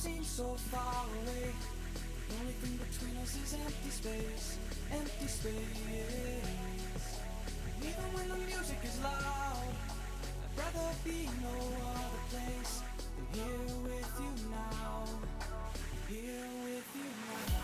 seem so far away. The only thing between us is empty space, empty space. Even when the music is loud, I'd rather be no other place than here with you now, here with you now.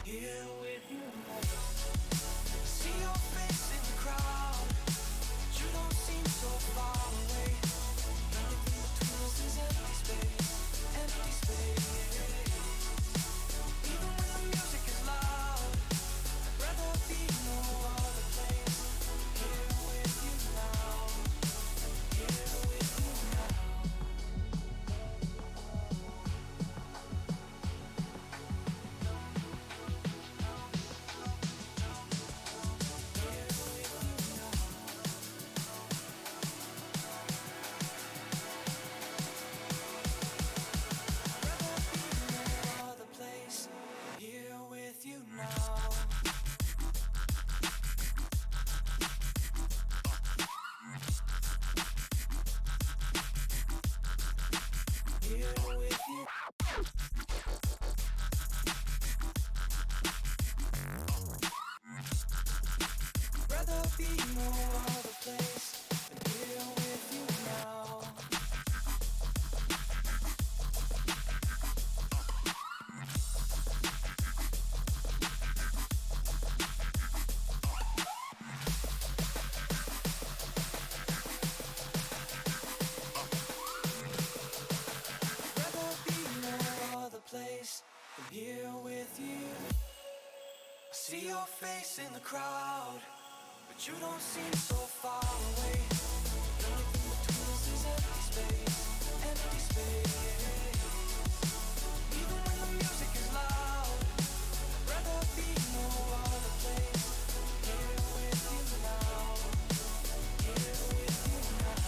Here with you now. See your face in the crowd, but you don't seem so far away. The only thing between us is empty space, empty space. Even when the music is loud, I'd rather be no other place. Here with you now, here with you now. Here with you now. Here with you. Rather be no other place than here with you now. Place than here with you. I see your face in the crowd, but you don't seem so far away. The only thing between us is empty space, empty space. Even when the music is loud, I'd rather be no other place. Here with you now, here with you now.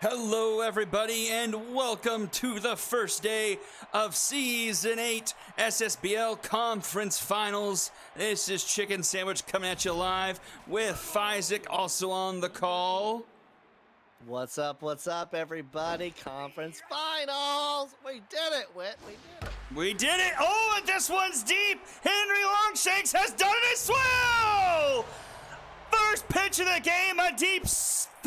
Hello, everybody, and welcome to the first day of Season 8 SSBL Conference Finals. This is Chicken Sandwich coming at you live with Fizek also on the call. What's up, everybody? Conference Finals! We did it, Whit. We did it. We did it! Oh, and this one's deep! Henry Longshanks has done it as well! First pitch of the game, a deep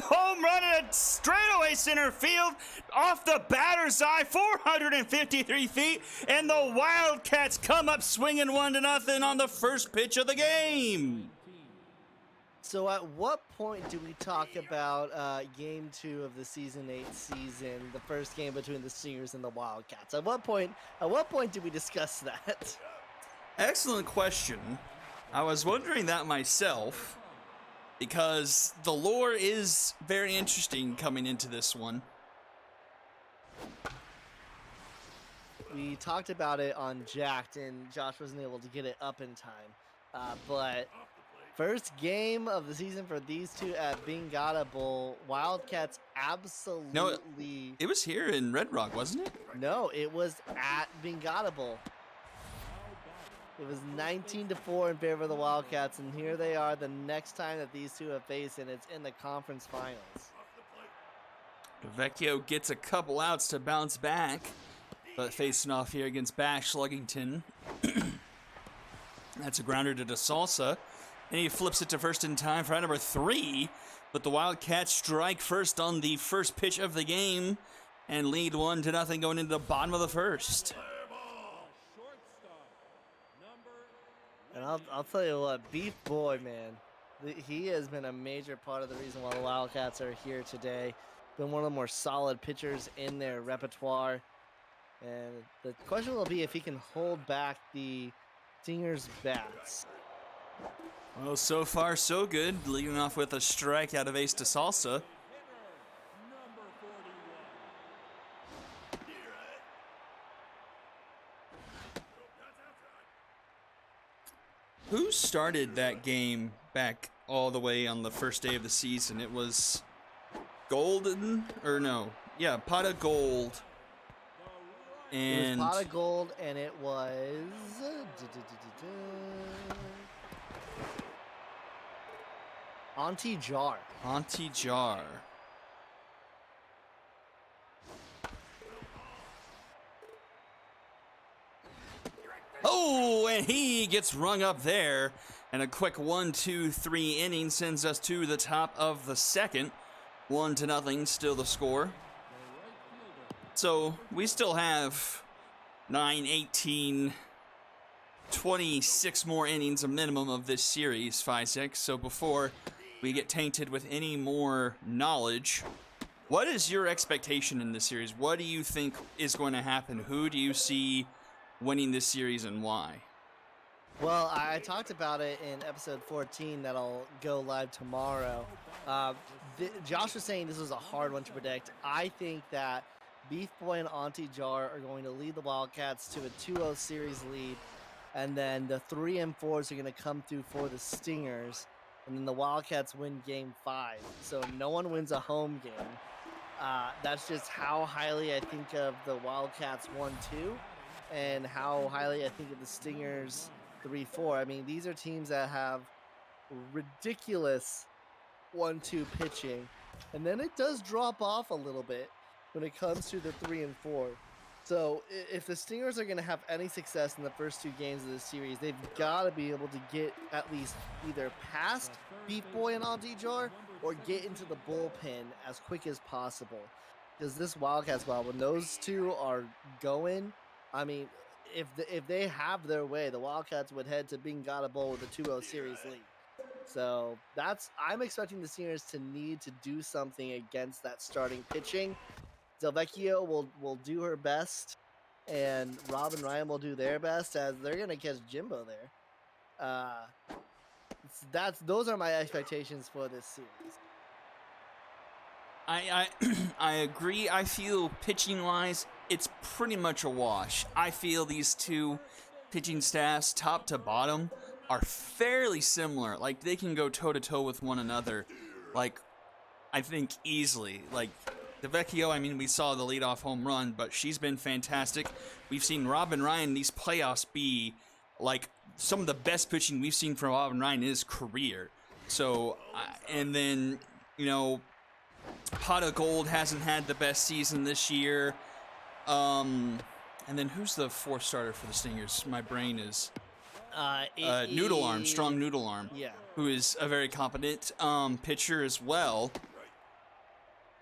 home run in a straightaway center field off the batter's eye, 453 feet, and the Wildcats come up swinging 1-0 on the first pitch of the game. So at what point do we talk about Game 2 of the Season 8 season, the first game between the Stingers and the Wildcats? At what point do we discuss that? Excellent question. I was wondering that myself, because the lore is very interesting coming into this one. We talked about it on Jacked, and Josh wasn't able to get it up in time. But first game of the season for these two at Bingata Bowl. Wildcats absolutely... No, it was here in Red Rock, wasn't it? No, it was at Bingata Bowl. It was 19-4 in favor of the Wildcats, and here they are the next time that these two have faced, and it's in the conference finals. Vecchio gets a couple outs to bounce back, but facing off here against Bash Luggington. That's a grounder to DeSalsa, and he flips it to first in time for out number 3, but the Wildcats strike first on the first pitch of the game and lead 1-0 going into the bottom of the first. And I'll tell you what, Beef Boy, man, he has been a major part of the reason why the Wildcats are here today. Been one of the more solid pitchers in their repertoire. And the question will be if he can hold back the Stingers' bats. Well, so far so good, leading off with a strikeout of Ace DeSalsa. Who started that game back all the way on the first day of the season? It was Golden, or no, yeah, Pot of Gold. And it was Pot of Gold, and it was Auntie Jar. Auntie Jar. Oh, and he gets rung up there. And a quick 1-2-3 inning sends us to the top of the second. 1-0, still the score. So we still have 9, 18, 26 more innings, a minimum of this series, Fizek. So before we get tainted with any more knowledge, what is your expectation in this series? What do you think is going to happen? Who do you see winning this series and why? Well, I talked about it in episode 14 that'll go live tomorrow. Josh was saying this was a hard one to predict. I think that Beef Boy and Auntie Jar are going to lead the Wildcats to a 2-0 series lead, and then the 3 and 4s are going to come through for the Stingers, and then the Wildcats win game 5. So no one wins a home game. That's just how highly I think of the Wildcats 1-2. And how highly I think of the Stingers 3-4. I mean, these are teams that have ridiculous 1-2 pitching, and then it does drop off a little bit when it comes to the 3 and 4. So if the Stingers are going to have any success in the first 2 games of this series, they've got to be able to get at least either past Beef Boy and Auntie Jar or get into the bullpen as quick as possible. Because this Wildcats, when those two are going, I mean, if they have their way, the Wildcats would head to Bingata Bowl with a 2-0 series lead. So I'm expecting the Stingers to need to do something against that starting pitching. Delvecchio will do her best, and Rob and Ryan will do their best, as they're going to catch Jimbo there. Those are my expectations for this series. I agree. I feel pitching-wise, it's pretty much a wash. I feel these two pitching staffs, top to bottom, are fairly similar. Like, they can go toe-to-toe with one another, like, I think easily. Like, DeVecchio, I mean, we saw the leadoff home run, but she's been fantastic. We've seen Robin Ryan in these playoffs be like some of the best pitching we've seen from Robin Ryan in his career. So, and then, Pot of Gold hasn't had the best season this year. And then who's the fourth starter for the Stingers? My brain is Noodle Arm, Strong Noodle Arm. Yeah. Who is a very competent pitcher as well.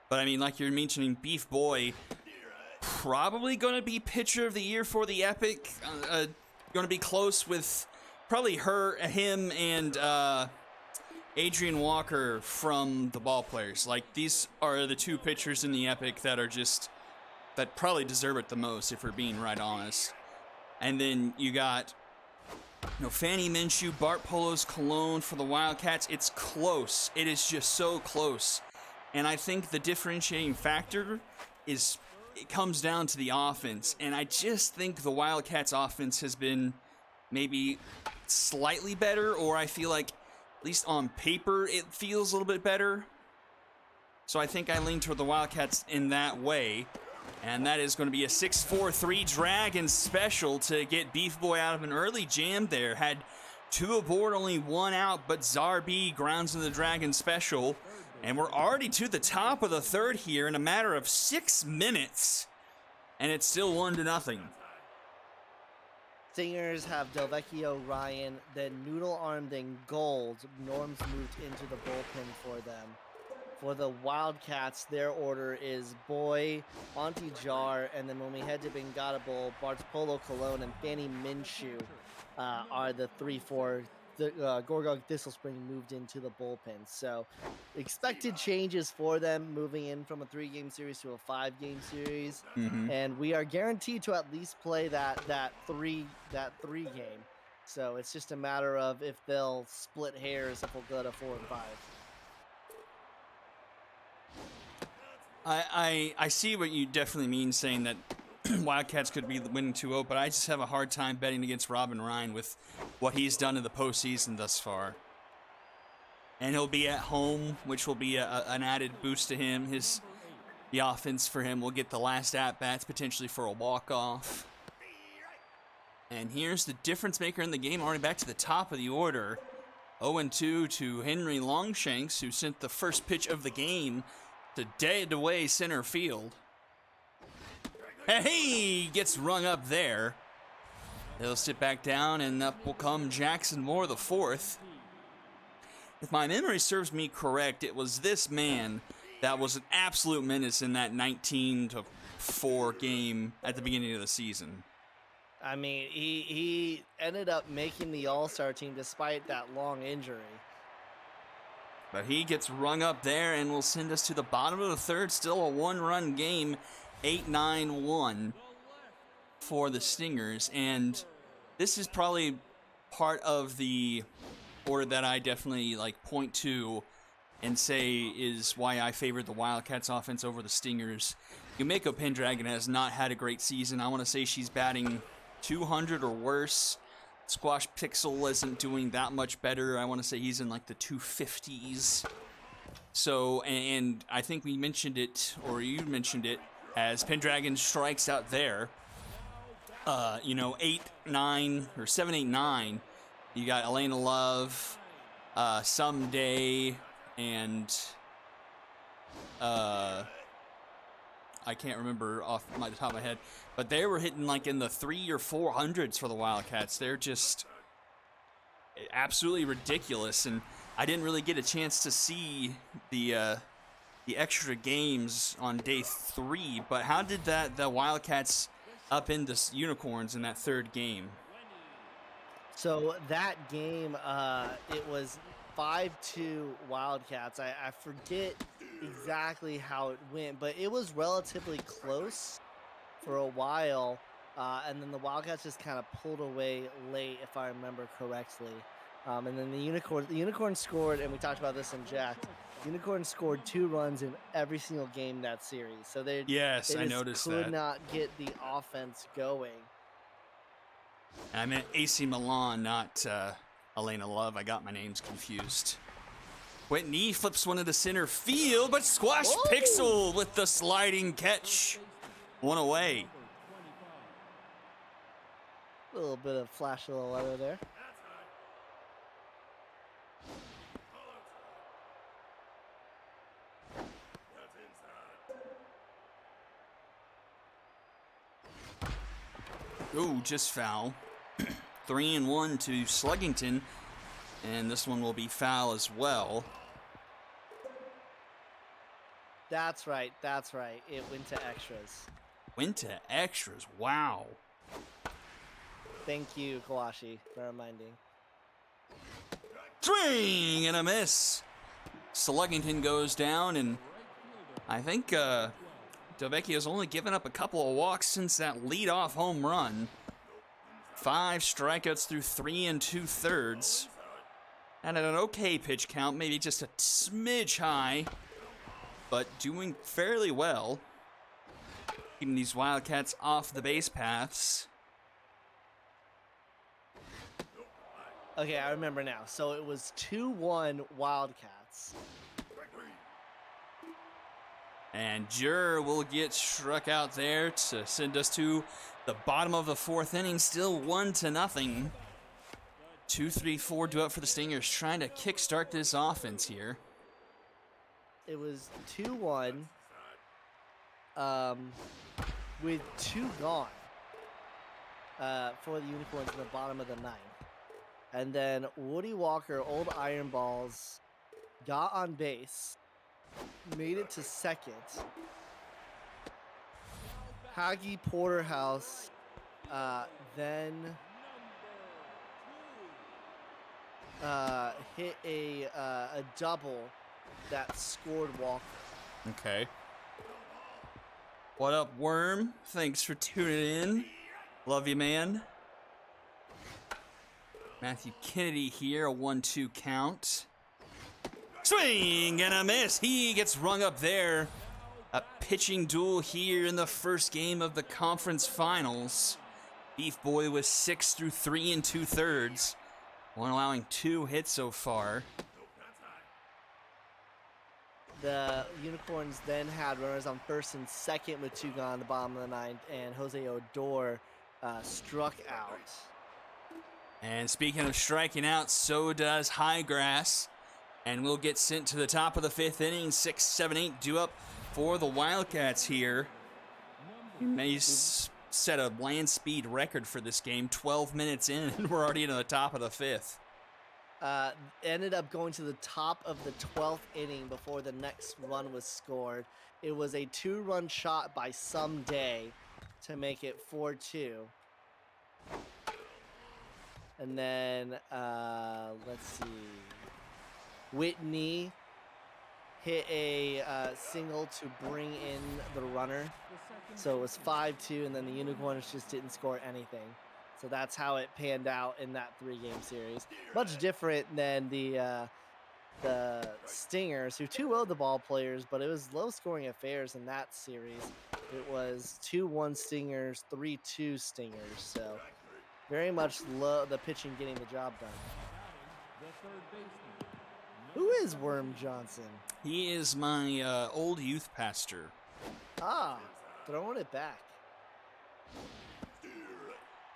But I mean, like you're mentioning, Beef Boy, probably going to be pitcher of the year for the Epic. Going to be close with probably him, and Adrian Walker from the Ball Players. Like, these are the two pitchers in the Epic that probably deserve it the most, if we're being right honest. And then you got Fanny Minshew, Bart Polo's Cologne for the Wildcats. It's close. It is just so close. And I think the differentiating factor is it comes down to the offense. And I just think the Wildcats offense has been maybe slightly better, or I feel like, at least on paper, it feels a little bit better. So I think I lean toward the Wildcats in that way. And that is going to be a 6-4-3 Dragon special to get Beef Boy out of an early jam there. Had 2 aboard, only 1 out, but Zarbi grounds in the Dragon special. And we're already to the top of the third here in a matter of 6 minutes. And it's still 1-0. Stingers have Delvecchio, Ryan, then Noodle Arm, then Gold. Norm's moved into the bullpen for them. For the Wildcats, their order is Boy, Auntie Jar, and then when we head to Bengata Bowl, Bart's Polo Cologne and Fanny Minshew are the 3-4. Gorgog Thistlespring moved into the bullpen. So expected changes for them moving in from a 3-game series to a 5-game series. Mm-hmm. And we are guaranteed to at least play that 3 game. So it's just a matter of if they'll split hairs if we'll go to 4 and 5. I see what you definitely mean, saying that Wildcats could be winning 2-0, but I just have a hard time betting against Robin Ryan with what he's done in the postseason thus far. And he'll be at home, which will be an added boost to him. The offense for him will get the last at-bats, potentially for a walk-off. And here's the difference maker in the game, already back to the top of the order. 0-2 to Henry Longshanks, who sent the first pitch of the game to dead away center field. Hey, gets rung up there. He'll sit back down, and up will come Jackson Moore, the fourth. If my memory serves me correct, it was this man that was an absolute menace in that 19-4 game at the beginning of the season. I mean, he ended up making the All-Star team despite that long injury. But he gets rung up there and will send us to the bottom of the third. Still a 1-run game, 8-9-1 for the Stingers. And this is probably part of the order that I definitely point to and say is why I favored the Wildcats offense over the Stingers. Yumeko Pendragon has not had a great season. I want to say she's batting 200 or worse. Squash Pixel isn't doing that much better. I want to say he's in the 250s. So, and I think we mentioned it, or you mentioned it, as Pendragon strikes out there. 8-9 or 7-8-9. You got Elena Love, Someday, and I can't remember off the top of my head, but they were hitting in the 300s or 400s for the Wildcats. They're just absolutely ridiculous, and I didn't really get a chance to see the extra games on day 3. But how did the Wildcats upend the Unicorns in that third game? So that game, it was 5-2 Wildcats. I forget exactly how it went, but it was relatively close for a while, and then the Wildcats just kind of pulled away late, if I remember correctly. And then the Unicorn scored, and we talked about this in Jack. Unicorn scored 2 runs in every single game that series. So they I noticed that. Could not get the offense going. And I meant AC Milan, not Elena Love. I got my names confused. Whitney flips one into center field, but Squash Whoa. Pixel with the sliding catch. One away. A little bit of flash of the weather there. Ooh, just foul. 3-1 to Sluggington, and this one will be foul as well. That's right. That's right. It went to extras. Went to extras. Wow. Thank you, Kawashi, for reminding. Swing and a miss. Sluggington goes down, and I think Delvecchio's only given up a couple of walks since that leadoff home run. 5 strikeouts through 3 2/3. And at an okay pitch count, maybe just a smidge high, but doing fairly well. Keeping these Wildcats off the base paths. Okay, I remember now. So it was 2-1 Wildcats. And Jur will get struck out there to send us to the bottom of the 4th inning. Still 1-0. 2-3-4 due up for the Stingers, trying to kickstart this offense here. It was 2-1 with 2 gone for the Unicorns in the bottom of the 9th. And then Woody Walker, old Iron Balls, got on base, made it to second. Haggy Porterhouse then hit a double that scored Walker. Okay. What up, Worm? Thanks for tuning in. Love you, man. Matthew Kennedy here, a 1-2 count. Swing and a miss. He gets rung up there. A pitching duel here in the first game of the conference finals. Beef Boy with 6 through 3 2/3. One allowing 2 hits so far. The Unicorns then had runners on first and second with 2 gone in the bottom of the 9th, and Jose Odor struck out. And speaking of striking out, so does Highgrass. And we'll get sent to the top of the 5th inning. 6, 7, 8 due up for the Wildcats here. May set a land speed record for this game. 12 minutes in, and we're already into the top of the 5th. Ended up going to the top of the 12th inning before the next run was scored. It was a 2-run shot by Someday to make it 4-2. And then, let's see. Whitney hit a single to bring in the runner. So it was 5-2, and then the Unicorns just didn't score anything. So that's how it panned out in that 3-game series. Much different than the Stingers, who 2-0'd the ball players, but it was low-scoring affairs in that series. It was 2-1 Stingers, 3-2 Stingers. So very much the pitching getting the job done. Who is Worm Johnson? He is my old youth pastor. Ah, throwing it back.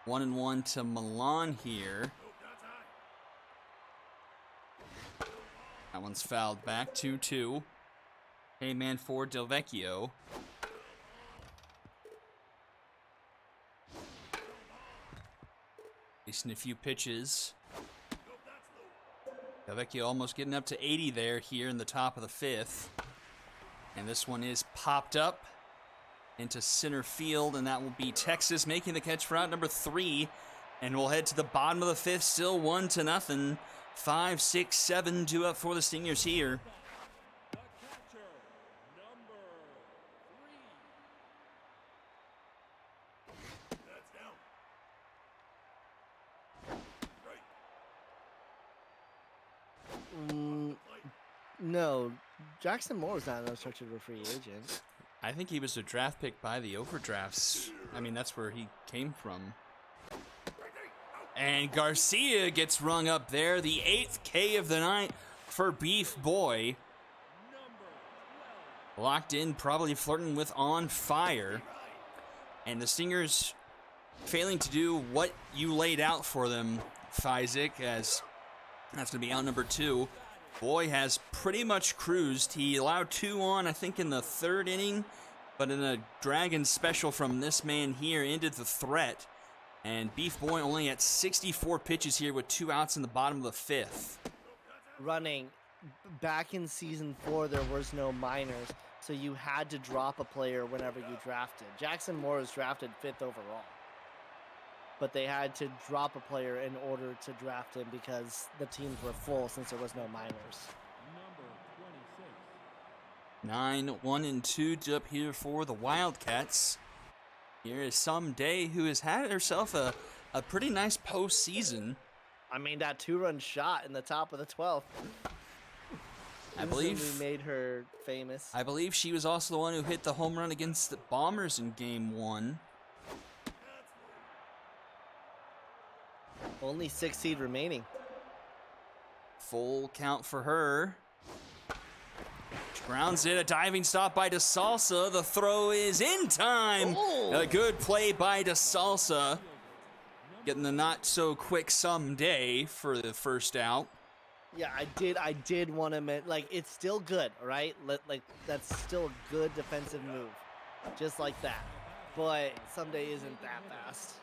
1-1 to Milan here. That one's fouled back. 2-2. Hey man for Delvecchio. Facing a few pitches. Delvecchio almost getting up to 80 there here in the top of the 5th. And this one is popped up into center field, and that will be Texas making the catch for out number 3. And we'll head to the bottom of the 5th, still 1-0. 5, 6, 7 due up for the Stingers here. No, Jackson Moore is not an unrestricted free agent. I think he was a draft pick by the Overdrafts. I mean, that's where he came from. And Garcia gets rung up there. The 8th K of the night for Beef Boy. Locked in, probably flirting with On Fire. And the Stingers failing to do what you laid out for them, Fizek, as that's going to be out number 2. Boy has pretty much cruised. He allowed 2 on, I think, in the 3rd inning, but in a Dragon special from this man here ended the threat. And Beef Boy only at 64 pitches here with 2 outs in the bottom of the 5th. Running back in season 4, there was no minors, so you had to drop a player whenever you drafted. Jackson Moore was drafted 5th overall, but they had to drop a player in order to draft him because the teams were full since there was no minors. 9-1-2 up here for the Wildcats. Here is Someday, who has had herself a pretty nice postseason. I mean, that 2-run shot in the top of the 12th. I believe we made her famous. I believe she was also the one who hit the home run against the Bombers in Game 1. Only 6 seed remaining. Full count for her. She grounds it, a diving stop by DeSalsa. The throw is in time. Oh. A good play by DeSalsa. Getting the not so quick Someday for the first out. Yeah, I did want to like, it's still good, all right? Like, that's still a good defensive move, just like that. But Someday isn't that fast.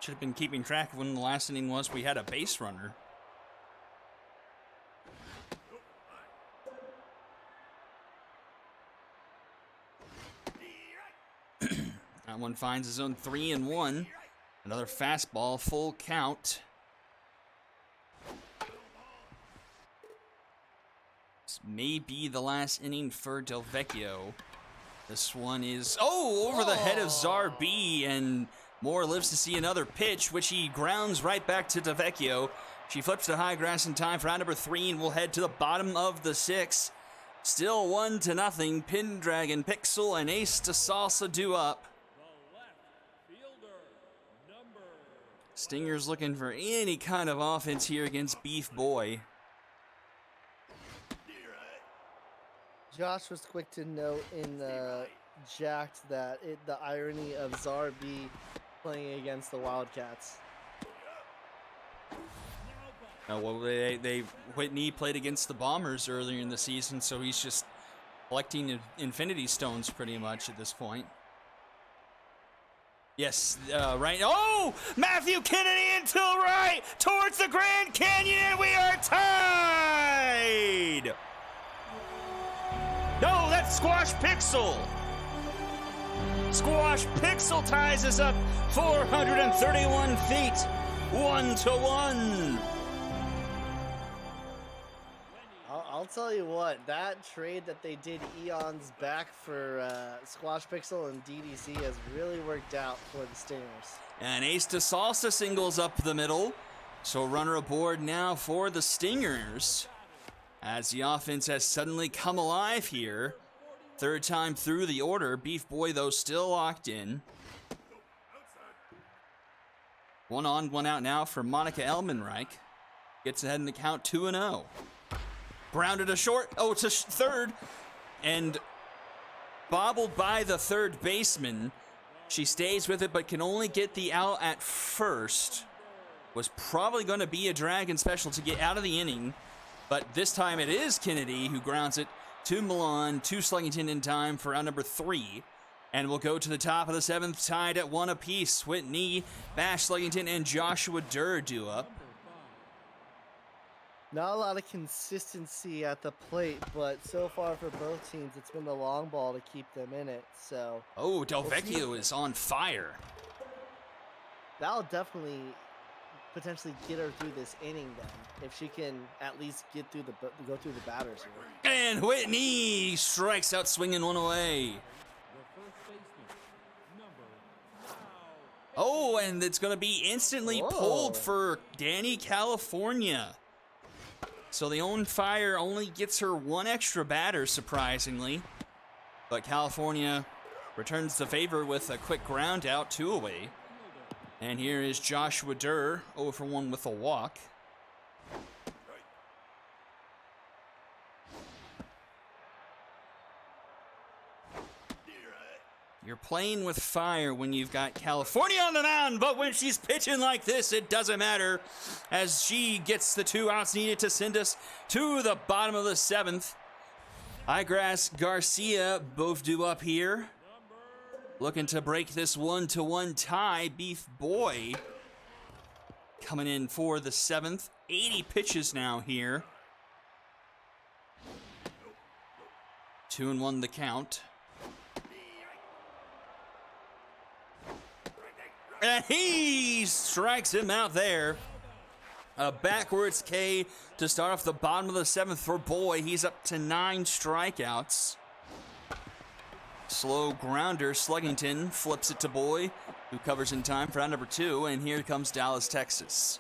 Should have been keeping track of when the last inning was. We had a base runner. That one finds his own 3-1. Another fastball, full count. This may be the last inning for Delvecchio. This one is, over the head of Zarbi, and Moore lives to see another pitch, which he grounds right back to Delvecchio. She flips to high grass in time for out number 3, and will head to the bottom of the 6th. Still 1-0. Pendragon, Pixel, and Ace DeSalsa due up. Stingers looking for any kind of offense here against Beef Boy. Josh was quick to note in Jacked that the irony of Zarbi playing against the Wildcats. Well, Whitney played against the Bombers earlier in the season, so he's just collecting Infinity Stones pretty much at this point. Yes, right. Oh! Matthew Kennedy into right towards the Grand Canyon, and we are tied! No, that's Squash Pixel. Squash Pixel ties us up 431 feet, 1-1. I'll tell you what, that trade that they did eons back for Squash Pixel and DDC has really worked out for the Stingers. And Ace DeSalsa singles up the middle. So runner aboard now for the Stingers. As the offense has suddenly come alive here. 3rd time through the order. Beef Boy, though, still locked in. 1 on, 1 out now for Monica Elmenreich. Gets ahead in the count 2-0. Grounded to short. Oh, to third. And bobbled by the third baseman. She stays with it, but can only get the out at first. Was probably going to be a Dragon special to get out of the inning. But this time it is Kennedy who grounds it to Milan, to Sluggington in time for out number 3. And we'll go to the top of the 7th, tied at 1 apiece. Whitney, Bash Sluggington, and Joshua Durr due up. Not a lot of consistency at the plate, but so far for both teams, it's been the long ball to keep them in it. So. Oh, Delvecchio is on fire. That'll definitely potentially get her through this inning then, if she can at least go through the batters here. And Whitney strikes out swinging one away. Oh, and it's going to be instantly pulled for Danny California. So the On Fire only gets her 1 extra batter, surprisingly. But California returns the favor with a quick ground out, 2 away. And here is Joshua Durr, 0 for 1 with a walk. You're playing with fire when you've got California on the mound, but when she's pitching like this, it doesn't matter, as she gets the 2 outs needed to send us to the bottom of the 7th. Highgrass, Garcia both due up here, looking to break this 1-1 tie. Beef Boy coming in for the 7th. 80 pitches now here. 2-1 the count. And he strikes him out there. A backwards K to start off the bottom of the 7th for Boy. He's up to 9 strikeouts. Slow grounder. Sluggington flips it to Boy, who covers in time for out number 2. And here comes Dallas, Texas.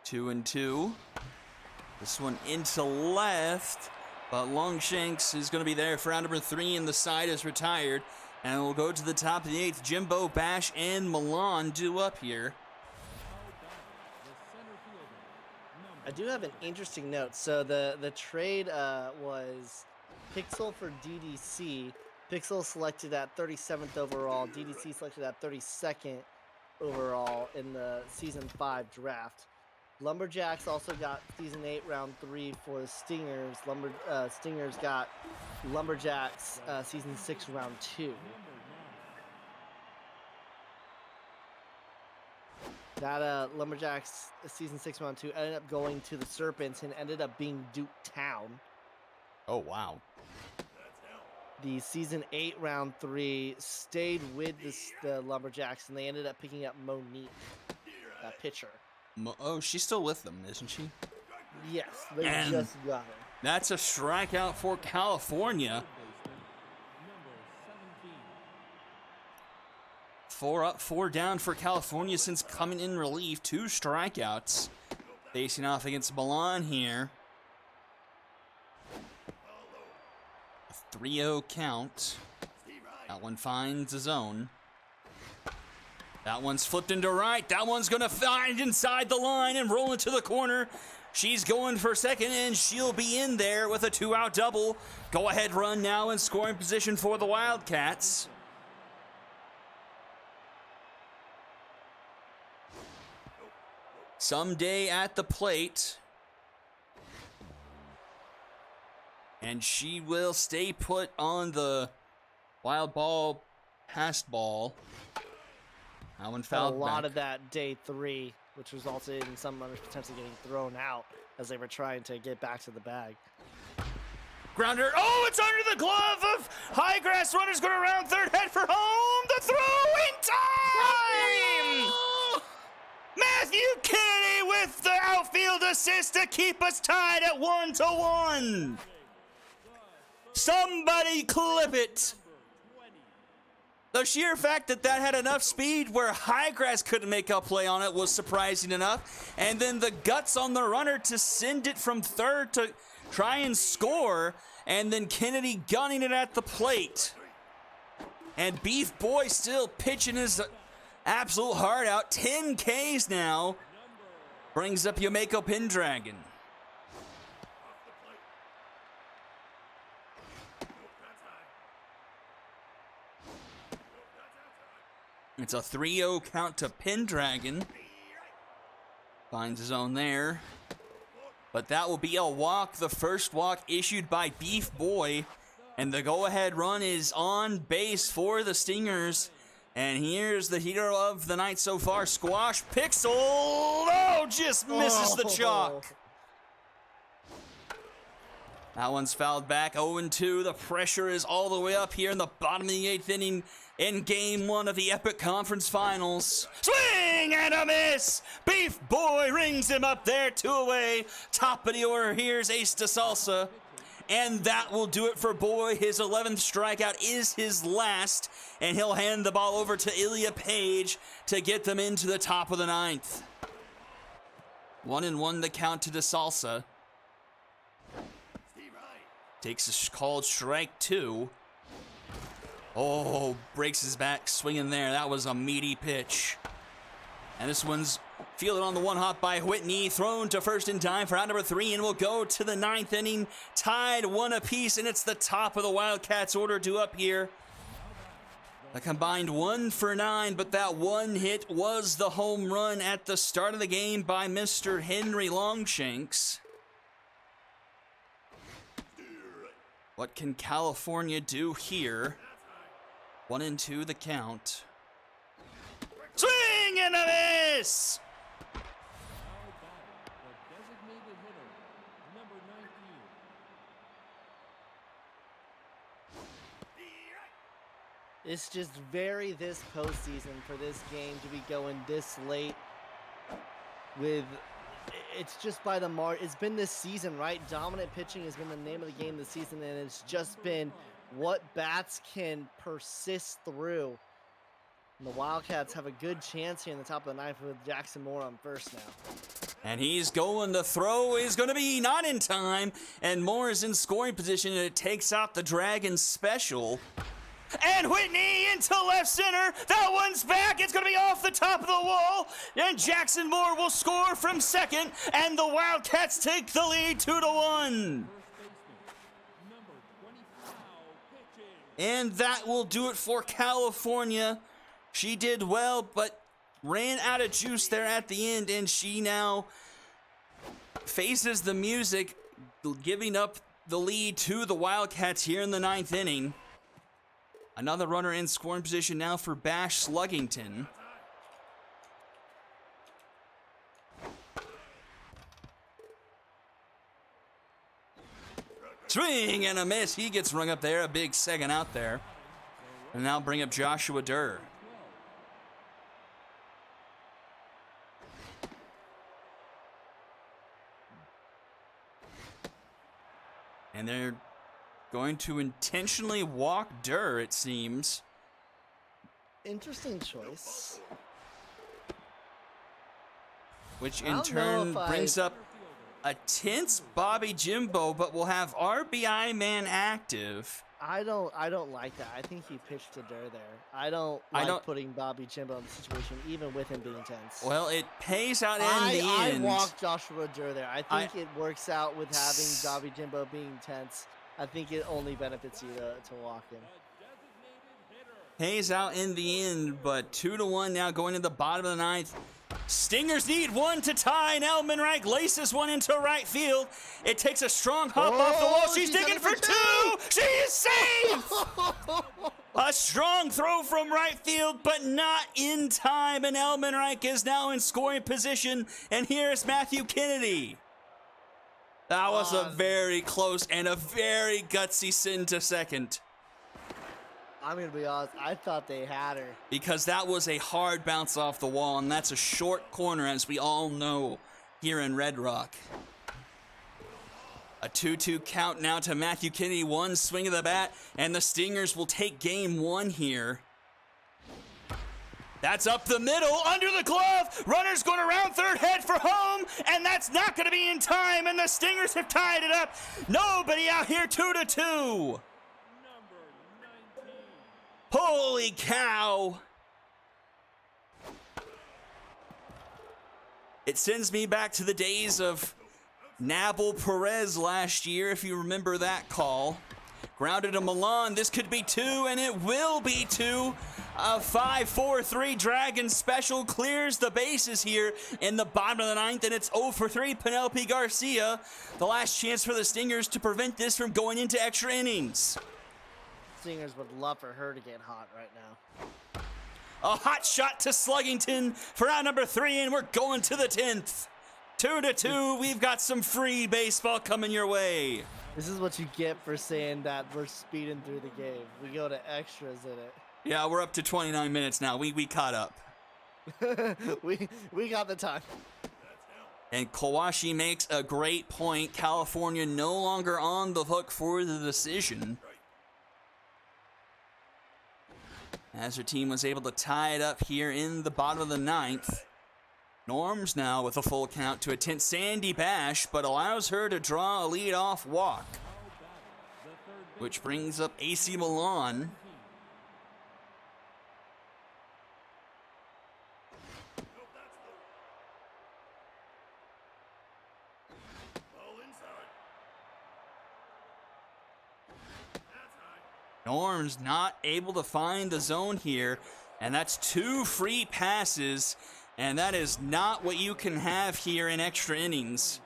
Two and 2. This one into left, but Longshanks is going to be there for round number 3, and the side is retired. And we'll go to the top of the 8th. Jimbo, Bash, and Milan due up here. I do have an interesting note. So the trade was Pixel for DDC. Pixel selected at 37th overall. DDC selected at 32nd overall in the Season 5 draft. Lumberjacks also got Season 8 round 3 for the Stingers. Stingers got Lumberjacks Season 6 round 2. That Lumberjacks Season 6 round 2 ended up going to the Serpents and ended up being Duke Town. Oh, wow. The Season 8 round 3 stayed with the Lumberjacks, and they ended up picking up Monique, pitcher. Oh, she's still with them, isn't she? Yes, they And just got her. that's a strikeout for California. 4 up, 4 down for California since coming in relief. 2 strikeouts. Facing off against Milan here. A 3-0 count. That one finds a zone. That one's flipped into right. That one's going to find inside the line and roll into the corner. She's going for second, and she'll be in there with a 2-out double. Go-ahead run now in scoring position for the Wildcats. Someday at the plate. And she will stay put on the wild ball, passed ball. That one fouled a lot back. of that day 3, which resulted in some runners potentially getting thrown out as they were trying to get back to the bag. Grounder. Oh, it's under the glove of Highgrass. Runner's going to round third, head for home. The throw in time! Matthew Kennedy with the outfield assist to keep us tied at 1-1. Somebody clip it. The sheer fact that that had enough speed where Highgrass couldn't make a play on it was surprising enough. And then the guts on the runner to send it from third to try and score. And then Kennedy gunning it at the plate. And Beef Boy still pitching his absolute heart out. 10 Ks now. Brings up Yumeko Pendragon. It's a 3-0 count to Pendragon. Finds his own there. But that will be a walk, the first walk issued by Beef Boy. And the go-ahead run is on base for the Stingers. And here's the hero of the night so far, Squash Pixel. Oh, just misses the chalk. That one's fouled back, 0-2. The pressure is all the way up here in the bottom of the 8th inning in Game 1 of the Epic Conference Finals. Swing and a miss! Beef Boy rings him up there, 2 away. Top of the order, here's Ace to Salsa. and that will do it for Boyd. His 11th strikeout is his last, and he'll hand the ball over to Ilya Page to get them into the top of the 9th. 1-1 the count to DeSalsa. Takes a called strike 2. Oh, breaks his back swinging there. That was a meaty pitch. And this one's fielded on the 1-hop by Whitney, thrown to first in time for out number 3, and we'll go to the 9th inning, tied 1 apiece, and it's the top of the Wildcats order due up here. A combined 1 for 9, but that one hit was the home run at the start of the game by Mr. Henry Longshanks. What can California do here? 1-2 the count. Swing and a miss! It's just very this postseason for this game to be going this late with, it's just by the it's been this season, right? Dominant pitching has been the name of the game this season, and it's just been what bats can persist through. And the Wildcats have a good chance here in the top of the 9th with Jackson Moore on first now. And he's going, the throw is going to be not in time, and Moore is in scoring position, and it takes out the Dragons special. And Whitney into left center. That one's back. It's going to be off the top of the wall. And Jackson Moore will score from second. And the Wildcats take the lead 2-1. And that will do it for California. She did well, but ran out of juice there at the end. And she now faces the music, giving up the lead to the Wildcats here in the 9th inning. Another runner in scoring position now for Bash Sluggington. Swing and a miss. He gets rung up there. A big second out there. And now bring up Joshua Durr. And they're going to intentionally walk Durr, it seems. Interesting choice. Which in turn brings up a tense Bobby Jimbo, but we'll have RBI man active. I don't like that. I think he pitched to Durr there. I don't like putting Bobby Jimbo in the situation, even with him being tense. Well, it pays out in the end. I walked Joshua Durr there. I think it works out with having Bobby Jimbo being tense. I think it only benefits you to walk him. Pays out in the end, but 2-1 now going to the bottom of the 9th. Stingers need one to tie, and Elmenreich laces one into right field. It takes a strong hop off the wall. She's digging for 2. She is safe! A strong throw from right field, but not in time, and Elmenreich is now in scoring position, and here's Matthew Kennedy. That was a very close and a very gutsy send to second. I'm going to be honest, I thought they had her. Because that was a hard bounce off the wall, and that's a short corner, as we all know, here in Red Rock. A 2-2 count now to Matthew Kennedy. One swing of the bat, and the Stingers will take game 1 here. That's up the middle, under the glove. Runner's going around third, head for home, and that's not going to be in time, and the Stingers have tied it up. Nobody out here, 2-2. Holy cow. It sends me back to the days of Nabel Perez last year, if you remember that call. Grounded to Milan. This could be 2, and it will be 2. A 5-4-3 Dragon special clears the bases here in the bottom of the 9th, and it's 0 for 3. Penelope Garcia, the last chance for the Stingers to prevent this from going into extra innings. Stingers would love for her to get hot right now. A hot shot to Sluggington for out number 3, and we're going to the 10th. 2-2. We've got some free baseball coming your way. This is what you get for saying that we're speeding through the game. We go to extras in it. Yeah, we're up to 29 minutes now. We caught up. we got the time. And Kawashi makes a great point. California no longer on the hook for the decision, as her team was able to tie it up here in the bottom of the ninth. Norms now with a full count to attempt Sandy Bash, but allows her to draw a lead-off walk, which brings up AC Milan. Norms not able to find the zone here, and that's 2 free passes, and that is not what you can have here in extra innings.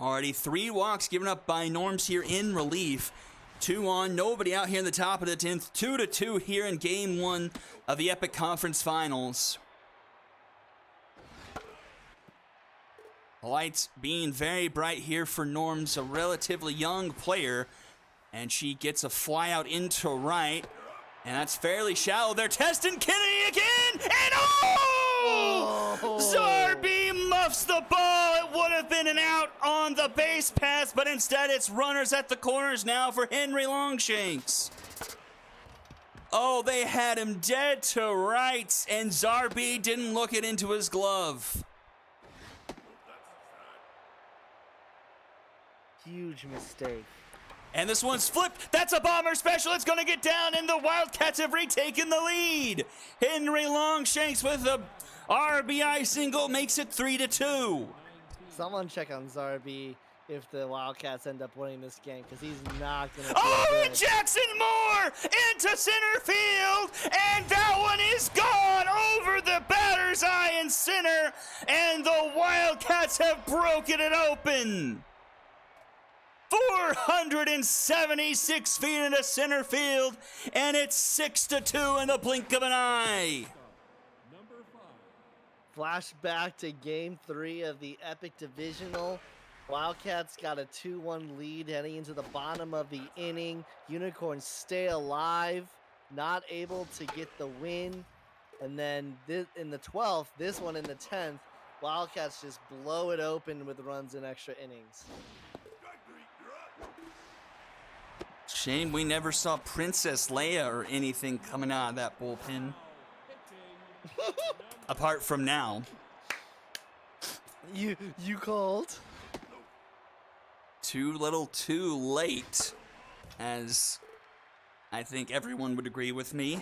Already 3 walks given up by Norms here in relief. 2 on, nobody out here in the top of the 10th. 2-2 here in game 1 of the Epic Conference Finals. The lights being very bright here for Norms, a relatively young player. And she gets a fly out into right. And that's fairly shallow. They're testing Kennedy again. And Zarbi muffs the ball. It would have been an out on the base pass, but instead it's runners at the corners now for Henry Longshanks. Oh, they had him dead to rights, and Zarbi didn't look it into his glove. Huge mistake. And this one's flipped. That's a bomber special. It's going to get down, and the Wildcats have retaken the lead. Henry Longshanks with a RBI single makes it 3-2. Someone check on Zarbi if the Wildcats end up winning this game, because he's not going to. Oh, and Jackson Moore into center field, and that one is gone over the batter's eye in center, and the Wildcats have broken it open. 476 feet into center field, and it's 6-2 in the blink of an eye. Flashback to Game 3 of the Epic Divisional. Wildcats got a 2-1 lead heading into the bottom of the inning. Unicorns stay alive, not able to get the win. And then in the 12th, this one in the 10th, Wildcats just blow it open with runs in extra innings. Shame we never saw Princess Leia or anything coming out of that bullpen. Apart from now. You called? Too little too late, as I think everyone would agree with me.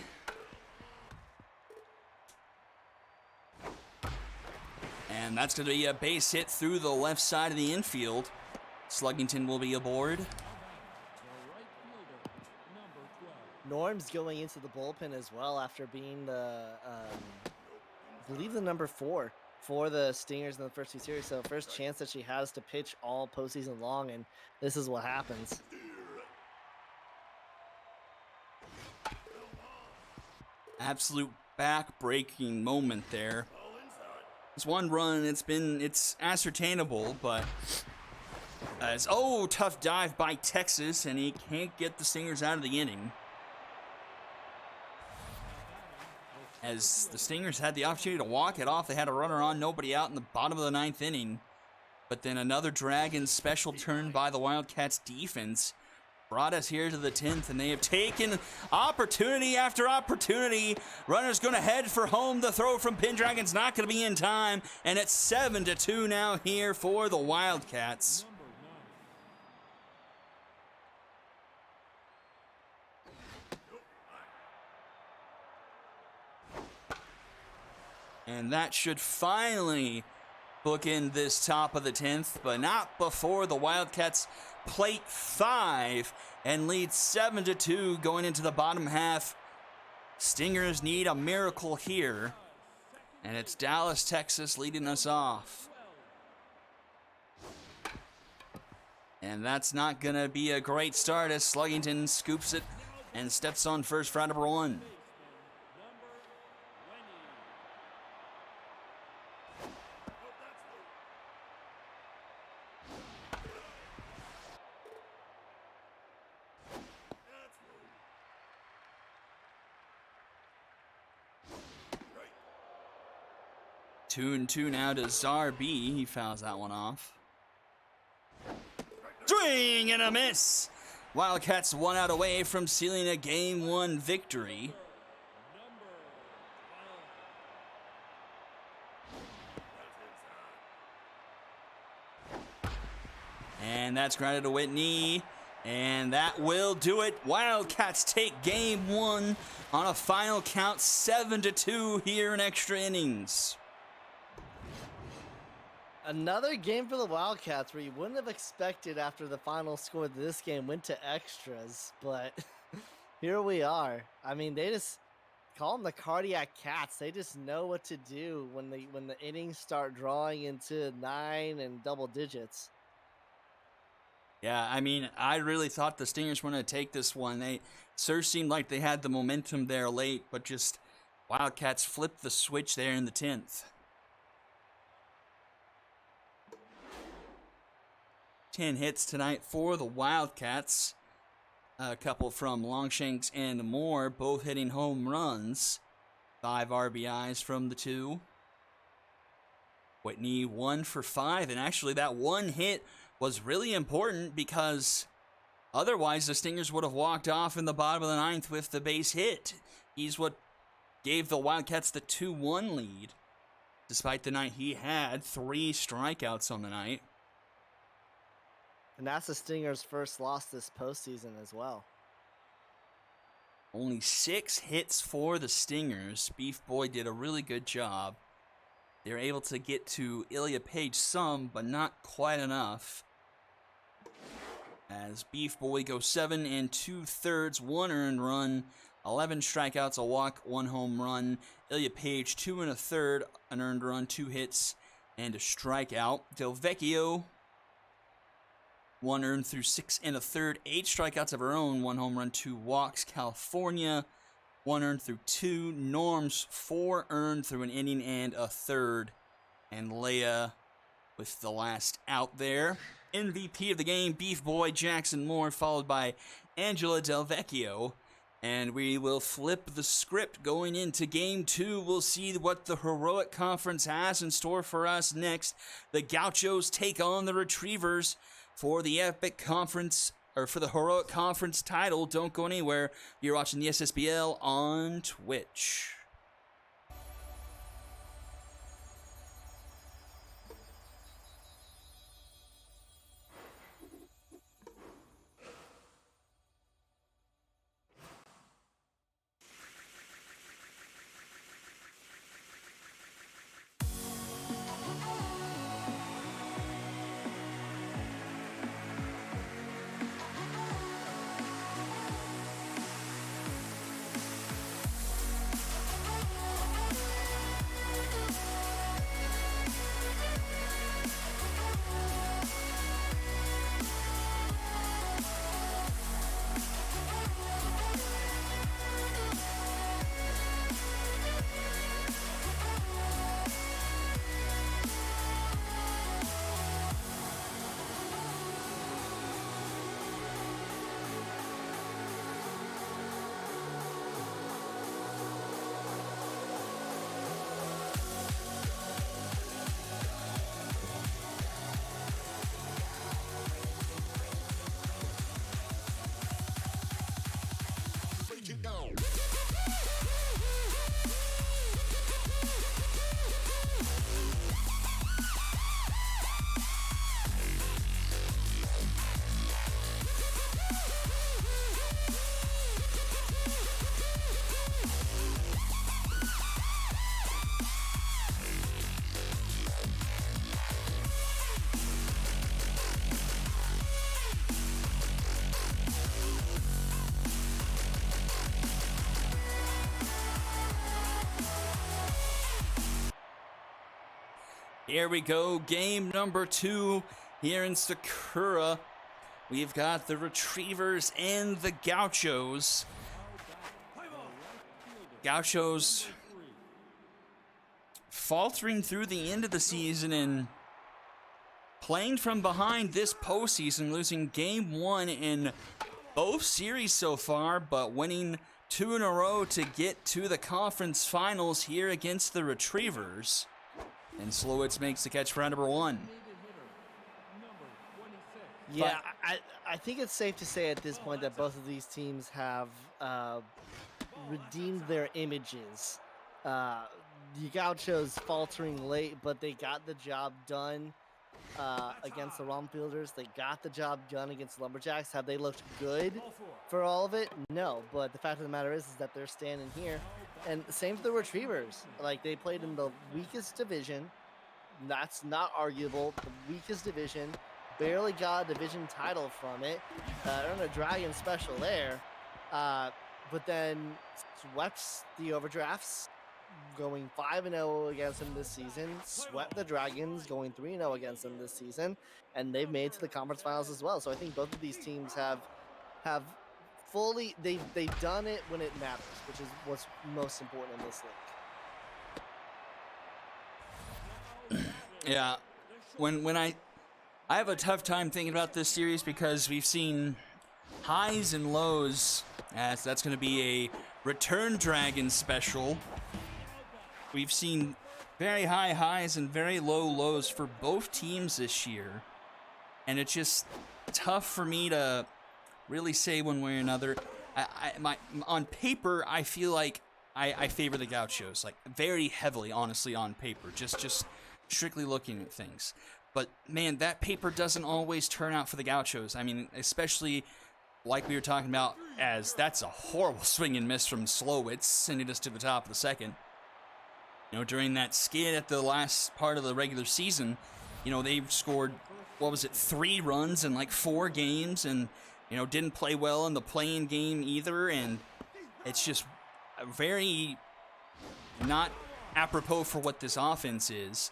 And that's going to be a base hit through the left side of the infield. Sluggington will be aboard. Norm's going into the bullpen as well after being the, I believe, the number 4 for the Stingers in the first 2 series. So first chance that she has to pitch all postseason long, and this is what happens. Absolute back-breaking moment there. It's 1 run. It's ascertainable, but tough dive by Texas, and he can't get the Stingers out of the inning. As the Stingers had the opportunity to walk it off, they had a runner on, nobody out in the bottom of the 9th inning. But then another Dragons special turn by the Wildcats defense brought us here to the 10th, and they have taken opportunity after opportunity. Runner's going to head for home. The throw from Pendragon's not going to be in time, and it's 7-2 now here for the Wildcats. And that should finally bookend this top of the 10th, but not before the Wildcats plate 5 and lead 7-2 going into the bottom half. Stingers need a miracle here, and it's Dallas, Texas leading us off. And that's not going to be a great start as Sluggington scoops it and steps on first for out number 1. 2-2 now to Zarbi. He fouls that one off. Swing and a miss. Wildcats 1 out away from sealing a Game 1 victory. And that's grounded to Whitney. And that will do it. Wildcats take Game 1 on a final count 7-2 here in extra innings. Another game for the Wildcats where you wouldn't have expected after the final score that this game went to extras, but here we are. I mean, they just call them the cardiac cats. They just know what to do when the innings start drawing into 9 and double digits. Yeah, I mean, I really thought the Stingers were going to take this one. They sure seemed like they had the momentum there late, but just Wildcats flipped the switch there in the 10th. 10 hits tonight for the Wildcats. A couple from Longshanks and Moore, both hitting home runs. 5 RBIs from the 2. Whitney 1 for 5, and actually that one hit was really important because otherwise the Stingers would have walked off in the bottom of the 9th with the base hit. He's what gave the Wildcats the 2-1 lead. Despite the night he had, 3 strikeouts on the night. And that's the Stingers' first loss this postseason as well. Only 6 hits for the Stingers. Beef Boy did a really good job. They were able to get to Ilya Page some, but not quite enough. As Beef Boy goes 7 2/3, 1 earned run, 11 strikeouts, a walk, 1 home run. Ilya Page 2 1/3, an earned run, 2 hits, and a strikeout. Delvecchio 1 earned through 6 1/3, 8 strikeouts of her own, 1 home run, 2 walks. California 1 earned through 2. Norms 4 earned through an inning and a third. And Leia with the last out there. MVP of the game, Beef Boy Jackson Moore, followed by Angela Delvecchio. And we will flip the script going into Game 2. We'll see what the Heroic Conference has in store for us next. The Gauchos take on the Retrievers for the Epic Conference, or for the Heroic Conference title. Don't go anywhere. You're watching the SSBL on Twitch. Here we go, game number 2 here in Sakura. We've got the Retrievers and the Gauchos. Gauchos faltering through the end of the season and playing from behind this postseason, losing game 1 in both series so far, but winning 2 in a row to get to the conference finals here against the Retrievers. And Slowitz makes the catch for round number 1. Yeah, I think it's safe to say at this point that both of these teams have redeemed their images. The Gauchos faltering late, but they got the job done against the Romfielders. They got the job done against the Lumberjacks. Have they looked good for all of it? No, but the fact of the matter is that they're standing here. And same for the Retrievers. Like, they played in the weakest division. That's not arguable. The weakest division. Barely got a division title from it. Earned a Dragon special there. But then swept the Overdrafts, going 5-0 against them this season. Swept the Dragons, going 3-0 against them this season. And they've made it to the conference finals as well. So I think both of these teams have fully, they've done it when it matters, which is what's most important in this league. Yeah, when I have a tough time thinking about this series because we've seen highs and lows, as that's going to be a Return Dragon special. We've seen very high highs and very low lows for both teams this year, and it's just tough for me to really say one way or another. On paper, I feel like I favor the Gauchos, like very heavily, honestly, on paper, just strictly looking at things. But man, that paper doesn't always turn out for the Gauchos. I mean, especially like we were talking about, as that's a horrible swing and miss from Slowitz, sending us to the top of the second. You know, during that skid at the last part of the regular season, you know, they scored, 3 runs in like 4 games, and, you know, didn't play well in the play-in game either, and it's just very not apropos for what this offense is.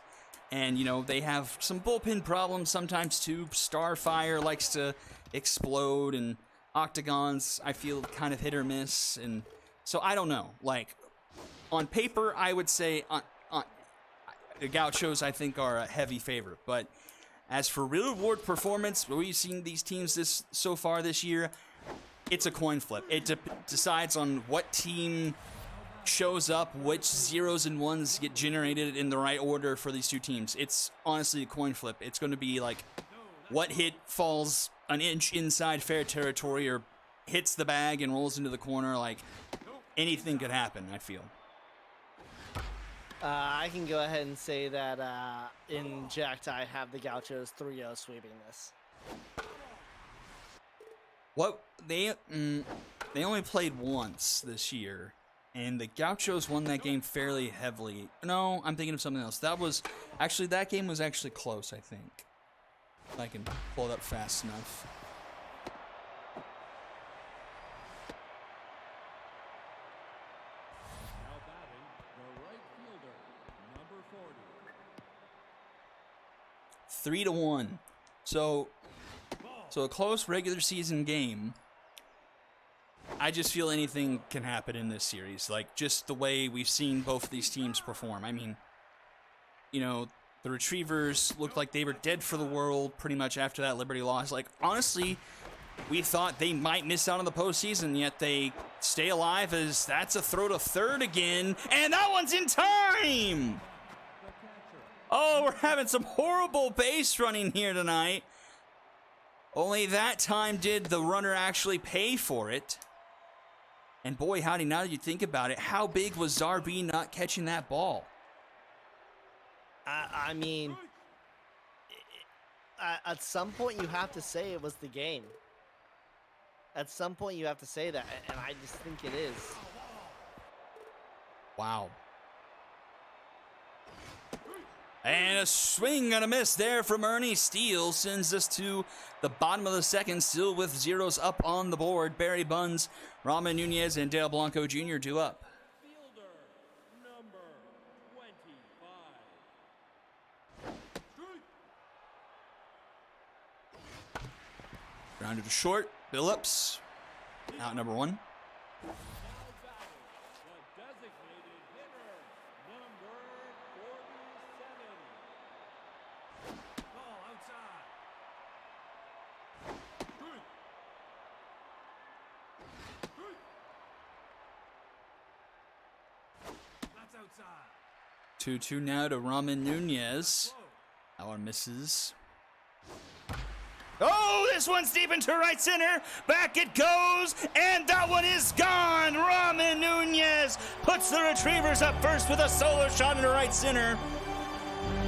And, you know, they have some bullpen problems sometimes too. Starfire likes to explode, and Octagons, I feel, kind of hit or miss. And so I don't know. Like, on paper, I would say the Gauchos, I think, are a heavy favorite. But as for real world performance, we've seen these teams so far this year, it's a coin flip. It decides on what team shows up, which 0s and 1s get generated in the right order for these two teams. It's honestly a coin flip. It's going to be like what hit falls an inch inside fair territory or hits the bag and rolls into the corner. Like, anything could happen, I feel. I can go ahead and say that in Jacked, I have the Gauchos 3-0 sweeping this. What they only played once this year, and the Gauchos won that game fairly heavily. No, I'm thinking of something else. That game was actually close, I think. If I can pull it up fast enough. Now batting, the right fielder, number 40. 3-1. So a close regular season game. I just feel anything can happen in this series. Like, just the way we've seen both of these teams perform. I mean, you know, the Retrievers looked like they were dead for the world pretty much after that Liberty loss. Like, honestly, we thought they might miss out on the postseason, yet they stay alive, as that's a throw to third again, and that one's in time! Oh, we're having some horrible base running here tonight. Only that time did the runner actually pay for it. And boy, howdy, now that you think about it, how big was Zarbi not catching that ball? I mean, at some point you have to say it was the game. At some point you have to say that, and I just think it is. Wow. And a swing and a miss there from Ernie Steele sends us to the bottom of the second, still with 0s up on the board. Barry Buns, Ramen Nunez, and Dale Blanco Jr. due up. Fielder, number 25. Grounded to short. Billups, out number 1. Now batting, the designated hitter, number 47. Ball outside. That's outside. 2-2 now to Ramen Nunez. That one misses. Oh, this one's deep into right center. Back it goes, and that one is gone. Ramen Nunez puts the Retrievers up first with a solo shot into right center.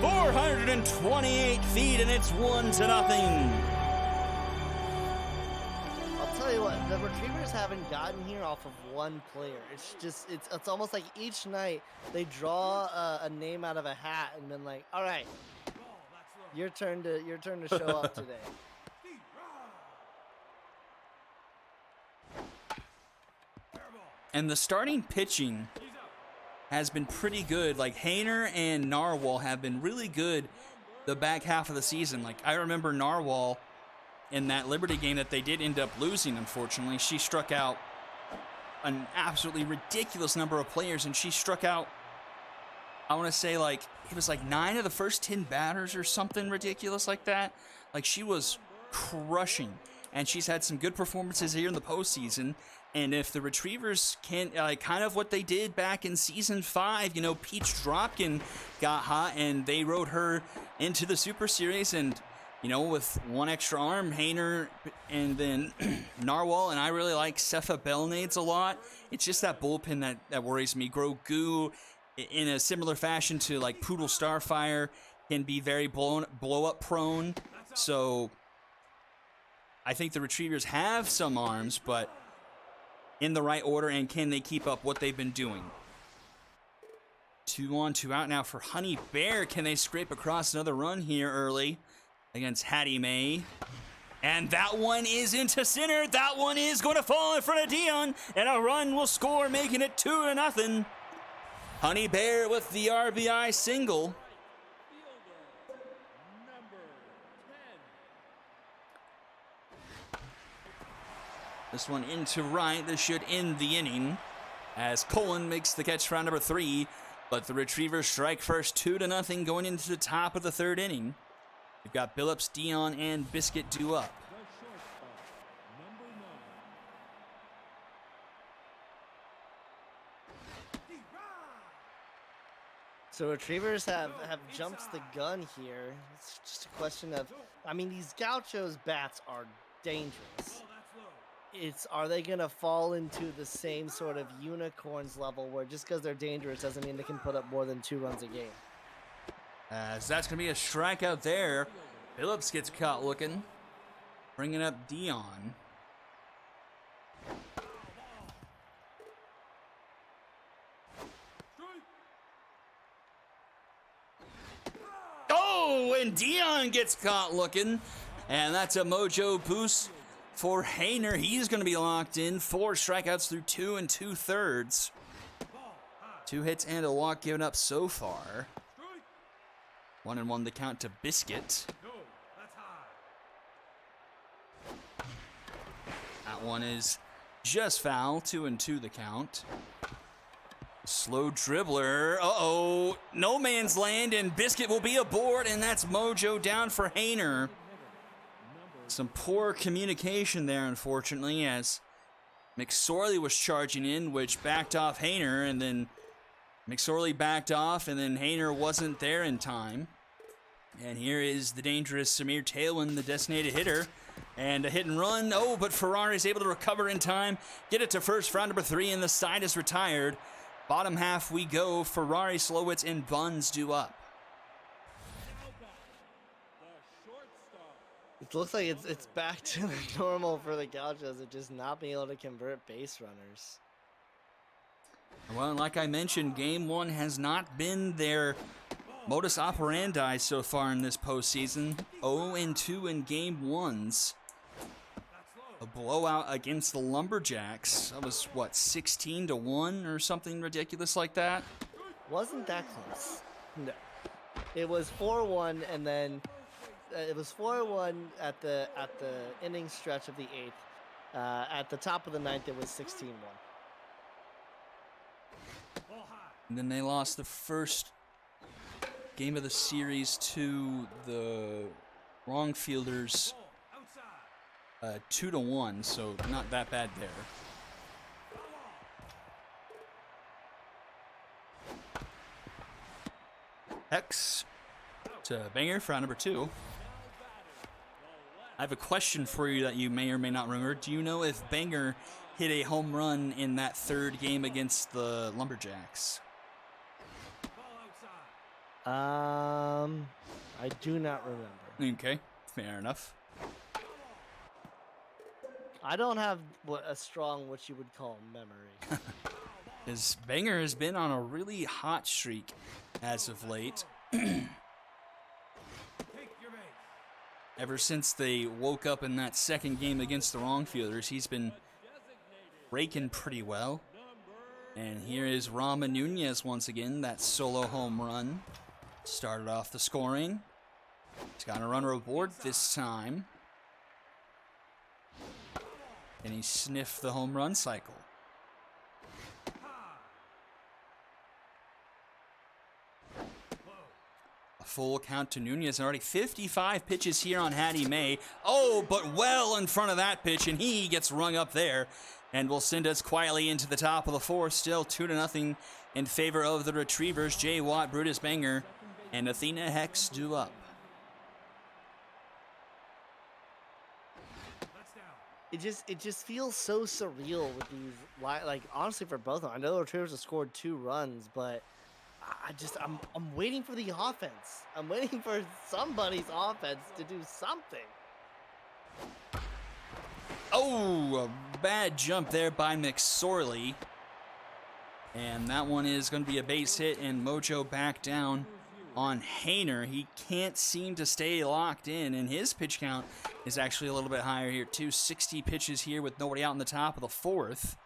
428 feet, and it's 1-0. I'll tell you what, the Retrievers haven't gotten here off of one player. It's just, it's almost like each night they draw a name out of a hat and been like, all right, your turn to show up today. And the starting pitching has been pretty good. Like, Hainer and Narwhal have been really good the back half of the season. Like, I remember Narwhal in that Liberty game that they did end up losing, unfortunately. She struck out an absolutely ridiculous number of players, and she struck out, I want to say, like, it was like 9 of the first 10 batters or something ridiculous like that. Like, she was crushing, and she's had some good performances here in the postseason. And if the Retrievers can, kind of what they did back in Season 5, you know, Peach Dropkin got hot, and they rode her into the Super Series, and, you know, with one extra arm, Hainer, and then Narwhal, and I really like Cepha Belnades a lot. It's just that bullpen that worries me. Grogu, in a similar fashion to, like, Poodle Starfire, can be very blow-up prone. So I think the Retrievers have some arms, but in the right order, and can they keep up what they've been doing? 2 on, 2 out now for Honey Bear. Can they scrape across another run here early against Hattie Mae? And that one is into center. That one is going to fall in front of Dion, and a run will score, making it 2-0. Honey Bear with the RBI single. This one into right. This should end the inning as Cullen makes the catch for round number 3. But the Retrievers strike first, 2-0 going into the top of the 3rd inning. We've got Billups, Dion, and Biscuit due up. So Retrievers have jumped the gun here. It's just a question of, I mean, these Gauchos bats are dangerous. Are they going to fall into the same sort of unicorns level where just because they're dangerous doesn't mean they can put up more than 2 runs a game? As that's going to be a strikeout there. Phillips gets caught looking. Bringing up Dion. Oh, and Dion gets caught looking. And that's a mojo boost for Hainer. He's going to be locked in. 4 strikeouts through 2 2/3. 2 hits and a walk given up so far. 1-1 the count to Biscuit. That one is just foul. 2-2 the count. Slow dribbler. Uh-oh. No man's land, and Biscuit will be aboard, and that's mojo down for Hainer. Some poor communication there, unfortunately, as McSorley was charging in, which backed off Hainer, and then McSorley backed off, and then Hainer wasn't there in time. And here is the dangerous Samir Tailwind, the designated hitter, and a hit and run. Oh, but Ferrari is able to recover in time, get it to first for round number 3, and the side is retired. Bottom half we go. Ferrari, Slowitz, and Buns due up. It looks like it's back to the normal for the Gauchos of just not being able to convert base runners. Well, like I mentioned, Game 1 has not been their modus operandi so far in this postseason. 0-2 in Game 1s. A blowout against the Lumberjacks. That was, what, 16-1 or something ridiculous like that? Wasn't that close. No. It was 4-1, and then it was 4-1 at the inning stretch of the 8th. At the top of the 9th, it was 16-1. And then they lost the first game of the series to the wrong fielders, 2-1, so not that bad there. Hex to Banger for out number 2. I have a question for you that you may or may not remember. Do you know if Banger hit a home run in that 3rd game against the Lumberjacks? I do not remember. Okay, fair enough. I don't have a strong, what you would call, memory. His Banger has been on a really hot streak as of late. Ever since they woke up in that 2nd game against the wrong fielders, he's been raking pretty well. And here is Rama Nunez once again, that solo home run. Started off the scoring. He's got a runner aboard this time. And he sniffed the home run cycle. A full count to Nunez, and already 55 pitches here on Hattie May. Oh, but well in front of that pitch, and he gets rung up there. And will send us quietly into the top of the 4th, still 2-0 in favor of the Retrievers. Jay Watt, Brutus Banger, and Athena Hex due up. It just feels so surreal with these, like, honestly, for both of them. I know the Retrievers have scored 2 runs, but I'm waiting for the offense. I'm waiting for somebody's offense to do something. Oh, a bad jump there by McSorley. And that one is going to be a base hit, and Mojo back down on Hainer. He can't seem to stay locked in, and his pitch count is actually a little bit higher here too. 60 pitches here with nobody out in the top of the 4th.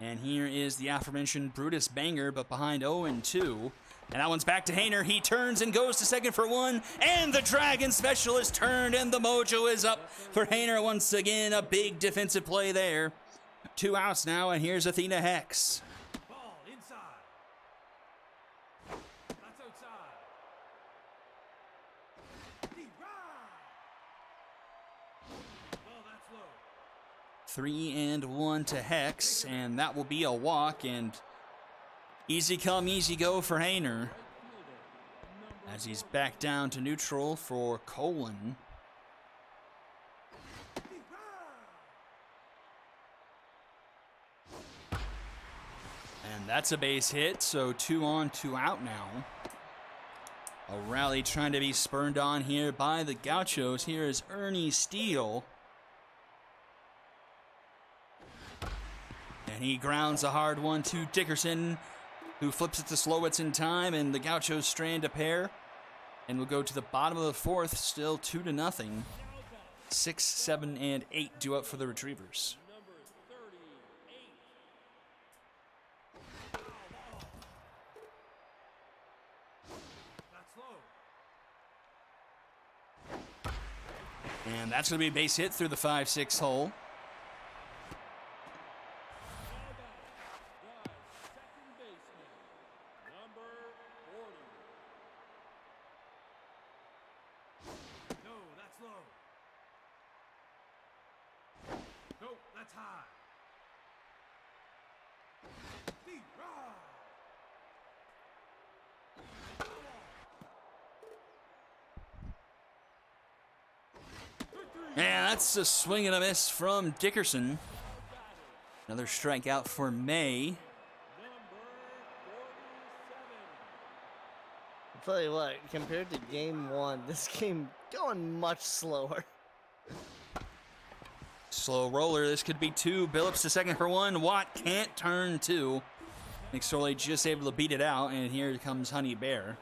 And here is the aforementioned Brutus Banger, but behind 0-2. And that one's back to Hainer. He turns and goes to 2nd for 1. And the Dragon Specialist turned, and the mojo is up for Hainer once again. A big defensive play there. 2 outs now, and here's Athena Hex. Ball inside. That's outside. Deep right. Ball that's low. 3-1 to Hex, and that will be a walk, and easy come, easy go for Hainer as he's back down to neutral for Colon. And that's a base hit, so 2 on, 2 out now. A rally trying to be spurned on here by the Gauchos. Here is Ernie Steele. And he grounds a hard one to Dickerson, who flips it to Slowitz in time, and the Gauchos strand a pair. And we'll go to the bottom of the 4th, still 2-0. 6, 7, and 8 due up for the Retrievers. And that's going to be a base hit through the 5-6 hole. And that's a swing and a miss from Dickerson. Another strikeout for May. I'll tell you what, compared to game 1, this game going much slower. Slow roller. This could be 2. Billups to 2nd for 1. Watt can't turn 2. McSorley just able to beat it out, and here comes Honey Bear.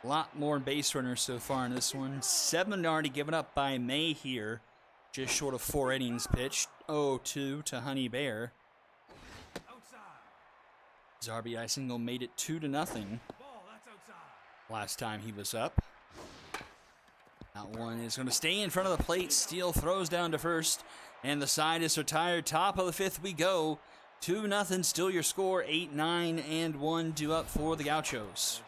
A lot more base runners so far in this one. 7 already given up by May here. Just short of 4 innings pitched. 0-2 to Honey Bear. His RBI single made it 2-0. Last time he was up. That one is going to stay in front of the plate. Steele throws down to first. And the side is retired. Top of the 5th we go. 2-0 still your score. 8, 9, and 1 due up for the Gauchos.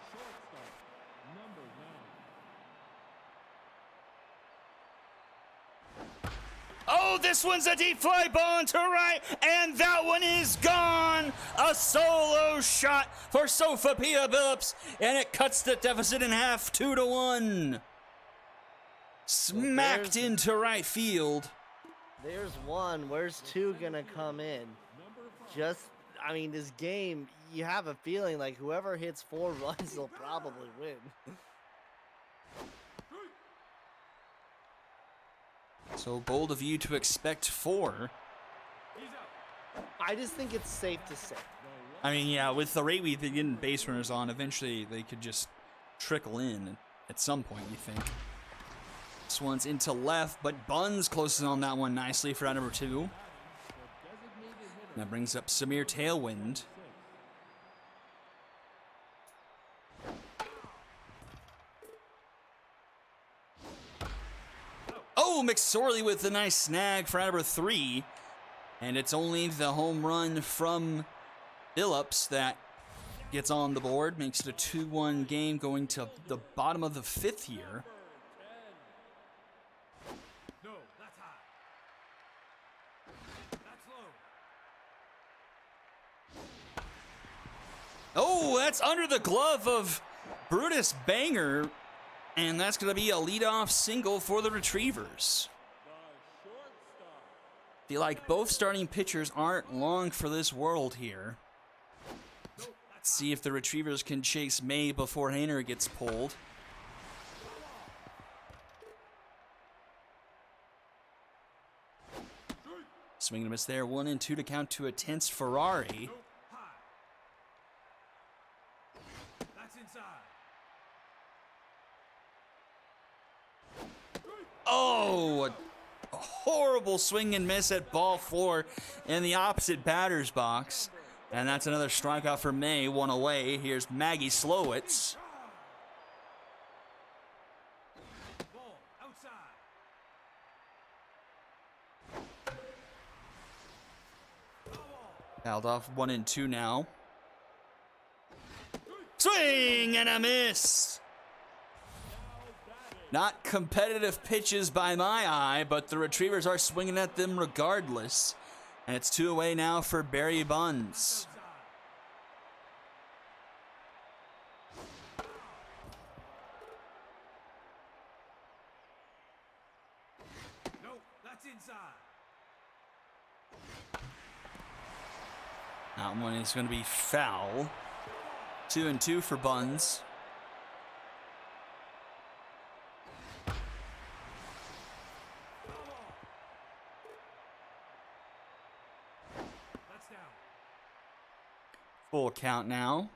Oh, this one's a deep fly ball into right, and that one is gone. A solo shot for Sophia Billups, and it cuts the deficit in half, 2-1. Smacked into right field. There's one. Where's two gonna come in? I mean, this game, you have a feeling like whoever hits 4 runs will probably win. So bold of you to expect 4. I just think it's safe to say. I mean, yeah, with the rate we've been getting base runners on, eventually they could just trickle in at some point, you think. This one's into left, but Buns closes on that one nicely for out number 2. That brings up Samir Tailwind. Oh, McSorley with a nice snag for out number 3. And it's only the home run from Billups that gets on the board, makes it a 2-1 game going to the bottom of the 5th here. No, that's high. That's low. Oh, that's under the glove of Brutus Banger, and that's going to be a leadoff single for the Retrievers. Feel like both starting pitchers aren't long for this world here. Let's see if the Retrievers can chase May before Hainer gets pulled. Swing and a miss there. 1-2 to count to a tense Ferrari. That's inside. Oh, a horrible swing and miss at ball 4 in the opposite batter's box. And that's another strikeout for May, 1 away. Here's Maggie Slowitz. Ball outside. Fouled off 1-2 now. Swing and a miss. Not competitive pitches by my eye, but the Retrievers are swinging at them regardless. And it's 2 away now for Barry Buns. No, that's inside. That one is going to be foul. 2-2 for Buns. That's down. Full count now.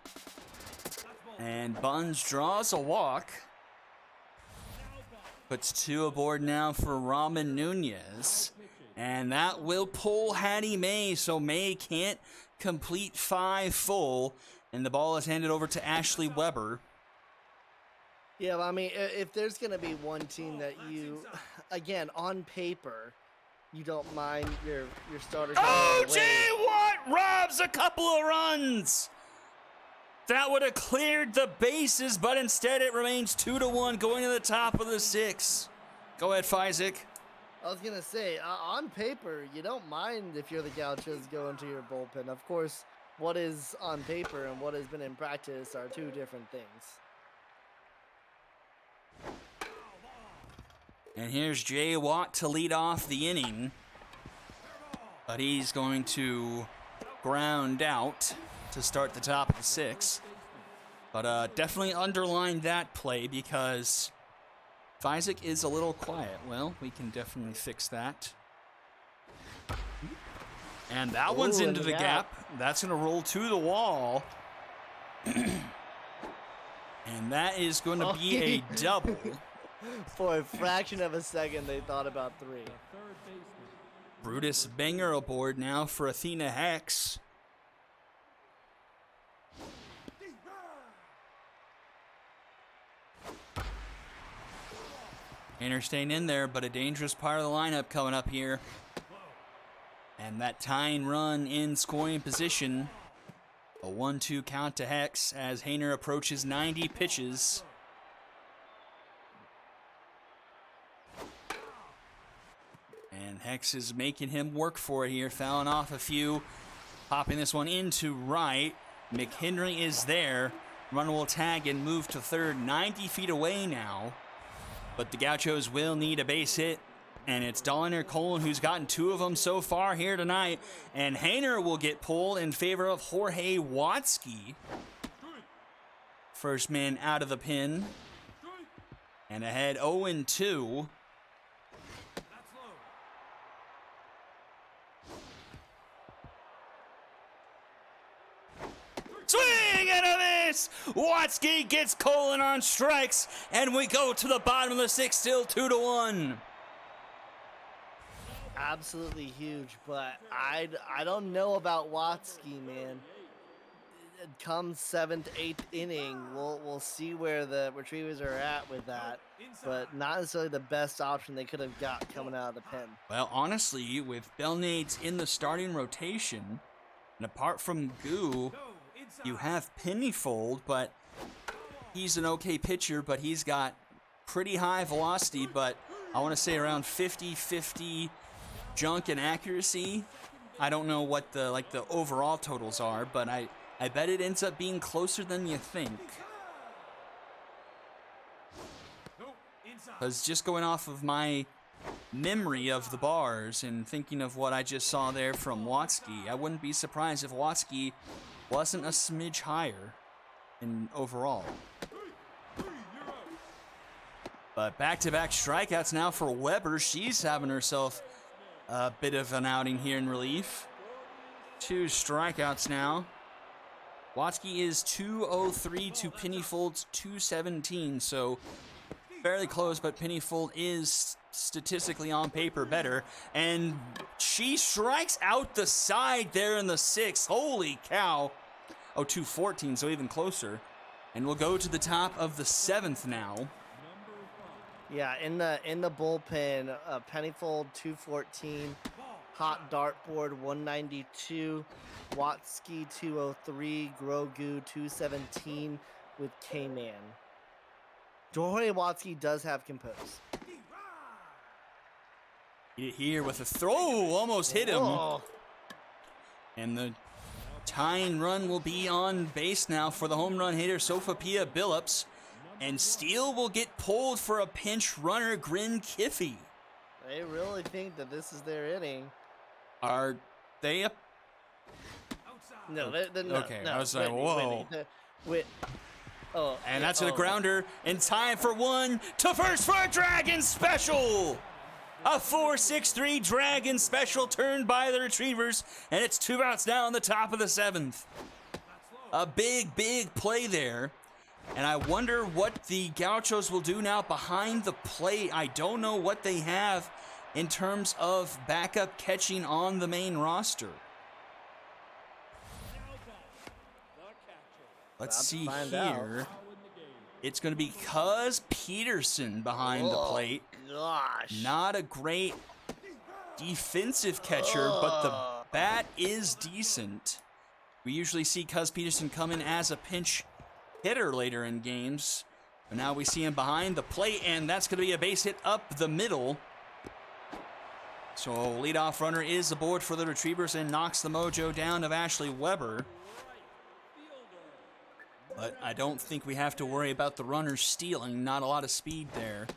That's ball. And Buns draws a walk. Puts 2 aboard now for Raman Nunez. And that will pull Hattie May, so May can't complete 5 full. And the ball is handed over to Ashley Weber. Yeah, I mean, if there's going to be one team that you, again, on paper, you don't mind your starter. Oh, going away. Jay Watt robs a couple of runs. That would have cleared the bases, but instead it remains 2-1 going to the top of the 6th. Go ahead, Fizek. I was going to say, on paper, you don't mind if you're the Gauchos going to your bullpen. Of course, what is on paper and what has been in practice are 2 different things. And here's Jay Watt to lead off the inning. But he's going to ground out to start the top of the 6th. But definitely underline that play because Fizek is a little quiet. Well, we can definitely fix that. And that one's into the gap. That's going to roll to the wall. And that is going to be a double. For a fraction of a second, they thought about 3. Third baseman. Brutus Banger aboard now for Athena Hex. Hainer staying in there, but a dangerous part of the lineup coming up here. And that tying run in scoring position. A 1-2 count to Hex as Hainer approaches 90 pitches. And And Hex is making him work for it here, fouling off a few. Popping this one into right. McHenry is there. Runner will tag and move to third, 90 feet away now. But the Gauchos will need a base hit. And it's Dollinger Colon who's gotten 2 of them so far here tonight. And Hainer will get pulled in favor of Jorge Watsky. First man out of the pin. And ahead 0-2. Swing and a miss! Watsky gets Colon on strikes, and we go to the bottom of the 6th, still 2-1. Absolutely huge, but I don't know about Watsky, man. Come 7th, 8th inning, we'll see where the Retrievers are at with that, but not necessarily the best option they could have got coming out of the pen. Well, honestly, with Belnades in the starting rotation, and apart from Goo, you have Pennyfold, but he's an okay pitcher, but he's got pretty high velocity, but I want to say around 50-50 junk and accuracy. I don't know what the overall totals are, but I bet it ends up being closer than you think. Because just going off of my memory of the bars and thinking of what I just saw there from Watsky, I wouldn't be surprised if Watsky wasn't a smidge higher in overall. But back-to-back strikeouts now for Weber. She's having herself a bit of an outing here in relief. 2 strikeouts now. Watsky is 203 to Pennyfold's 217, so fairly close, but Pennyfold is statistically on paper better. And she strikes out the side there in the 6th. Holy cow. Oh, 214, so even closer. And we'll go to the top of the 7th now. Yeah, in the bullpen, Pennyfold 214, Hot Dartboard 192, Watsky 203, Grogu 217 with K-Man. Jorge Watsky does have compose. Here with a throw, almost hit him. Oh. And the tying run will be on base now for the home run hitter, Sophia Billups. And Steele will get pulled for a pinch runner, Grin Kiffey. They really think that this is their inning. Are they up? No, no. Okay, no, I was like, whoa. And that's a grounder in time for 1 to first for a Dragon special. A 4-6-3 Dragon special turned by the Retrievers, and it's 2 outs now in the top of the 7th. A big, big play there. And I wonder what the Gauchos will do now behind the plate. I don't know what they have in terms of backup catching on the main roster. Let's see here. It's going to be Cuz Peterson behind the plate. Gosh. Not a great defensive catcher, but the bat is decent. We usually see Cuz Peterson come in as a pinch hitter later in games, but now we see him behind the plate, and that's going to be a base hit up the middle. So leadoff runner is aboard for the Retrievers and knocks the mojo down of Ashley Weber. But I don't think we have to worry about the runners stealing. Not a lot of speed there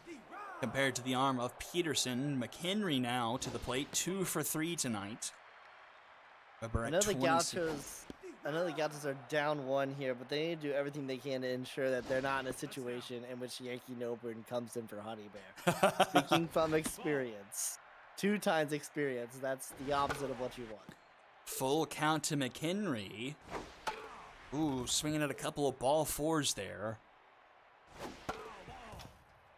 compared to the arm of Peterson. McHenry now to the plate, 2 for 3 tonight. Weber at 26. I know the Gauchos are down 1 here, but they need to do everything they can to ensure that they're not in a situation in which Yankee Noburn comes in for Honey Bear. Speaking from experience, 2 times experience, that's the opposite of what you want. Full count to McHenry. Ooh, swinging at a couple of ball 4s there.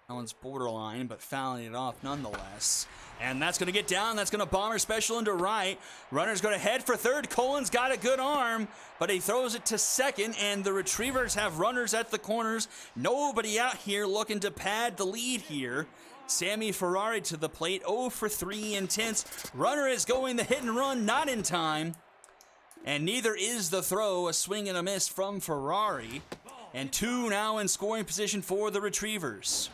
That one's borderline, but fouling it off nonetheless. And that's going to get down. That's going to bomber special into right. Runner's going to head for third. Colin's got a good arm, but he throws it to second, and the Retrievers have runners at the corners. Nobody out here looking to pad the lead here. Sammy Ferrari to the plate, 0 for 3 intense. Runner is going the hit and run, not in time. And neither is the throw, a swing and a miss from Ferrari. And 2 now in scoring position for the Retrievers.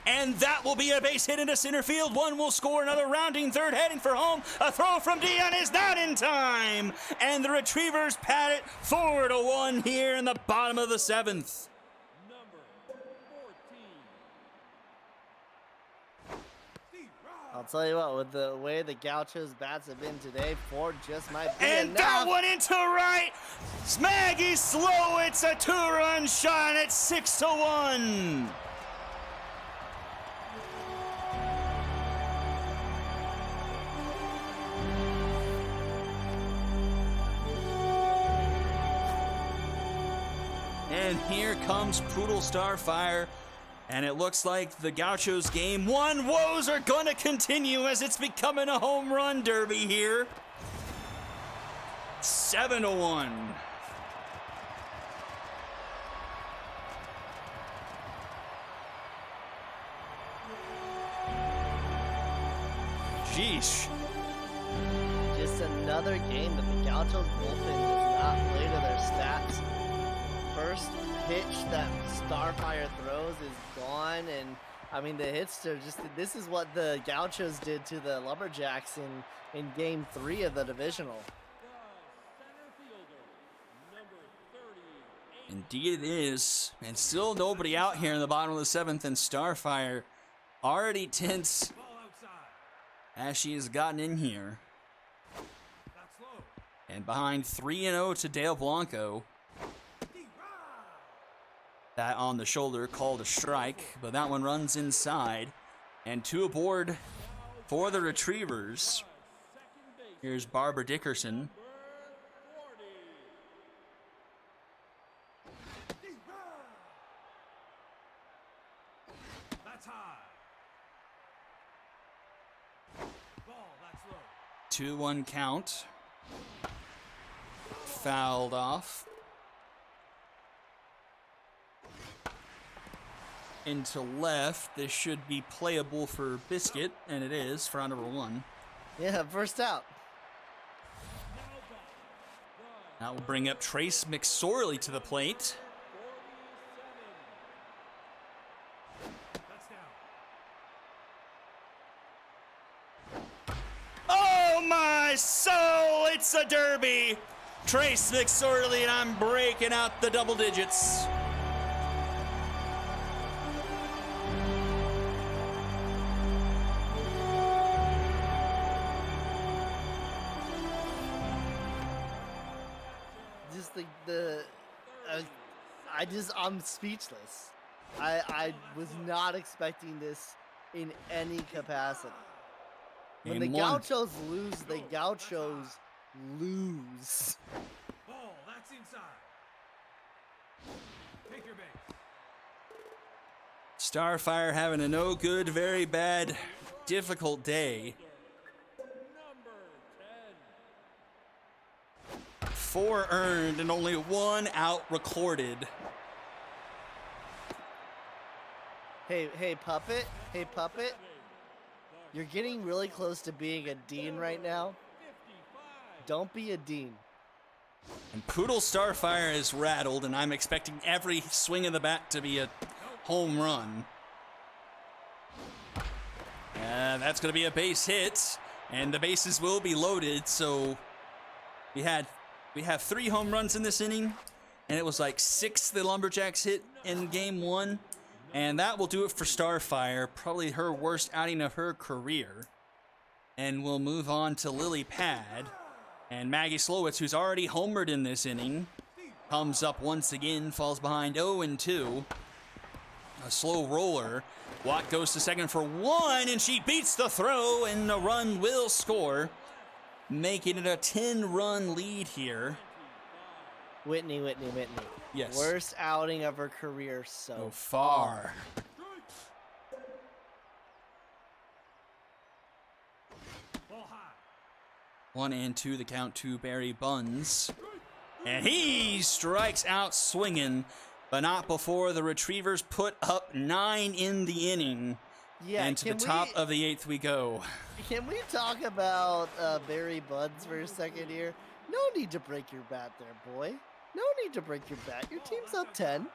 And that will be a base hit into center field. One will score, another rounding third, heading for home. A throw from Dion is not in time. And the Retrievers pad it 4-1 here in the bottom of the 7th. Number 14. I'll tell you what, with the way the Gauchos bats have been today, 4 just might be And enough. that one into right. Maggie Slow, it's a 2-run shot at 6-1. And here comes Poodle Starfire. And it looks like the Gauchos game 1 woes are going to continue as it's becoming a home run derby here. 7-1. Sheesh. Just another game that the Gauchos bullpen does not play to their stats. First pitch that Starfire throws is gone, and I mean the hits are just. This is what the Gauchos did to the Lumberjacks in Game 3 of the divisional. The center fielder, number 38. Indeed it is. And still nobody out here in the bottom of the 7th, and Starfire already tense Ball outside. as she has gotten in here. That's low. And behind 3-0 to Dale Blanco. That on the shoulder called a strike, but that one runs inside. And 2 aboard for the Retrievers. Here's Barbara Dickerson. That's high. Ball, that's low. 2-1 count. Fouled off. Into left. This should be playable for Biscuit, and it is for number 1. Yeah, first out. That will bring up Trace McSorley to the plate. 47. That's down. Oh my soul, it's a derby. Trace McSorley, and I'm breaking out the double digits. Just I'm speechless. I was not expecting this in any capacity. When the Game 1. Gauchos lose, the Gauchos lose. Ball, that's inside. Take your base. Starfire having a no good, very bad, difficult day. Number 10. 4 earned and only 1 out recorded. Hey, Puppet. Hey, Puppet. You're getting really close to being a dean right now. 55. Don't be a dean. And Poodle Starfire is rattled, and I'm expecting every swing of the bat to be a home run. That's going to be a base hit, and the bases will be loaded. So we have 3 home runs in this inning, and it was like 6 the Lumberjacks hit in game 1. And that will do it for Starfire, probably her worst outing of her career. And we'll move on to Lily Pad. And Maggie Slowitz, who's already homered in this inning, comes up once again, falls behind 0-2. A slow roller. Watt goes to second for 1, and she beats the throw, and a run will score, making it a 10-run lead here. Whitney. Yes. Worst outing of her career So so far. Ball high. 1-2 the count to Barry Buns. And he strikes out swinging, but not before the Retrievers put up 9 in the inning. Yeah, And to the top of the 8th we go. Can we talk about Barry Buds for a second here? No need to break your bat there, boy. No need to break your bat. Your team's up 10.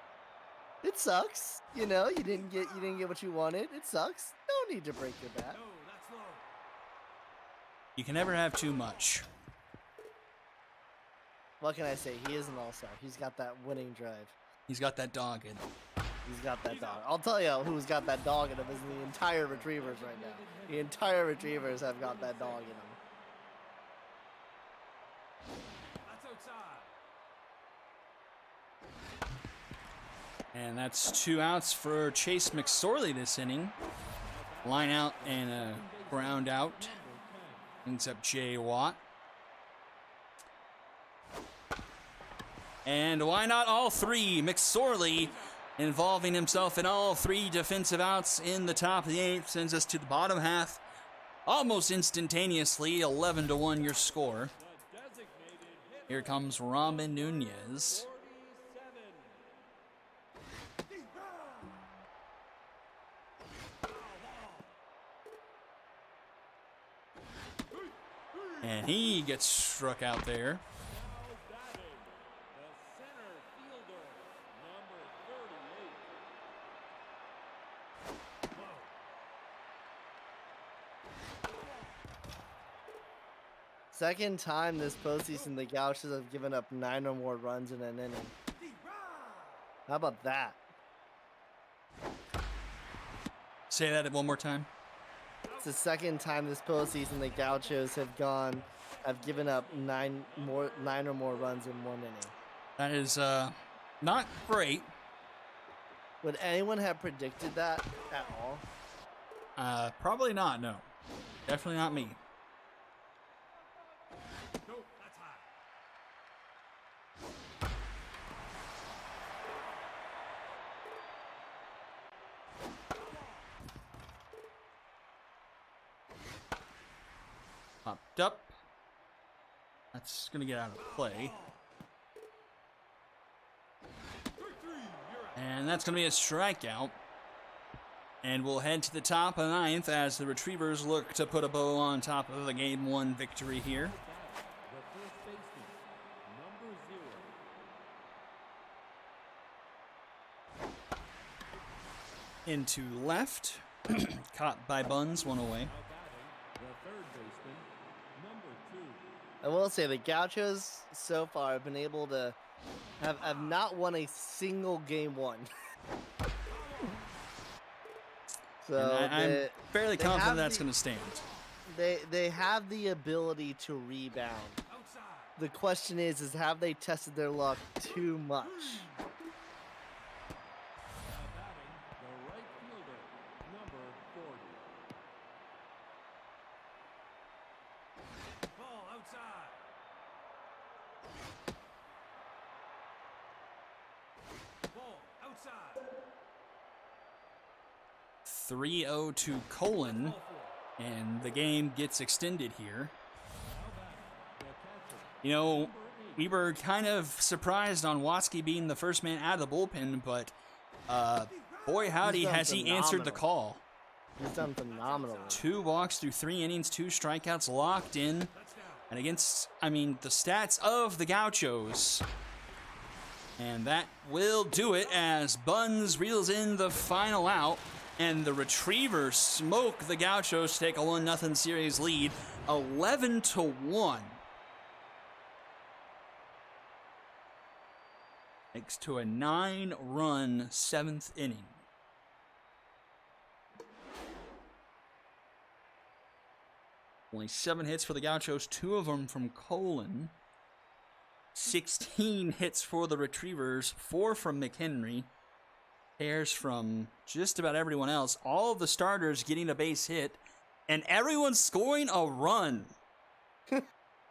It sucks. You know, you didn't get what you wanted. It sucks. No need to break your back. You can never have too much. What can I say? He is an all-star. He's got that winning drive. He's got that dog in him. He's got that dog. I'll tell you who's got that dog in him is the entire Retrievers right now. The entire Retrievers have got that dog in them. And that's 2 outs for Chase McSorley this inning. Line out and a ground out. Brings up Jay Watt. And why not all 3? McSorley involving himself in all 3 defensive outs in the top of the 8th sends us to the bottom half almost instantaneously. 11-1 your score. Here comes Ramen Nunez. And he gets struck out there. Second time this postseason, the Gauchos have given up 9 or more runs in an inning. How about that? Say that one more time. It's the second time this postseason the Gauchos have given up 9 or more runs in one inning. That is not great. Would anyone have predicted that at all? Probably not, no. Definitely not me. Popped up. That's going to get out of play. And that's going to be a strikeout. And we'll head to the top of the 9th as the Retrievers look to put a bow on top of the Game 1 victory here. Into left. Caught by Buns, one away. I will say the Gauchos so far have been able to have not won a single game 1. So I'm fairly confident that's going to stand. They have the ability to rebound. The question is have they tested their luck too much? Ball 3-0 to Colon, and the game gets extended here. You know, we were kind of surprised on Watsky being the first man out of the bullpen, but boy howdy has he answered the call. He's done phenomenal. 2 walks through 3 innings, 2 strikeouts locked in. And against, the stats of the Gauchos. And that will do it as Buns reels in the final out. And the Retrievers smoke the Gauchos to take a 1-0 series lead, 11-1. Makes to a 9-run 7th inning. Only 7 hits for the Gauchos, 2 of them from Colon. 16 hits for the Retrievers, 4 from McHenry. Pairs from just about everyone else. All of the starters getting a base hit, and everyone scoring a run.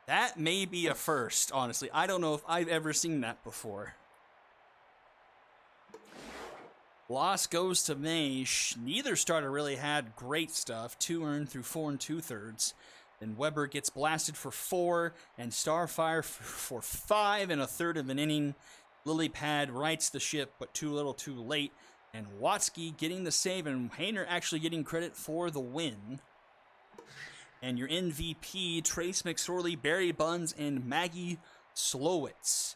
That may be a first, honestly. I don't know if I've ever seen that before. Loss goes to Maish. Neither starter really had great stuff. 2 earned through 4 2/3. Then Weber gets blasted for 4, and Starfire for 5 and a third of an inning. Lily Pad rights the ship, but too little too late. And Watsky getting the save, and Hayner actually getting credit for the win. And your MVP, Trace McSorley, Barry Buns, and Maggie Slowitz.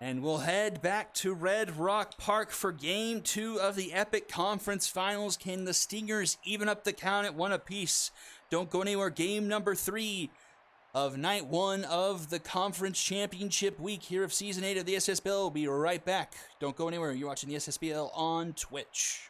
And we'll head back to Red Rock Park for Game 2 of the Epic Conference Finals. Can the Stingers even up the count at 1 apiece? Don't go anywhere. Game number 3 of Night 1 of the Conference Championship Week here of Season 8 of the SSBL. We'll be right back. Don't go anywhere. You're watching the SSBL on Twitch.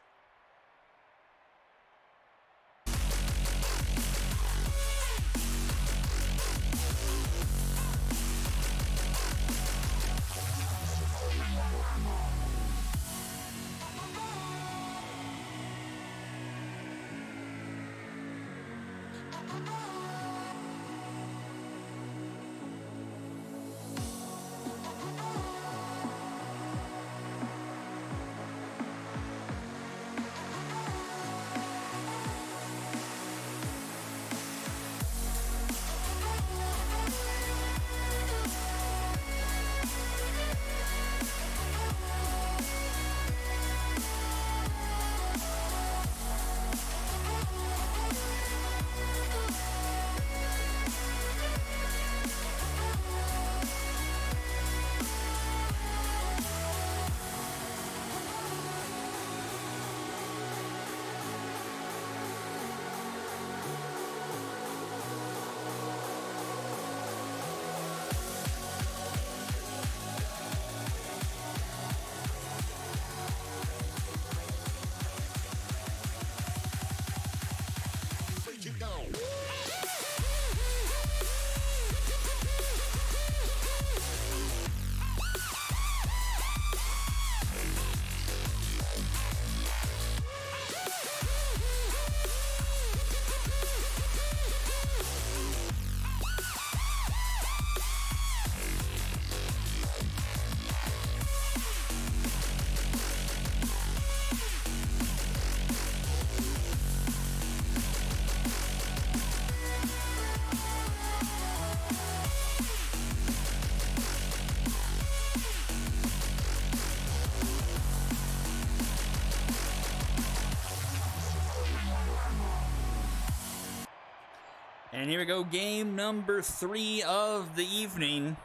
And here we go, game number 3 of the evening.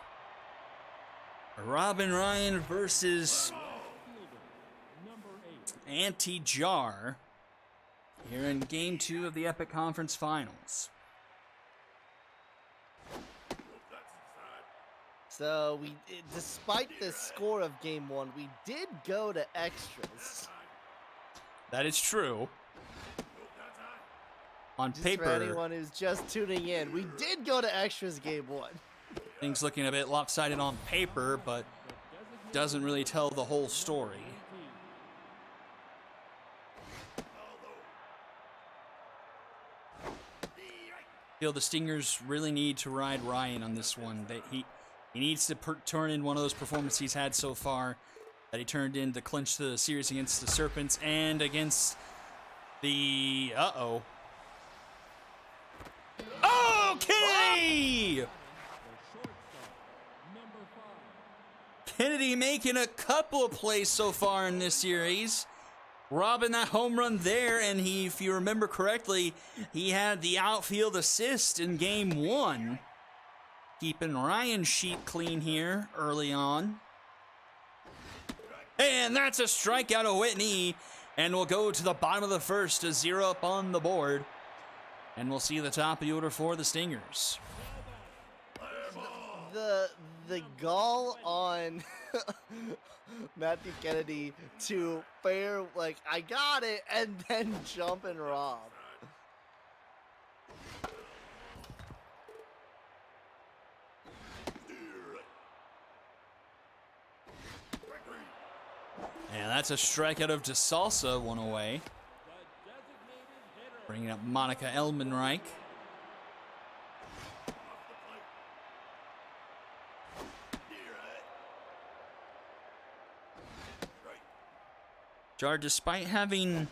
Robin Ryan versus Anti-Jar here in game 2 of the Epic Conference Finals. So despite the score of game 1, we did go to extras. That is true. On Just paper, for anyone who's just tuning in, we did go to extras game 1. things looking a bit lopsided on paper, but doesn't really tell the whole story. Feel the Stingers really need to ride Ryan on this one. He needs to turn in one of those performances he's had so far that he turned in to clinch the series against the Serpents and against the... Uh-oh. Oh, Kennedy! Kennedy making a couple of plays so far in this series. Robbing that home run there, and if you remember correctly, he had the outfield assist in game 1. Keeping Ryan's sheet clean here early on. And that's a strikeout of Whitney, and we'll go to the bottom of the first to 0 up on the board. And we'll see the top of the order for the Stingers. The gall on Matthew Kennedy to fair, like, I got it, and then jump and rob. And that's a strikeout of DeSalsa, one away. Bringing up Monica Elmenreich. Jar, despite having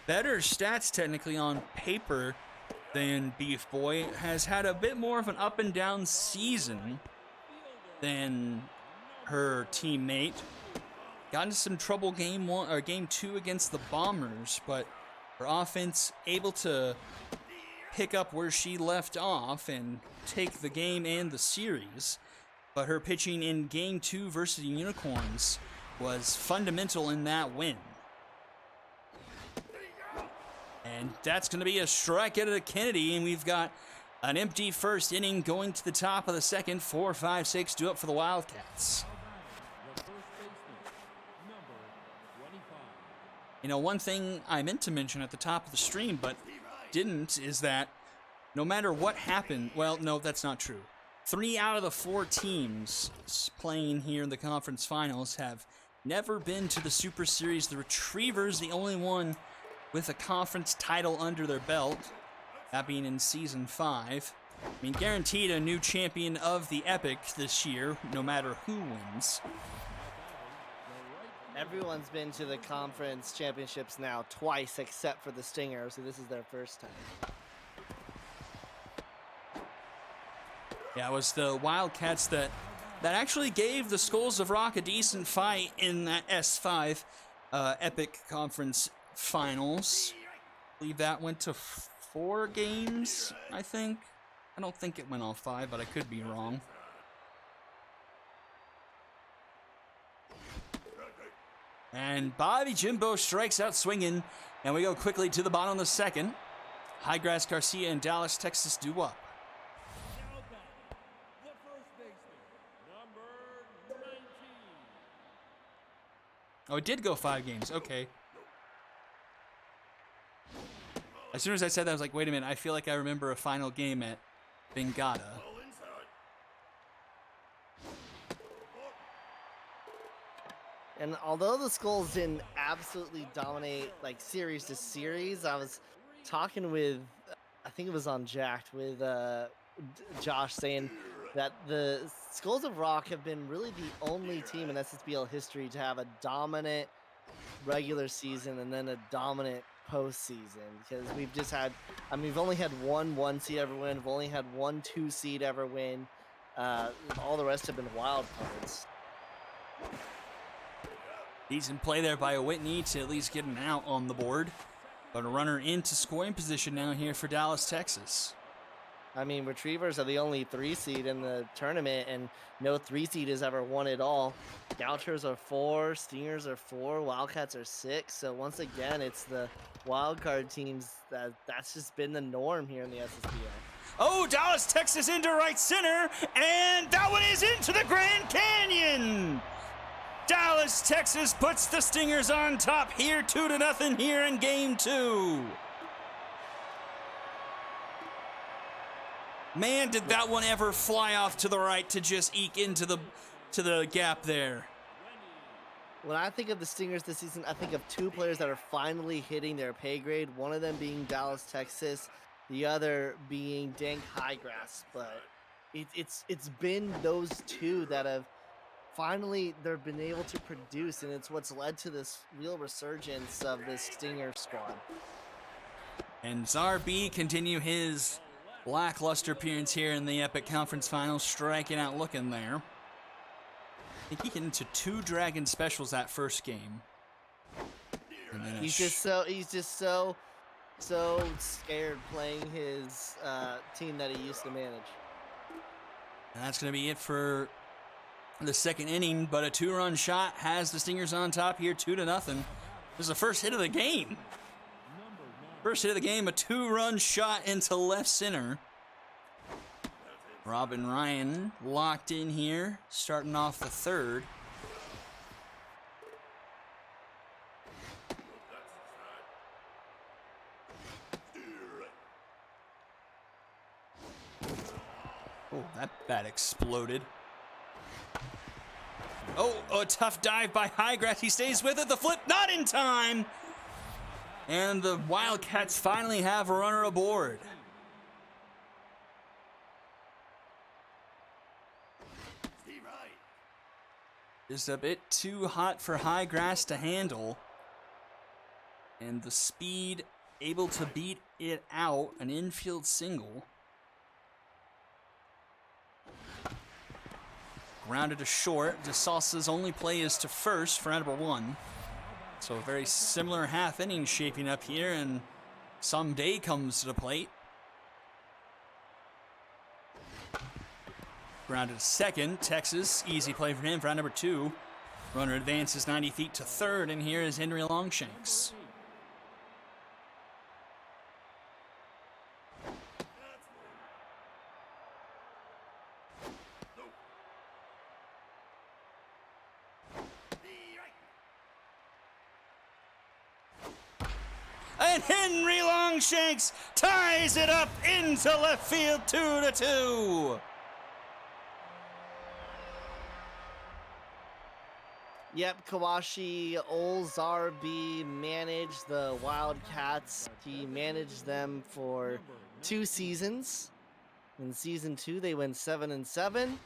better stats technically on paper than Beef Boy, has had a bit more of an up and down season than her teammate. Got into some trouble game 2 against the Bombers, but her offense able to pick up where she left off and take the game and the series. but her pitching in Game 2 versus the Unicorns was fundamental in that win. And that's going to be a strikeout to Kennedy, and we've got an empty first inning going to the top of the second. 4, 5, 6 due up for the Wildcats. The first baseman, number 25. You know, one thing I meant to mention at the top of the stream, but didn't, is that no matter what happened, well, no, that's not true. 3 out of the 4 teams playing here in the conference finals have never been to the Super Series. The Retrievers, the only one with a conference title under their belt, that being in Season 5. I mean, guaranteed a new champion of the Epic this year, no matter who wins. Everyone's been to the conference championships now twice, except for the Stingers, so this is their first time. Yeah, it was the Wildcats that actually gave the Skulls of Rock a decent fight in that S5 Epic Conference Finals. I believe that went to 4 games, I think. I don't think it went all 5, but I could be wrong. And Bobby Jimbo strikes out swinging, and we go quickly to the bottom of the second. Highgrass Garcia and Dallas, Texas do up. Now back, the first baseman, number 19. Oh, it did go 5 games. Okay. As soon as I said that, I was like, wait a minute. I feel like I remember a final game at Bengata. And although the Skulls didn't absolutely dominate like series to series, I was talking with, I think it was on Jacked with Josh saying that the Skulls of Rock have been really the only team in SSBL history to have a dominant regular season and then a dominant postseason, because we've just had, I mean, we've only had one seed ever win, we've only had 1 2 seed ever win. All the rest have been wild cards. Decent play there by Whitney to at least get an out on the board. But a runner into scoring position now here for Dallas, Texas. I mean, Retrievers are the only 3 seed in the tournament, and no 3 seed has ever won it all. Gauchers are 4, Stingers are 4, Wildcats are 6. So once again, it's the wild card teams that's just been the norm here in the SSBL. Oh, Dallas, Texas into right center, and that one is into the Grand Canyon. Dallas, Texas puts the Stingers on top here, 2-0 here in Game 2. Man, did that one ever fly off to the right to just eke into the gap there. When I think of the Stingers this season, I think of 2 players that are finally hitting their pay grade. One of them being Dallas, Texas, the other being Dank Highgrass. But it's been those 2 that have finally they've been able to produce, and it's what's led to this real resurgence of this Stinger squad. And Zarb continue his lackluster appearance here in the Epic Conference Finals, striking out looking there. I think he got into 2 Dragon Specials that first game. And then He's just so scared playing his team that he used to manage. And that's going to be it for the second inning, but a 2-run shot has the Stingers on top here, 2-0. This is the first hit of the game. First hit of the game, a 2-run shot into left center. Robin Ryan locked in here, starting off the third. Oh, that bat exploded. Oh, a tough dive by Highgrass. He stays with it. The flip, not in time. And the Wildcats finally have a runner aboard. Just a bit too hot for Highgrass to handle. And the speed able to beat it out. An infield single. Grounded to short. DeSalsa's only play is to first for number 1. So a very similar half inning shaping up here, and someday comes to the plate. Grounded to second. Texas, easy play for him for out number 2. Runner advances 90 feet to third, and here is Henry Longshanks. And Henry Longshanks ties it up into left field, 2-2. Yep, Kawashi Olzarbi managed the Wildcats. He managed them for 2 seasons. In season 2, they went 7-7.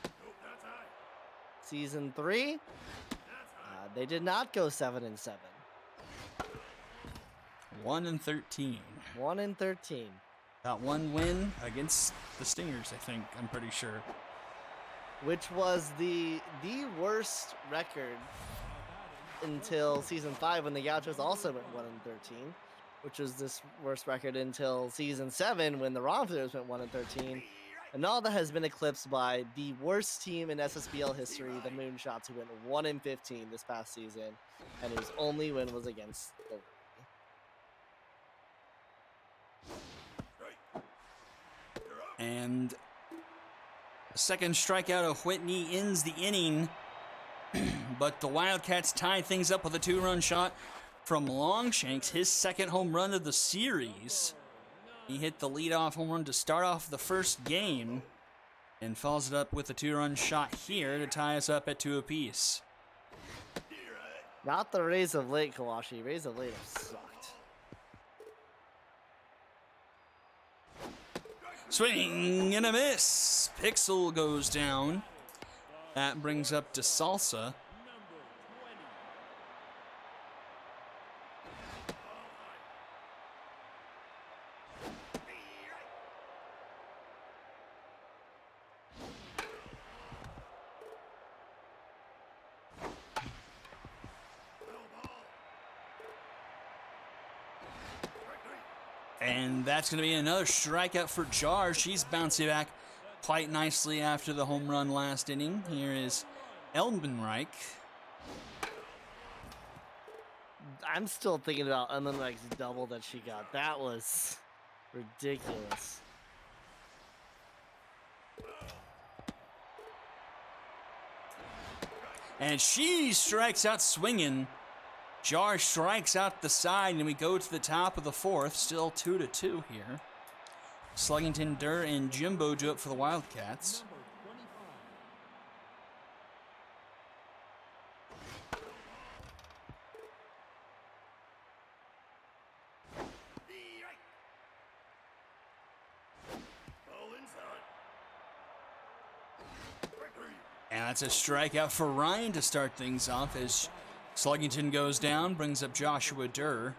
Season 3, they did not go 7-7. 1-13. 1-13. Got one win against the Stingers, I think. I'm pretty sure. Which was the worst record until season 5 when the Gauchos also went 1-13, which was this worst record until season 7 when the Romflers went 1-13. And all that has been eclipsed by the worst team in SSBL history, the Moonshots, who went 1-15 this past season, and whose only win was against the And the second strikeout of Whitney ends the inning. But the Wildcats tie things up with a 2-run shot from Longshanks, his second home run of the series. He hit the leadoff home run to start off the first game and follows it up with a 2-run shot here to tie us up at 2 apiece. Not the Rays of late, Kawashi. Rays of late have sucked. Swing and a miss. Pixel goes down. That brings up to Salsa. And that's going to be another strikeout for Jar. She's bouncing back quite nicely after the home run last inning. Here is Elbenreich. I'm still thinking about Elbenreich's double that she got. That was ridiculous. And she strikes out swinging. Jar strikes out the side, and we go to the top of the 4th. Still 2-2 here. Sluggington, Durr, and Jimbo do it for the Wildcats. And that's a strikeout for Ryan to start things off as Sluggington goes down, brings up Joshua Durr.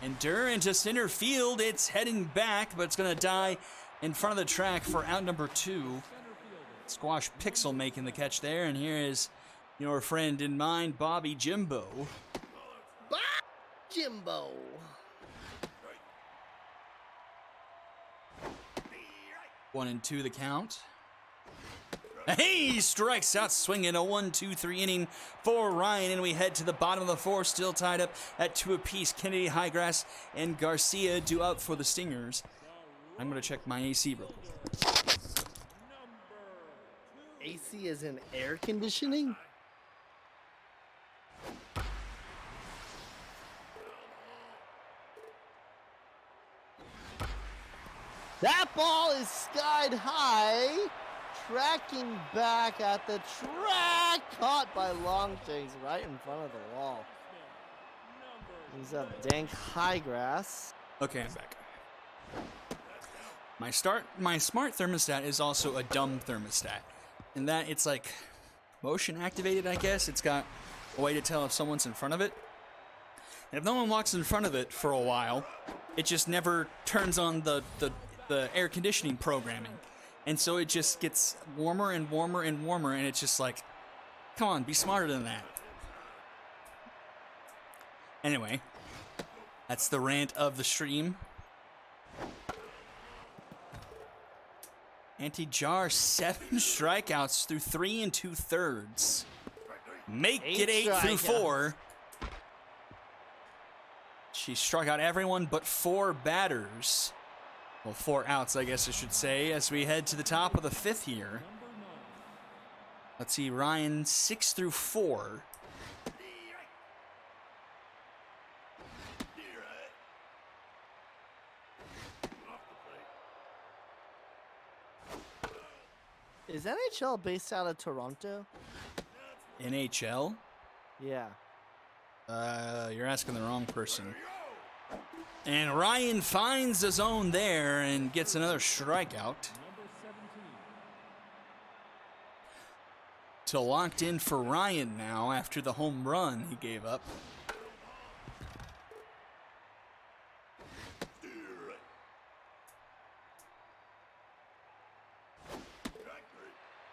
And Durr into center field. It's heading back, but it's going to die in front of the track for out number 2. Squash Pixel making the catch there, and here is your friend in mind, Bobby Jimbo. Jimbo. 1-2 the count. He strikes out swinging a 1-2-3 inning for Ryan, and we head to the bottom of the 4th, still tied up at 2 apiece. Kennedy, Highgrass, and Garcia do up for the Stingers. I'm going to check my AC real quick. AC is in air conditioning? That ball is skied high, tracking back at the track, caught by Longshanks right in front of the wall. He's up Dank Highgrass. Okay, I'm back. My smart thermostat is also a dumb thermostat, in that it's like motion activated, I guess. It's got a way to tell if someone's in front of it. And if no one walks in front of it for a while, it just never turns on the air conditioning programming. And so it just gets warmer and warmer and warmer, and it's just like, come on, be smarter than that. Anyway, that's the rant of the stream. Anti-Jar, 7 strikeouts through 3 2/3. Make it 8 through 4. She struck out everyone but 4 batters. Well, 4 outs, I guess I should say, as we head to the top of the 5th here. Let's see, Ryan, 6 through 4. Is NHL based out of Toronto? NHL? Yeah. You're asking the wrong person. And Ryan finds the zone there and gets another strikeout. So locked in for Ryan now after the home run he gave up.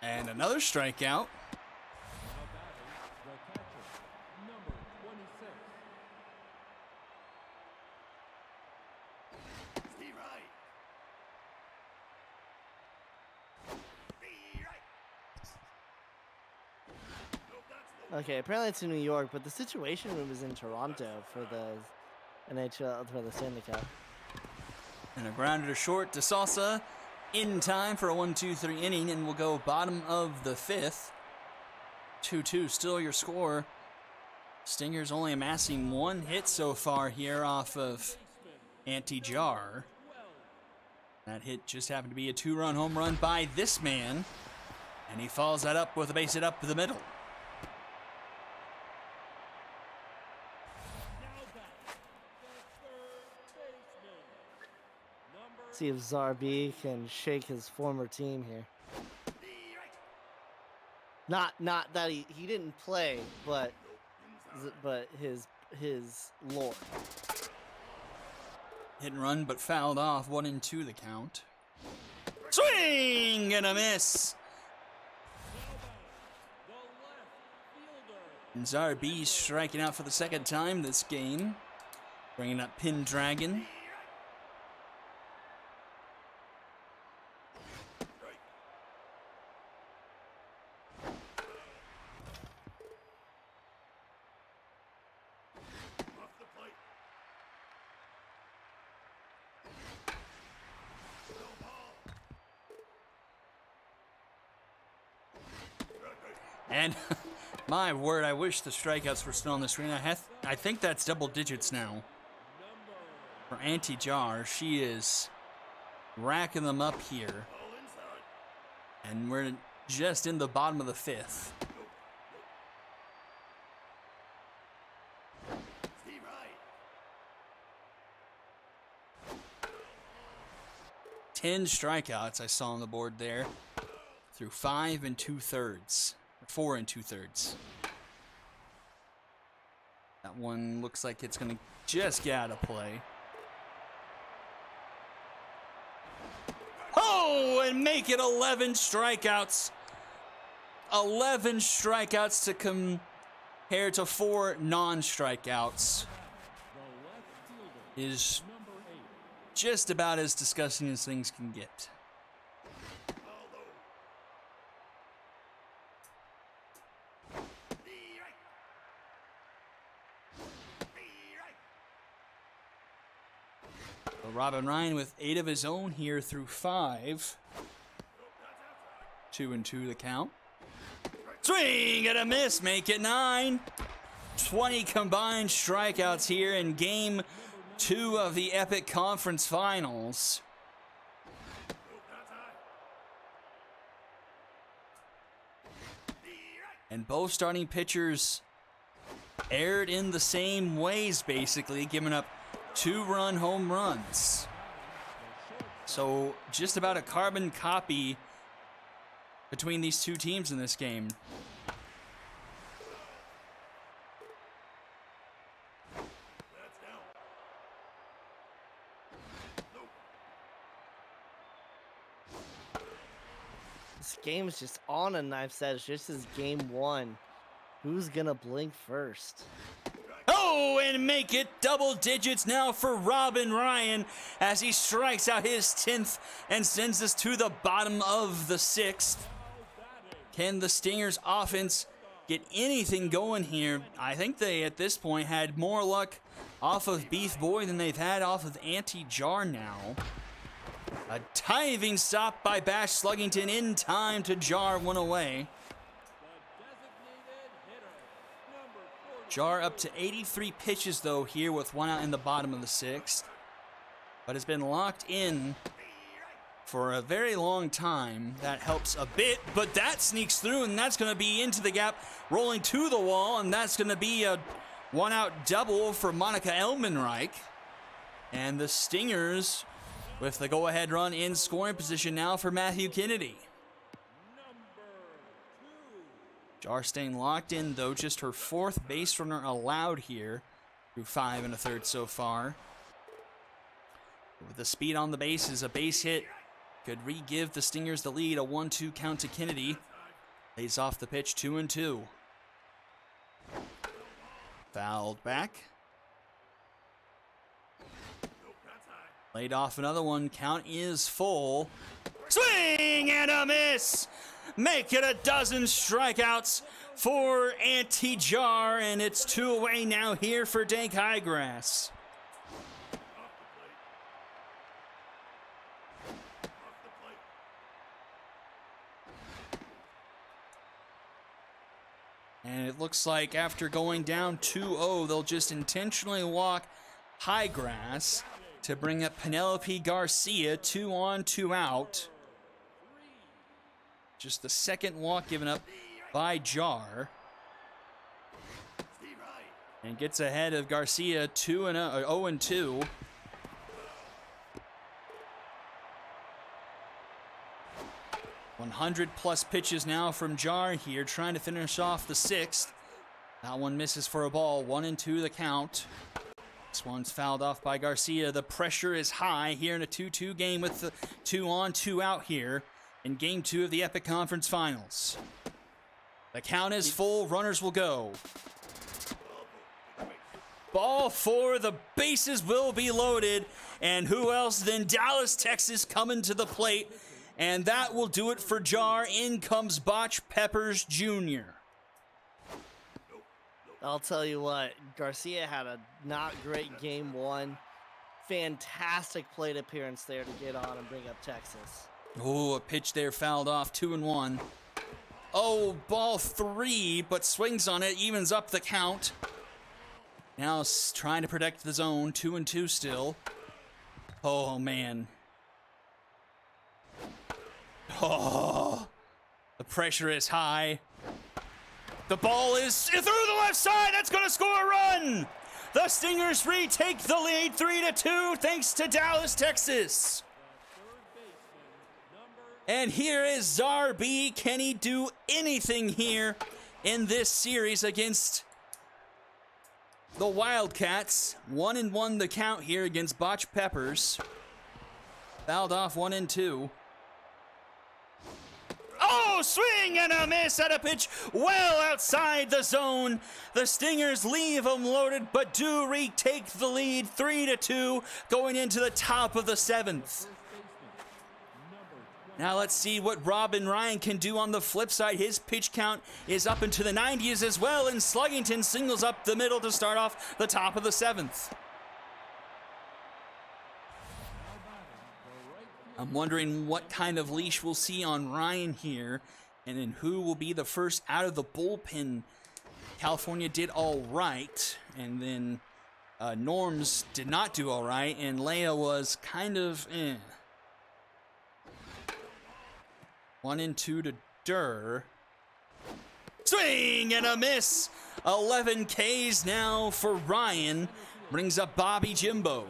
And another strikeout. Okay, apparently it's in New York, but the Situation Room is in Toronto for the NHL, for the Stanley Cup. And a grounder to short to Salsa in time for a 1-2-3 inning, and we'll go bottom of the 5th. 2-2 still your score. Stingers only amassing 1 hit so far here off of Anti-Jar. That hit just happened to be a 2-run home run by this man, and he follows that up with a base hit up the middle. See if Zarbi can shake his former team here. Not that he didn't play, but his lore. Hit and run, but fouled off. 1-2 the count. Swing and a miss. And Zarbi striking out for the 2nd time this game, bringing up Pendragon. And my word, I wish the strikeouts were still on the screen. I think that's double digits now. For Anti-Jar, she is racking them up here. And we're just in the bottom of the 5th. Ten strikeouts I saw on the board there through 5 2/3. 4 2/3. That one looks like it's going to just get out of play. Oh, and make it 11 strikeouts. 11 strikeouts to compare to 4 non-strikeouts. Is just about as disgusting as things can get. Robin Ryan with 8 of his own here through 5. 2-2 the count. Swing and a miss, make it 9. 20 combined strikeouts here in game 2 of the Epic Conference Finals. And both starting pitchers aired in the same ways, basically, giving up 2-run home runs. So just about a carbon copy between these two teams in this game. This game is just on a knife's edge. This is game 1. Who's gonna blink first? Oh, Oh, and make it double digits now for Robin Ryan as he strikes out his 10th and sends us to the bottom of the 6th. Can the Stingers offense get anything going here? I think they, at this point, had more luck off of Beef Boy than they've had off of Anti-Jar now. A diving stop by Bash Sluggington in time to jar one away. Jar up to 83 pitches, though, here with one out in the bottom of the 6th. But has been locked in for a very long time. That helps a bit, but that sneaks through, and that's going to be into the gap, rolling to the wall, and that's going to be a one-out double for Monica Elmenreich. And the Stingers with the go-ahead run in scoring position now for Matthew Kennedy. Jar staying locked in, though, just her 4th base runner allowed here through 5 1/3 so far. With the speed on the bases, a base hit could re-give the Stingers the lead. A 1-2 count to Kennedy. Lays off the pitch, 2-2. Fouled back. Laid off another one. Count is full. Swing and a miss. Make it a dozen strikeouts for Anti-Jar, and it's 2 away now here for Dank Highgrass. And it looks like after going down 2-0, they'll just intentionally walk Highgrass to bring up Penelope Garcia, 2 on, 2 out. Just the second walk given up by Jar. And gets ahead of Garcia 0-2. 100+ pitches now from Jar here, trying to finish off the 6th. That one misses for a ball. 1-2 the count. This one's fouled off by Garcia. The pressure is high here in a 2-2 game with the 2 on, 2 out here in Game 2 of the Epic Conference Finals. The count is full. Runners will go. Ball 4. The bases will be loaded. And who else than Dallas, Texas coming to the plate. And that will do it for Jar. In comes Botch Peppers Jr. I'll tell you what, Garcia had a not great Game 1. Fantastic plate appearance there to get on and bring up Texas. Oh, a pitch there fouled off, 2-1. Oh, ball 3, but swings on it, evens up the count. Now trying to protect the zone, 2-2 still. Oh, man. Oh, the pressure is high. The ball is through the left side. That's going to score a run. The Stingers retake the lead 3-2 thanks to Dallas, Texas. And here is Zarbi. Can he do anything here in this series against the Wildcats? 1-1 the count here against Botch Peppers. Fouled off 1-2. Oh, swing and a miss at a pitch well outside the zone. The Stingers leave them loaded, but do retake the lead 3-2 going into the top of the 7th. Now let's see what Robin Ryan can do on the flip side. His pitch count is up into the 90s as well, and Sluggington singles up the middle to start off the top of the 7th. I'm wondering what kind of leash we'll see on Ryan here, and then who will be the first out of the bullpen. California did all right, and then Norms did not do all right, and Leia was kind of 1-2 to Durr. Swing and a miss. 11 Ks now for Ryan. Brings up Bobby Jimbo.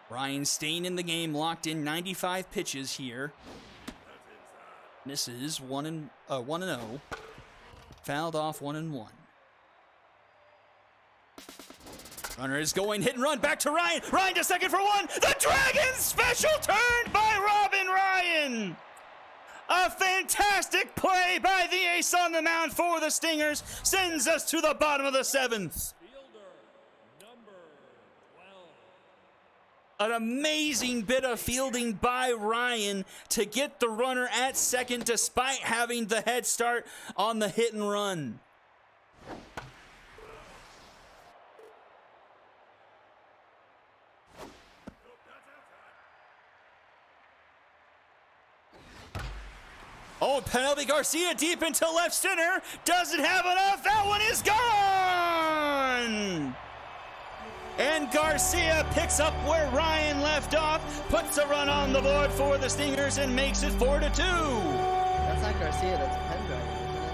Ryan staying in the game, locked in 95 pitches here. Misses 1-0. Fouled off 1-1. Runner is going, hit and run, back to Ryan. Ryan to second for 1. The Dragons special turned by Robin Ryan. A fantastic play by the ace on the mound for the Stingers sends us to the bottom of the 7th. An amazing bit of fielding by Ryan to get the runner at second despite having the head start on the hit and run. Oh, Penelope Garcia deep into left center. Doesn't have enough. That one is gone. And Garcia picks up where Ryan left off, puts a run on the board for the Stingers, and makes it 4-2. That's not Garcia, that's Pendragon, isn't it?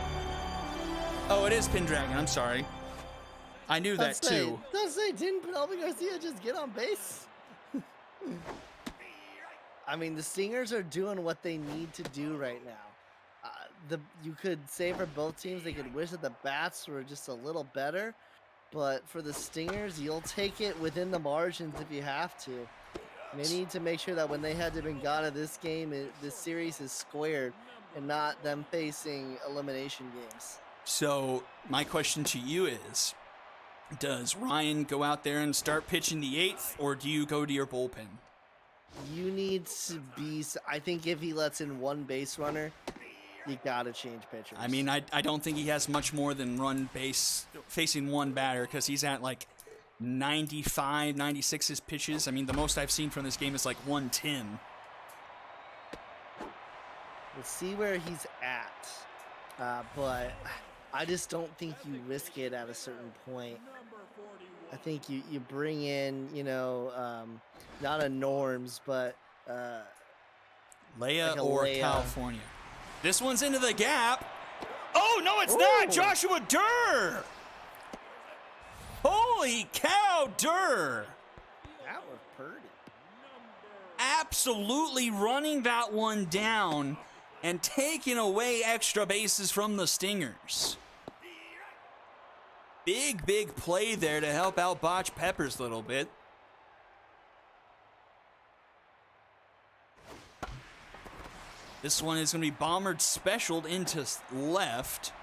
Oh, it is Pendragon. I'm sorry. I knew that too. Didn't Penelope Garcia just get on base? I mean, the Stingers are doing what they need to do right now. You could say for both teams, they could wish that the bats were just a little better. But for the Stingers, you'll take it within the margins if you have to. And they need to make sure that when they head to Bengala, this game, this series is squared and not them facing elimination games. So my question to you is, does Ryan go out there and start pitching the 8th, or do you go to your bullpen? You need to be, I think if he lets in one base runner, you gotta change pitchers. I mean, I don't think he has much more than run base facing one batter because he's at like 95, 96 his pitches. I mean, the most I've seen from this game is like 110. We'll see where he's at, but I just don't think you risk it at a certain point. I think you bring in, not a Norms, but Leia like or Leia. California. This one's into the gap. Oh, no, it's Ooh. not. Joshua Durr. Holy cow, Durr. That was pretty. Absolutely running that one down and taking away extra bases from the Stingers. Big play there to help out Botch Peppers a little bit. This one is going to be bombered specialed into left.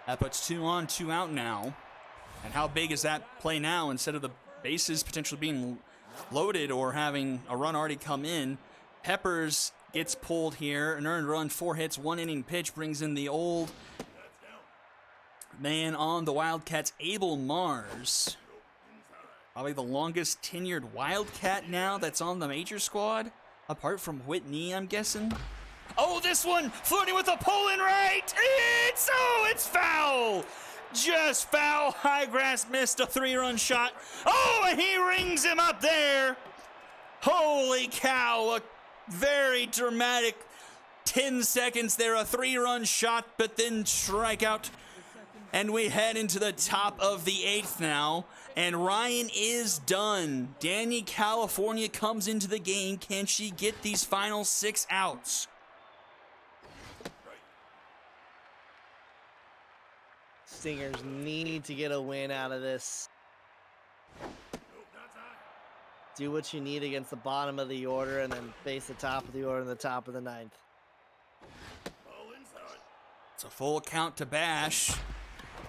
That puts 2 on, 2 out now. And how big is that play now? Instead of the bases potentially being loaded or having a run already come in, Peppers gets pulled here. An earned run, 4 hits, 1 inning pitch brings in the old man on the Wildcats, Abel Mars. Probably the longest tenured Wildcat now that's on the major squad, apart from Whitney, I'm guessing. Oh, this one floating with a pull in right. It's foul. Just foul. Highgrass missed a 3-run shot. Oh, and he rings him up there. Holy cow. A very dramatic 10 seconds there. A 3-run shot, but then strikeout. And we head into the top of the 8th now. And Ryan is done. Danny California comes into the game. Can she get these final 6 outs? Stingers need to get a win out of this. Do what you need against the bottom of the order and then face the top of the order and the top of the 9th. It's a full count to Bash.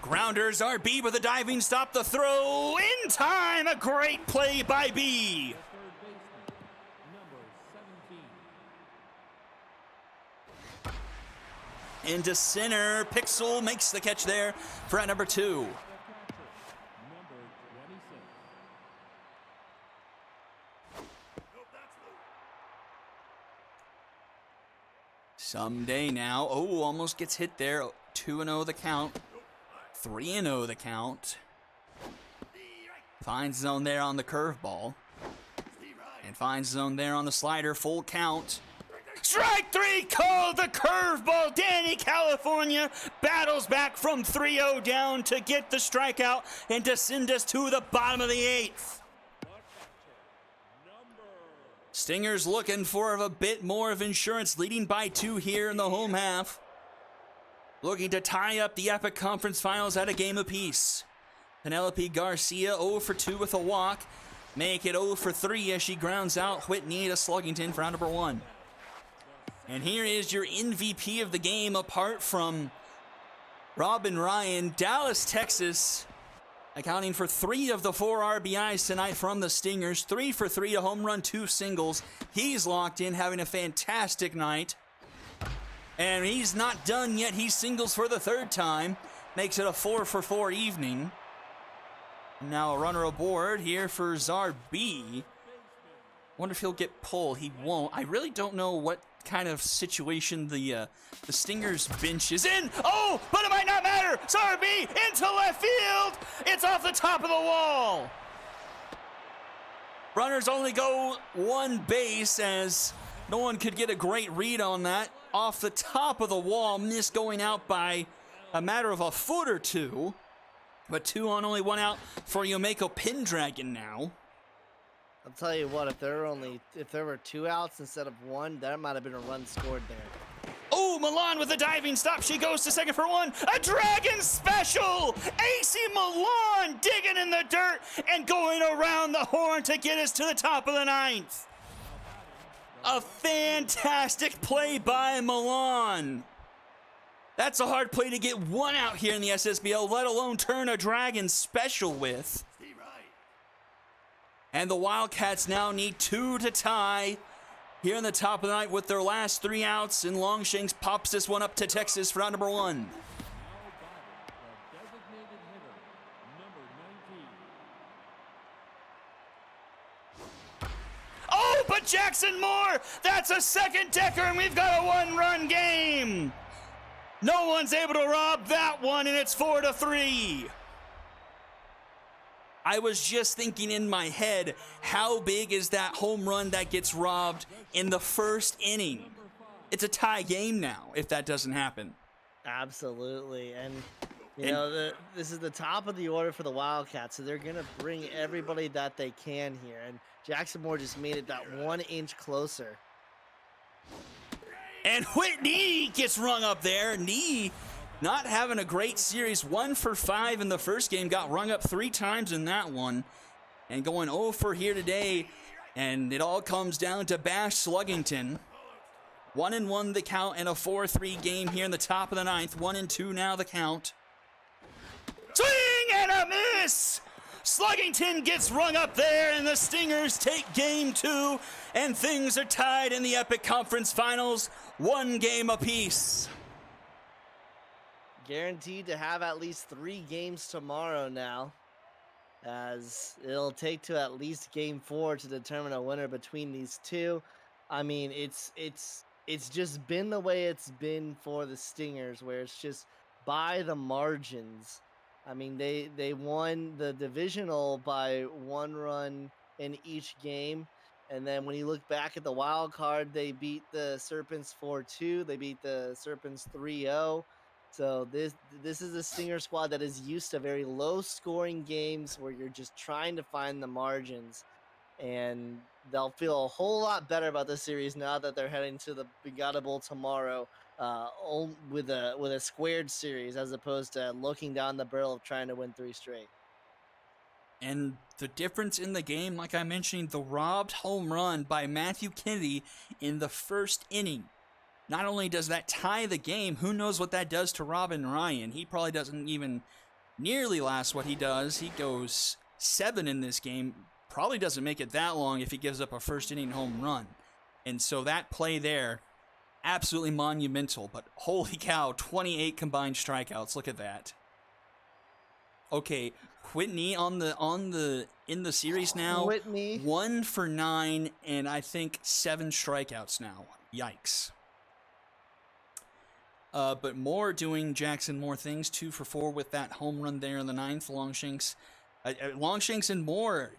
Grounders are B with a diving stop. The throw in time. A great play by B. Into center. Pixel makes the catch there for at number 2. Someday now. Oh, almost gets hit there. 2-0 the count. 3-0 the count. Finds zone there on the curveball. And finds zone there on the slider. Full count. Strike 3 called. The curveball. Danny California battles back from 3-0 down to get the strikeout and to send us to the bottom of the 8th. Stingers looking for a bit more of insurance, leading by 2 here in the home half. Looking to tie up the Epic Conference Finals at a game apiece. Penelope Garcia 0 for 2 with a walk. Make it 0 for 3 as she grounds out Whitney to Sluggington for round number 1. And here is your MVP of the game, apart from Robin Ryan, Dallas, Texas, accounting for 3 of the 4 RBIs tonight from the Stingers. 3 for 3, a home run, 2 singles. He's locked in, having a fantastic night. And he's not done yet. He singles for the 3rd time. Makes it a 4 for 4 evening. Now a runner aboard here for Zarbi. Wonder if he'll get pulled. He won't. I really don't know what kind of situation the Stingers bench is in. Oh, but it might not matter. Zarbi into left field. It's off the top of the wall. Runners only go 1 base as no one could get a great read on that. Off the top of the wall, missed going out by a matter of a foot or 2. But 2 on, only 1 out for Yomeko Pendragon now. I'll tell you what, if there were 2 outs instead of 1, there might have been a run scored there. Oh, Milan with a diving stop. She goes to second for 1. A Dragon special. AC Milan digging in the dirt and going around the horn to get us to the top of the 9th. A fantastic play by Milan. That's a hard play to get 1 out here in the SSBL, let alone turn a Dragon special with. And the Wildcats now need 2 to tie here in the top of the night with their last 3 outs. And Longshanks pops this one up to Texas for out number 1. Now batting, the designated hitter, number 19. Oh, but Jackson Moore, that's a second decker, and we've got a 1-run game. No one's able to rob that one, and it's 4-3. I was just thinking in my head, how big is that home run that gets robbed in the 1st inning? It's a tie game now if that doesn't happen. Absolutely. And, this is the top of the order for the Wildcats, so they're going to bring everybody that they can here. And Jackson Moore just made it that 1 inch closer. And Whitney gets rung up there. Knee not having a great series. 1 for 5 in the first game. Got rung up 3 times in that one. And going 0 for here today. And it all comes down to Bash Sluggington. 1-1 the count and a 4-3 game here in the top of the 9th. 1-2 now the count. Swing and a miss! Sluggington gets rung up there, and the Stingers take game 2, and things are tied in the Epic Conference Finals, 1 game apiece. Guaranteed to have at least 3 games tomorrow now, as it'll take to at least game 4 to determine a winner between these 2. I mean, it's just been the way it's been for the Stingers, where it's just by the margins. I mean, they won the divisional by 1 run in each game. And then when you look back at the wild card, they beat the Serpents 4-2. They beat the Serpents 3-0. So this is a Stinger squad that is used to very low-scoring games where you're just trying to find the margins. And they'll feel a whole lot better about this series now that they're heading to the Bigata Bowl tomorrow. With a squared series as opposed to looking down the barrel of trying to win 3 straight. And the difference in the game, like I mentioned, the robbed home run by Matthew Kennedy in the 1st inning. Not only does that tie the game, who knows what that does to Robin Ryan. He probably doesn't even nearly last what he does. He goes 7 in this game. Probably doesn't make it that long if he gives up a 1st inning home run. And so that play there, absolutely monumental, but holy cow, 28 combined strikeouts. Look at that. Okay, Whitney in the series now. Whitney 1 for 9 and I think 7 strikeouts now. Yikes. But Moore doing Jackson Moore things. 2 for 4 with that home run there in the 9th. Longshanks and Moore,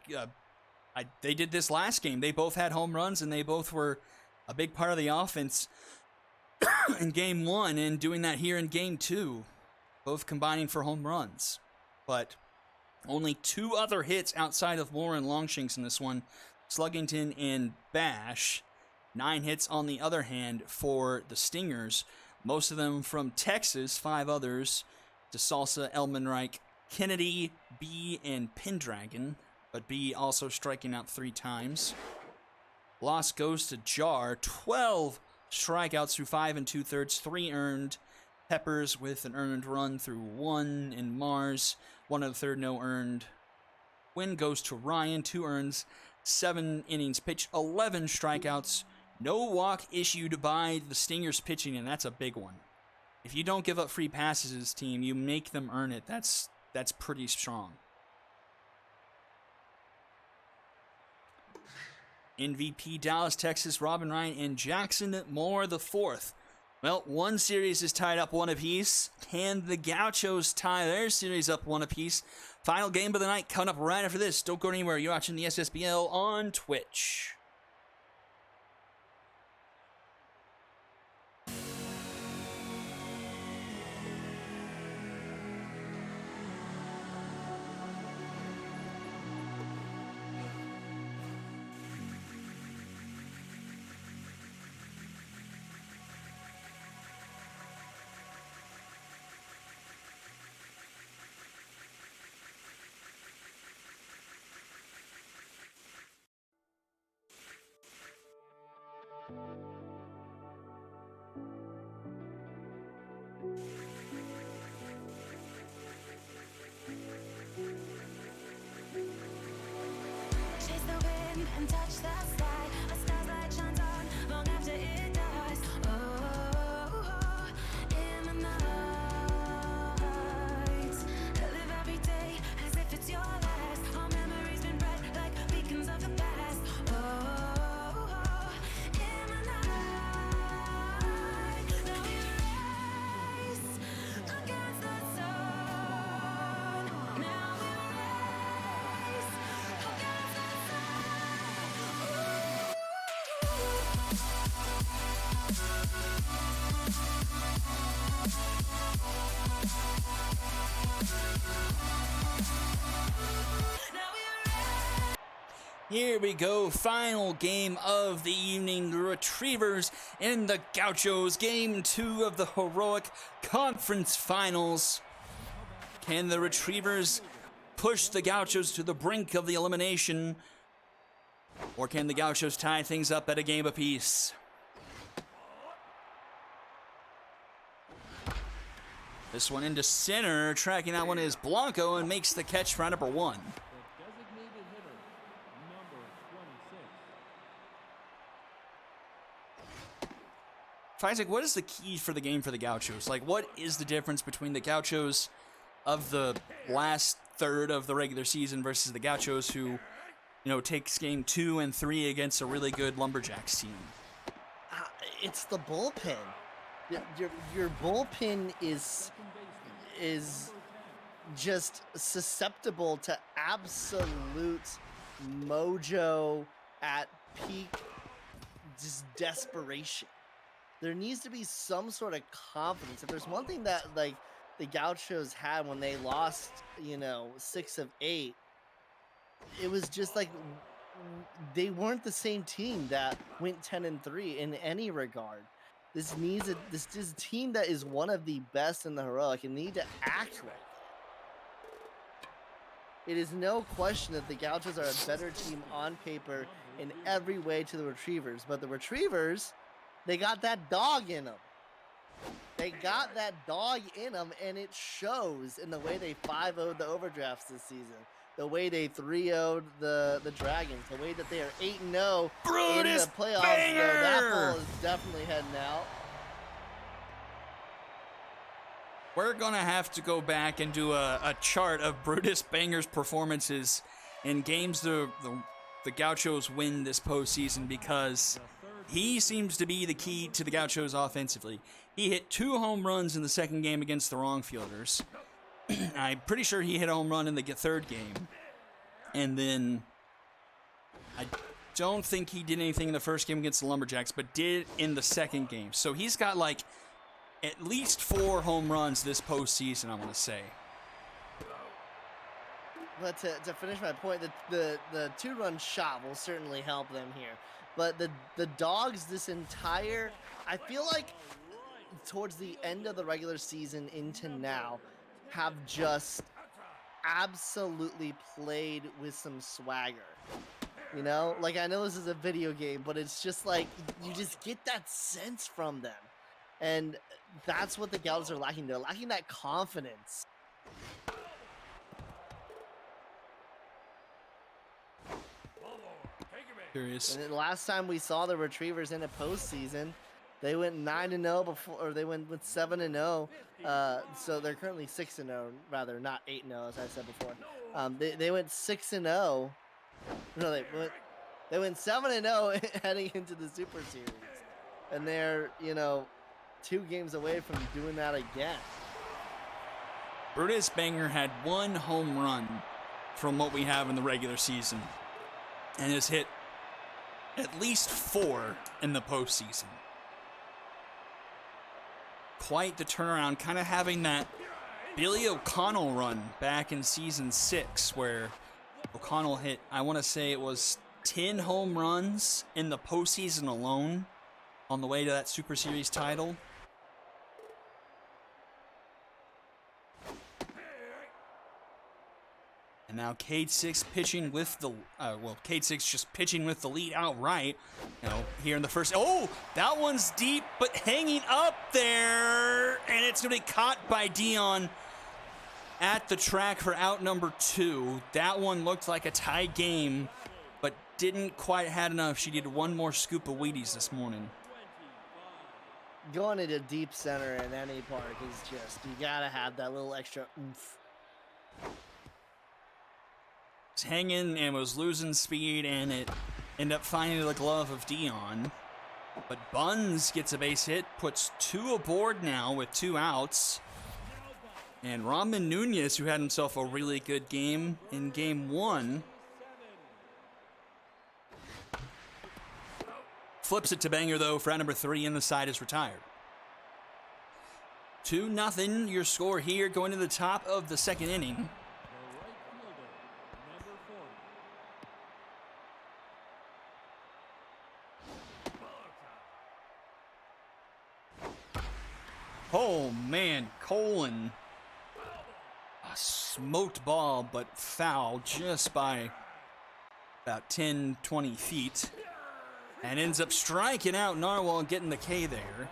they did this last game. They both had home runs and they both were a big part of the offense in game 1 and doing that here in game 2, both combining for home runs. But only 2 other hits outside of Moore and Longshanks in this one, Sluggington and Bash. 9 hits on the other hand for the Stingers, most of them from Texas, 5 others, DeSalsa, Elmenreich, Kennedy, B, and Pendragon, but B also striking out 3 times. Loss goes to Jar, 12 strikeouts through 5 2/3, 3 earned, Peppers with an earned run through 1, and Mars, 1 of the third, no earned. Win goes to Ryan, 2 earns, 7 innings pitched, 11 strikeouts, no walk issued by the Stingers pitching, and that's a big one. If you don't give up free passes as a team, you make them earn it. That's pretty strong. MVP Dallas, Texas, Robin Ryan, and Jackson Moore the fourth. Well, one series is tied up 1 apiece. Can the Gauchos tie their series up 1 apiece? Final game of the night coming up right after this. Don't go anywhere. You're watching the SSBL on Twitch. Chase the wind and touch the sky. A star's light shines on long after it dies. Oh, in the night, I live every day as if it's your last. Our memories been bright like beacons of the past. Oh, in the night, now we race against the sun. Now we race against the Here we go, final game of the evening. The Retrievers and the Gauchos, game 2 of the Heroic Conference Finals. Can the Retrievers push the Gauchos to the brink of the elimination? Or can the Gauchos tie things up at a game apiece? This one into center, tracking that one is Blanco and makes the catch for number 1. The designated hitter, number 26. Isaac, what is the key for the game for the Gauchos? Like, what is the difference between the Gauchos of the last third of the regular season versus the Gauchos who, takes game 2 and 3 against a really good Lumberjacks team? It's the bullpen. Your bullpen is just susceptible to absolute mojo at peak just desperation. There needs to be some sort of confidence. If there's one thing that like the Gauchos had when they lost, 6 of 8, it was just like they weren't the same team that went 10 and 3 in any regard. This is a team that is one of the best in the Heroic and need to act like it. It is no question that the Gauchos are a better team on paper in every way to the Retrievers, but the Retrievers, they got that dog in them. They got that dog in them, and it shows in the way they 5-0'd the Overdrafts this season, the way they 3-0'd the Dragons, the way that they are 8-0 Brutus in the playoffs. Banger! That ball is definitely heading out. We're going to have to go back and do a chart of Brutus Banger's performances in games the Gauchos win this postseason, because he seems to be the key to the Gauchos offensively. He hit 2 home runs in the second game against the wrong fielders. I'm pretty sure he hit a home run in the third game. And then I don't think he did anything in the first game against the Lumberjacks, but did in the second game. So he's got like at least 4 home runs this postseason, I want to say. But to finish my point, the 2-run shot will certainly help them here. But the Dogs I feel like towards the end of the regular season into now, have just absolutely played with some swagger. Like, I know this is a video game, but it's just like you just get that sense from them. And that's what the Gauchos are lacking. They're lacking that confidence. Curious. And then last time we saw the Retrievers in a postseason, they went 9-0 before, or they went with 7-0. So they're currently 6-0, rather, not 8-0 as I said before. They went 6-0. No, they went 7-0 heading into the Super Series, and they're 2 games away from doing that again. Brutus Banger had 1 home run from what we have in the regular season, and has hit at least 4 in the postseason. Quite the turnaround, kind of having that Billy O'Connell run back in season 6, where O'Connell hit, I want to say it was 10 home runs in the postseason alone on the way to that Super Series title. And now Cade Six pitching with the, Cade Six just pitching with the lead outright. Here in the first, that one's deep, but hanging up there. And it's going to be caught by Dion at the track for out number 2. That one looked like a tie game, but didn't quite have enough. She did 1 more scoop of Wheaties this morning. Going into deep center in any park is just, you got to have that little extra oomph. Hanging and was losing speed, and it ended up finding the glove of Dion. But Buns gets a base hit, puts 2 aboard now with 2 outs. And Raman Nunez, who had himself a really good game in game 1, flips it to Banger, though, for out number 3, and the side is retired. 2-0 your score here going to the top of the 2nd inning. Oh man, Colin, a smoked ball, but foul just by about 10-20 feet, and ends up striking out Narwhal and getting the K there.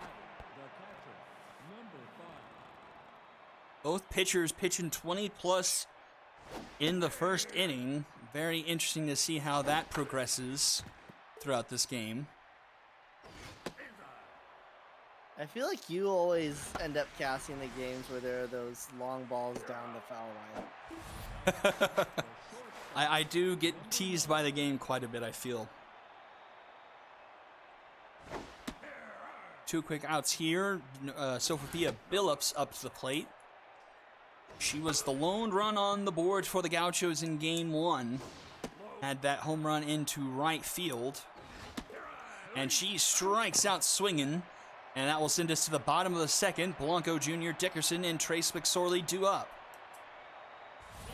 Both pitchers pitching 20 plus in the first inning. Very interesting to see how that progresses throughout this game. I feel like you always end up casting the games where there are those long balls down the foul line. I do get teased by the game quite a bit, I feel. 2 quick outs here. Sophia Billups up to the plate. She was the lone run on the board for the Gauchos in game 1. Had that home run into right field. And she strikes out swinging. And that will send us to the bottom of the 2nd. Blanco Jr., Dickerson, and Trace McSorley due up. The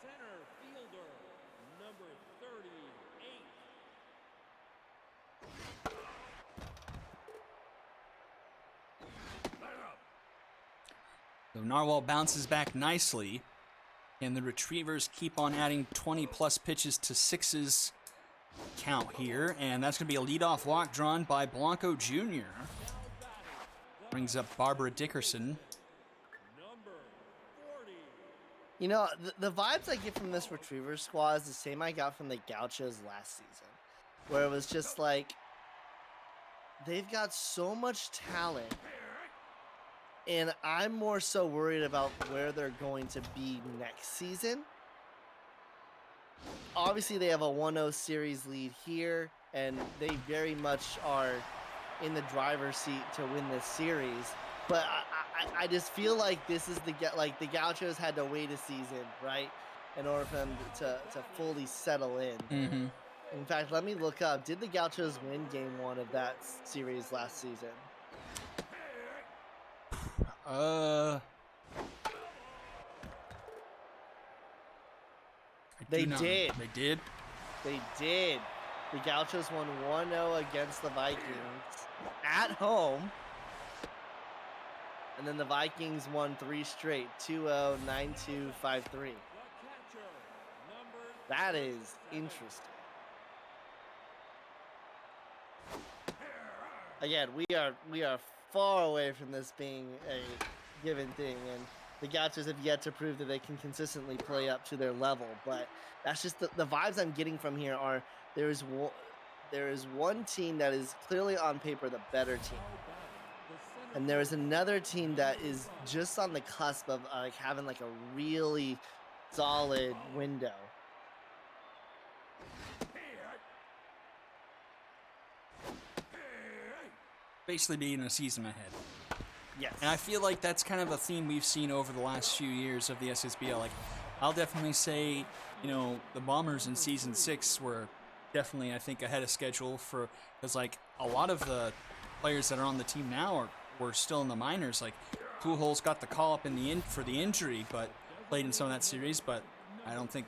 center fielder, number 38. So Narwhal bounces back nicely. And the Retrievers keep on adding 20-plus pitches to Six's count here, and that's going to be a leadoff walk drawn by Blanco Jr. Brings up Barbara Dickerson. The vibes I get from this Retriever squad is the same I got from the Gauchos last season, where it was just like, they've got so much talent, and I'm more so worried about where they're going to be next season. Obviously, they have a 1-0 series lead here, and they very much are in the driver's seat to win this series. But I just feel like this is the Gauchos had to wait a season, right, in order for them to fully settle in. Mm-hmm. In fact, let me look up. Did the Gauchos win game 1 of that series last season? They did. They did? They did. The Gauchos won 1-0 against the Vikings at home. And then the Vikings won 3 straight, 2-0, 9-2, 5-3. That is interesting. again, we are far away from this being a given thing, and the Gauchos have yet to prove that they can consistently play up to their level. But that's just the vibes I'm getting from here are there is one team that is clearly on paper the better team, and there is another team that is just on the cusp of like having like a really solid window. Basically being a season ahead. Yes. And I feel like that's kind of a theme we've seen over the last few years of the SSBL. Like, I'll definitely say, you know, the Bombers in Season 6 were definitely, I think, ahead of schedule because, like, a lot of the players that are on the team now were still in the minors. Like, Pujols got the call up for the injury, but played in some of that series, but I don't think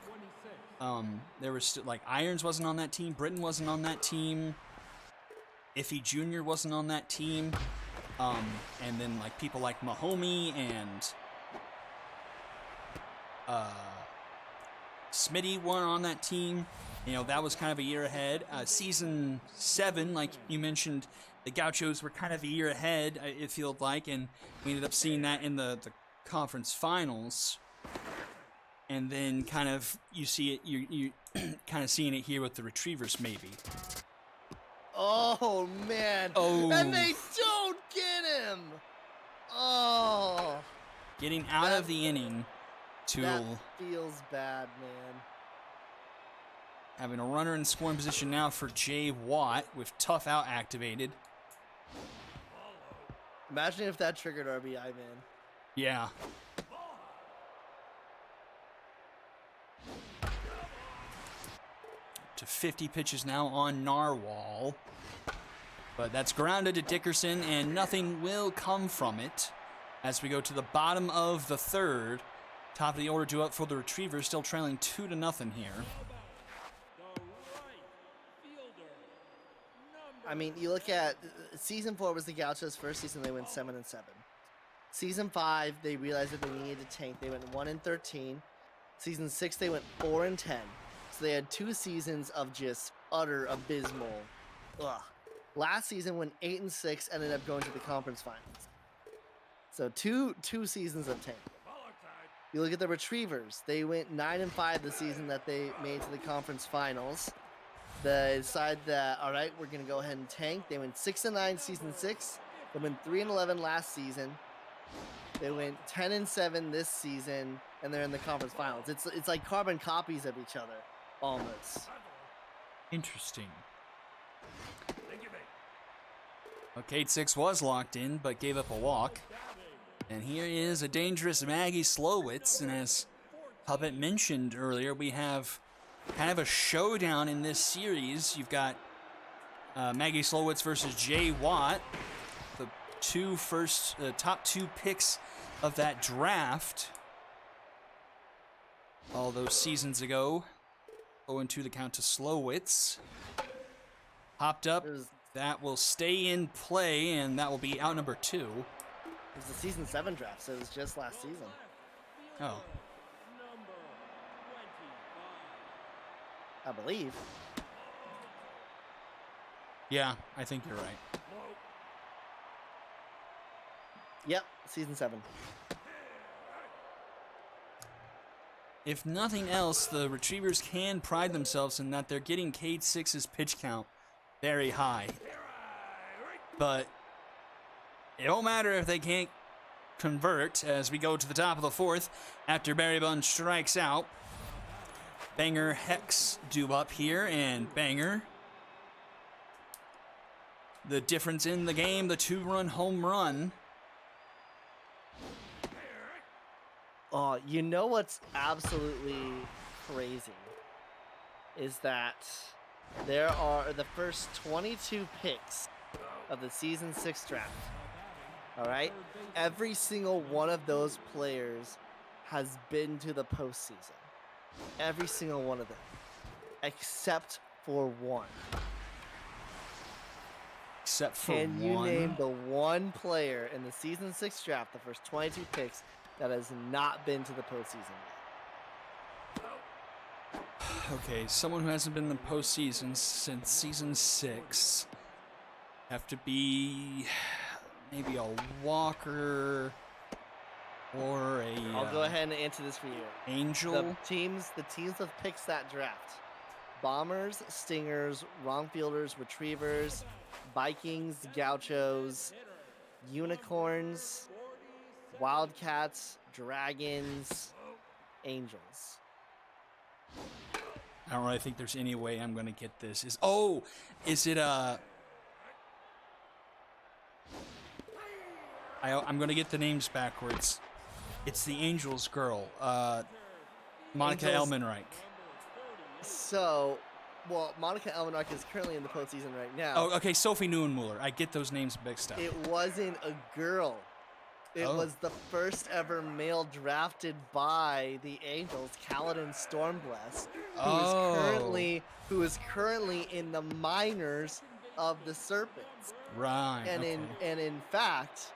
there was still, like, Irons wasn't on that team, Britton wasn't on that team, Iffy Jr. wasn't on that team. And then like people like Mahomey and Smitty weren't on that team. You know, that was kind of a year ahead. Season 7, like you mentioned, the Gauchos were kind of a year ahead, it felt like, and we ended up seeing that in the conference finals. And then kind of you see it, you kind of seeing it here with the Retrievers maybe. Oh man! Oh. And they don't get him. Oh, Getting out of the inning to that feels bad, man. having a runner in scoring position now for Jay Watt with Tough Out activated. Imagine if that triggered RBI, man. Yeah. To 50 pitches now on Narwhal. But that's grounded to Dickerson, and nothing will come from it as we go to the bottom of the third. Top of the order due up for the Retrievers, still trailing 2-0 here. I mean, you look at Season 4 was the Gauchos' first season. They went 7-7. Season 5, they realized that they needed to tank. They went 1-13. Season 6, they went 4-10. So they had 2 seasons of just utter abysmal. Ugh. Last season, went 8-6, ended up going to the conference finals. So two seasons of tank. You look at the Retrievers. They went 9-5 the season that they made to the conference finals. They decided that, all right, we're going to go ahead and tank. They went 6-9 season 6. They went 3-11 last season. They went 10-7 this season, and they're in the conference finals. It's like carbon copies of each other, almost. Interesting. Okay, 6 was locked in, but gave up a walk. And here is a dangerous Maggie Slowitz, and as Puppet mentioned earlier, we have kind of a showdown in this series. You've got Maggie Slowitz versus Jay Watt, the top 2 picks of that draft all those seasons ago. 0-2 the count to Slowitz. Popped up. That will stay in play, and that will be out number 2. It was the season 7 draft, so it was just last season. Oh. I believe. Yeah, I think you're right. Yep, season 7. If nothing else, the Retrievers can pride themselves in that they're getting Cade 6's pitch count very high. But it won't matter if they can't convert as we go to the top of the 4th after Barry Bun strikes out. Banger Hex due up here, and Banger. The difference in the game, the 2-run home run. Oh, you know what's absolutely crazy is that there are the first 22 picks of the season 6 draft. All right? Every single one of those players has been to the postseason. Every single one of them. Except for one. Except for Can you one. name the one player in the season 6 draft, the first 22 picks, that has not been to the postseason yet? Okay, someone who hasn't been in the postseason since season 6. Have to be maybe a Walker or a I'll go ahead and answer this for you. Angel. The teams with picks that draft: Bombers, Stingers, Wrongfielders, Retrievers, Vikings, Gauchos, Unicorns, Wildcats, Dragons, Angels. I don't really think there's any way I'm gonna get this. Is it I'm gonna get the names backwards. It's the Angels girl, Monica Angels- Elmenreich. So, well, Monica Elmenreich is currently in the postseason right now. Oh, okay, Sophie Neuenmuller. I get those names mixed up. It wasn't a girl. It Oh. was the first ever male drafted by the Angels, Kaladin Stormbless, who is currently in the minors of the Serpents, Right. and okay. in fact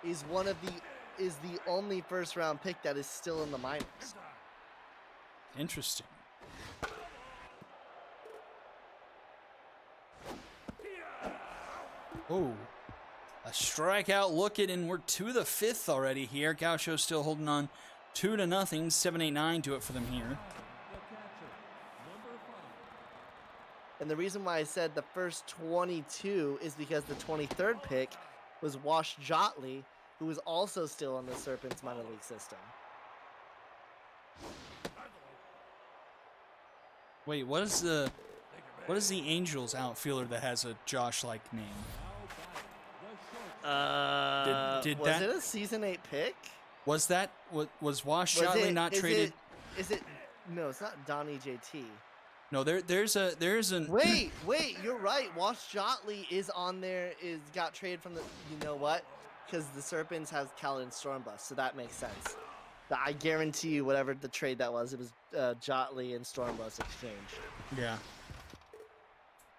is the only first round pick that is still in the minors. Interesting. Oh, a strikeout looking, and we're to the fifth already here. Gaucho still holding on 2-0, 7-8-9 do it for them here. And the reason why I said the first 22 is because the 23rd pick was Wash Jotley, who is also still in the Serpents minor league system. Wait, what is the Angels outfielder that has a Josh-like name? Did Was that- it a season 8 pick? Was Wash Was Jotley it- not is traded? No, it's not Donnie JT. No, there's an Wait, you're right. Wash Jotley is on there. Got traded from the. You know what? Because the Serpents has Kaladin Stormbless, so that makes sense. I guarantee you, whatever the trade that was, it was Jotley and Stormbless exchange. Yeah.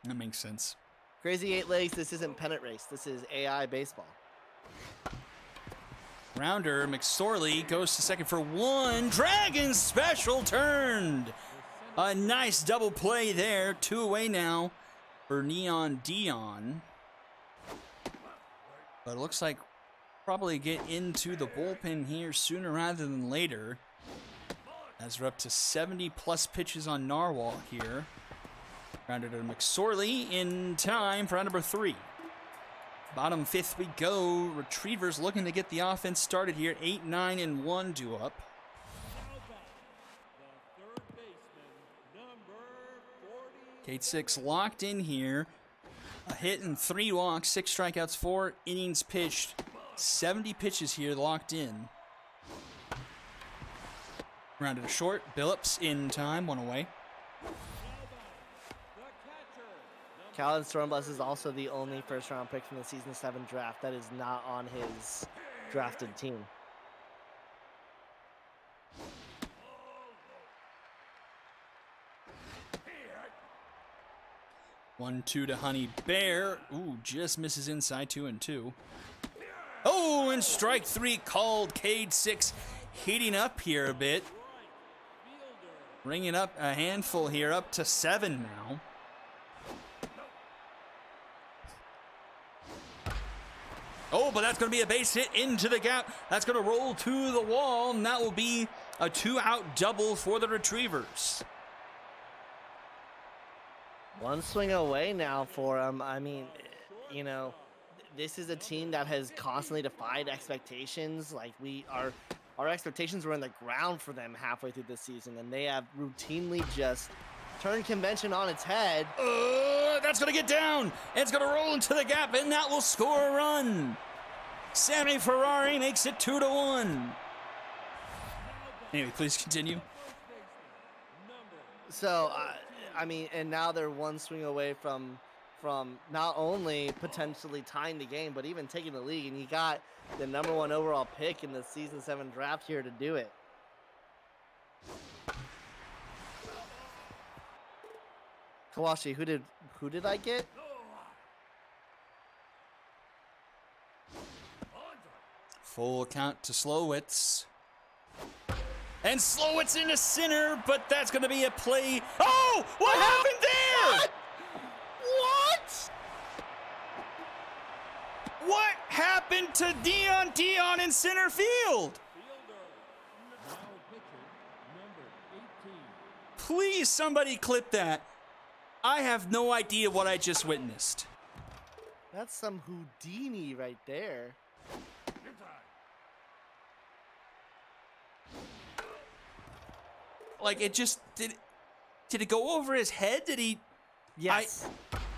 That makes sense. Crazy Eight Legs. This isn't pennant race. This is AI baseball. Rounder McSorley goes to second for one. Dragons special turned. A nice double play there. 2 away now for Neon Dion. But it looks like probably get into the bullpen here sooner rather than later, as we're up to 70 plus pitches on Narwhal here. Rounded to McSorley in time for round number 3. Bottom 5th we go. Retrievers looking to get the offense started here. 8-9-1 due up. Kate 6 locked in here. A hit and 3 walks, 6 strikeouts, 4 innings pitched. 70 pitches here locked in. Rounded to short. Billups in time, 1 away. Kaladin Stormbless is also the only first-round pick from the Season 7 draft that is not on his drafted team. One, 2 to Honey Bear. Ooh, just misses inside 2-2. Oh, and strike 3 called. Cade 6 heating up here a bit. Bringing up a handful here, up to 7 now. Oh, but that's going to be a base hit into the gap. That's going to roll to the wall, and that will be a 2-out double for the Retrievers. One swing away now for him. I mean, you know, this is a team that has constantly defied expectations. Like our expectations were in the ground for them halfway through this season, and they have routinely just turned convention on its head. That's going to get down. It's going to roll into the gap, and that will score a run. Sammy Ferrari makes it 2-1. Anyway, please continue. So, I mean, and now they're one swing away from not only potentially tying the game, but even taking the league. And you got the #1 overall pick in the Season 7 draft here to do it. Kawashi, who did I get? Full count to Slowitz. And Slowitz into center, but that's going to be a play. Oh, what happened there? What? happened to Dion in center field? Now pitcher, number 18. Please, somebody clip that. I have no idea what I just witnessed. That's some Houdini right there. Like, it just did it go over his head? Did he? Yes.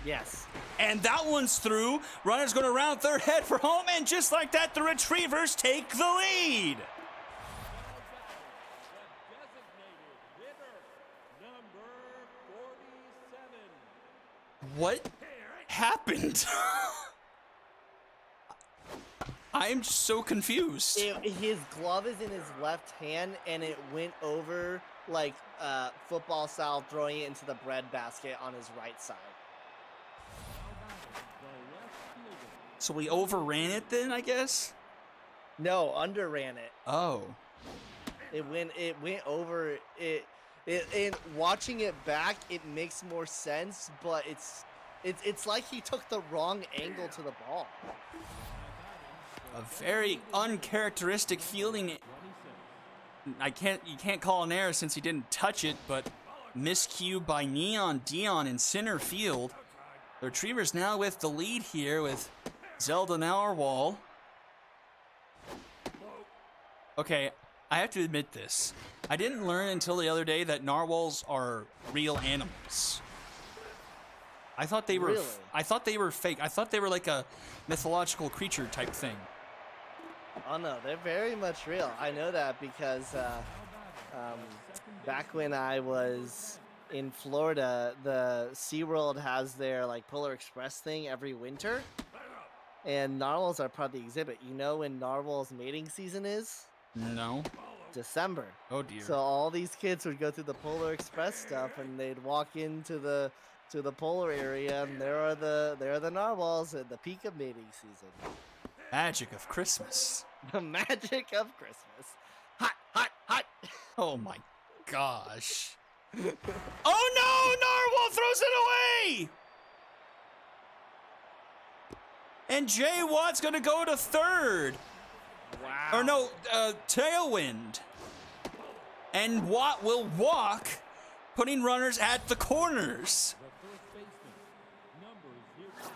Yes. And that one's through. Runner's going to round third, head for home, and just like that, the Retrievers take the lead. Designated hitter, number 47. What happened? I'm so confused. His glove is in his left hand, and it went over like football style, throwing it into the bread basket on his right side. The left fielder, So we overran it then, I guess? No, underran it. Oh. It went over it. And watching it back, it makes more sense, but it's like he took the wrong angle to the ball. A very uncharacteristic fielding. You can't call an error since he didn't touch it, but miscue by Neon Dion in center field. The Retrievers now with the lead here with Zelda Narwhal. Okay, I have to admit this. I didn't learn until the other day that narwhals are real animals. I thought they were Really? I thought they were fake. I thought they were like a mythological creature type thing. Oh no, they're very much real. I know that because back when I was in Florida, the SeaWorld has their like Polar Express thing every winter, and narwhals are part of the exhibit. You know when narwhals mating season is? No. December. Oh dear. So all these kids would go through the Polar Express stuff, and they'd walk into the polar area, and there are the narwhals at the peak of mating season. Magic of Christmas. The magic of Christmas. Hot, hot, hot. Oh my gosh. Oh no! Narwhal throws it away! And Jay Watt's gonna go to third. Wow. Or no, tailwind. And Watt will walk, putting runners at the corners. the first baseman, number 0. Pitcher,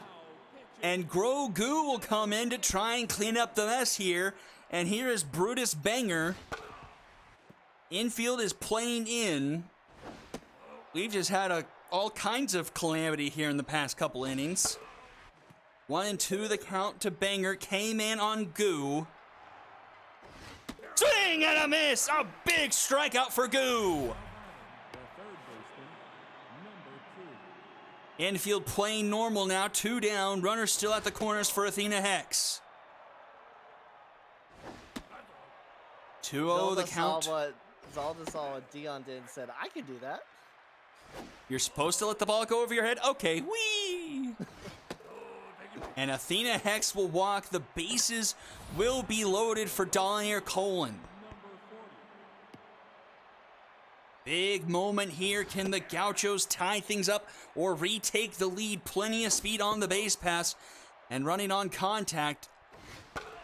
And Grogu will come in to try and clean up the mess here. And here is Brutus Banger. Infield is playing in. We've just had all kinds of calamity here in the past couple innings. 1-2 the count to Banger. Came in on Goo. Swing and a miss! A big strikeout for Goo! the third baseman, number 2. Infield playing normal now. 2 down. Runners still at the corners for Athena Hex. 2-0 the count. Zelda saw what Dion did and said, I could do that. You're supposed to let the ball go over your head? Okay, whee! And Athena Hex will walk. The bases will be loaded for Donier Colin. Big moment here. Can the Gauchos tie things up or retake the lead? Plenty of speed on the base pass. And running on contact.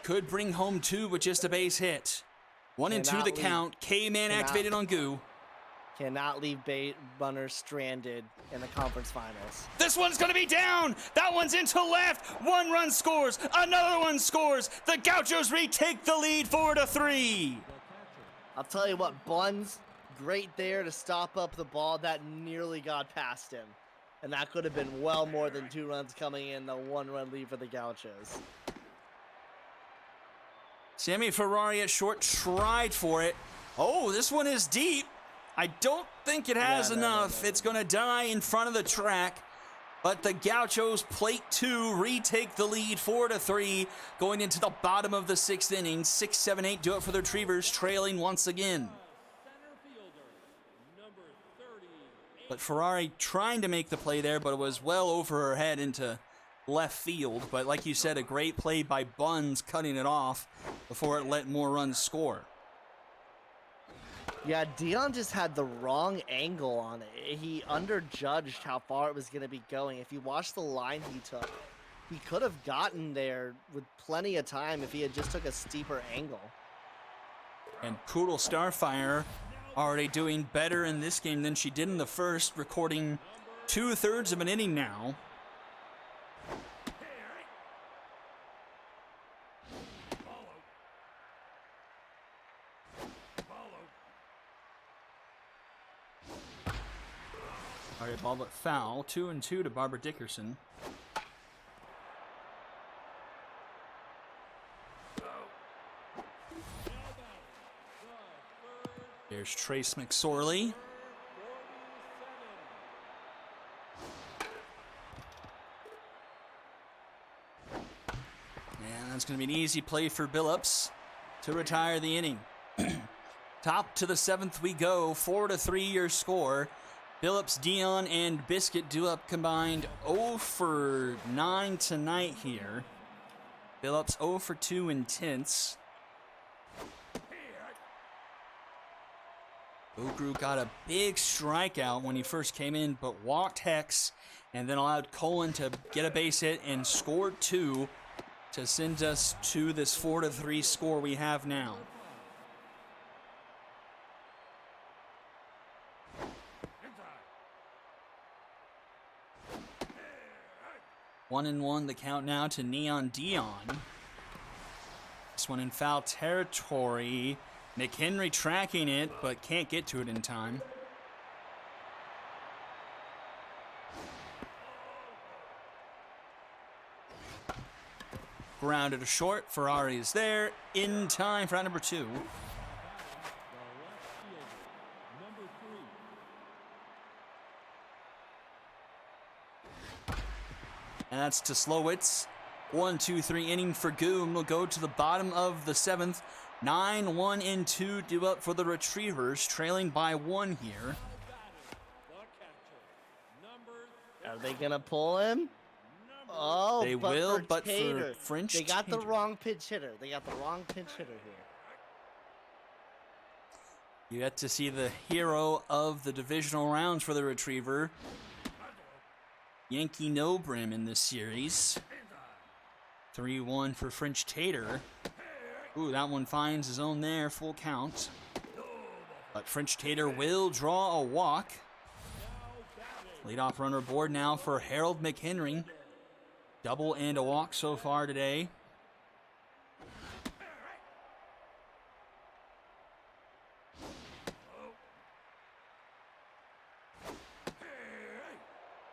Could bring home 2 with just a base hit. 1-2 Cannot the leave. count. K-Man Cannot. activated on Goo. Cannot leave runners stranded in the conference finals. This one's gonna be down. That one's into left. 1 run scores. Another one scores. The Gauchos retake the lead 4-3. I'll tell you what, Buns, great there to stop up the ball. That nearly got past him. And that could have been well more than 2 runs coming in, the 1-run lead for the Gauchos. Sammy Ferrari at short tried for it. Oh, this one is deep. I don't think it has No. enough. It's going to die in front of the track. But the Gauchos plate 2 retake the lead 4-3 going into the bottom of the 6th inning. 6, 7, 8 do it for the Retrievers, trailing once again. Center fielder, number 38. But Ferrari trying to make the play there, but it was well over her head into left field. But like you said, a great play by Buns cutting it off before it let more runs score. Yeah, Dion just had the wrong angle on it. He underjudged how far it was going to be going. If you watch the line he took, he could have gotten there with plenty of time if he had just took a steeper angle. And Poodle Starfire already doing better in this game than she did in the first, recording 2/3 of an inning now. All right, ball but foul. 2-2 to Barbara Dickerson. There's Trace McSorley. And that's going to be an easy play for Billups to retire the inning. Top to the 7th we go. 4-3 your score. Billups, Dion, and Biscuit do up combined 0 for 9 tonight here. Billups 0 for 2 intense. Ogru got a big strikeout when he first came in, but walked Hex and then allowed Colin to get a base hit and scored 2 to send us to this 4-3 score we have now. 1-1 the count now to Neon Dion. This one in foul territory. McHenry tracking it, but can't get to it in time. Grounded to short. Ferrari is there in time for out number 2. The left fielder, number 3. And that's to Slowitz. 1-2-3 inning for Goom. We'll go to the bottom of the 7th. 9-1-2 due up for the Retrievers, trailing by 1 here. Are they gonna pull him? Oh, They but will, for but for Tater. French They got the Tater. wrong pinch hitter. They got the wrong pinch hitter here. You get to see the hero of the divisional rounds for the Retriever, Yankee Nobrim, in this series. 3-1 for French Tater. Ooh, that one finds his own there, full count. But French Tater will draw a walk. Leadoff runner aboard now for Harold McHenry. Double and a walk so far today.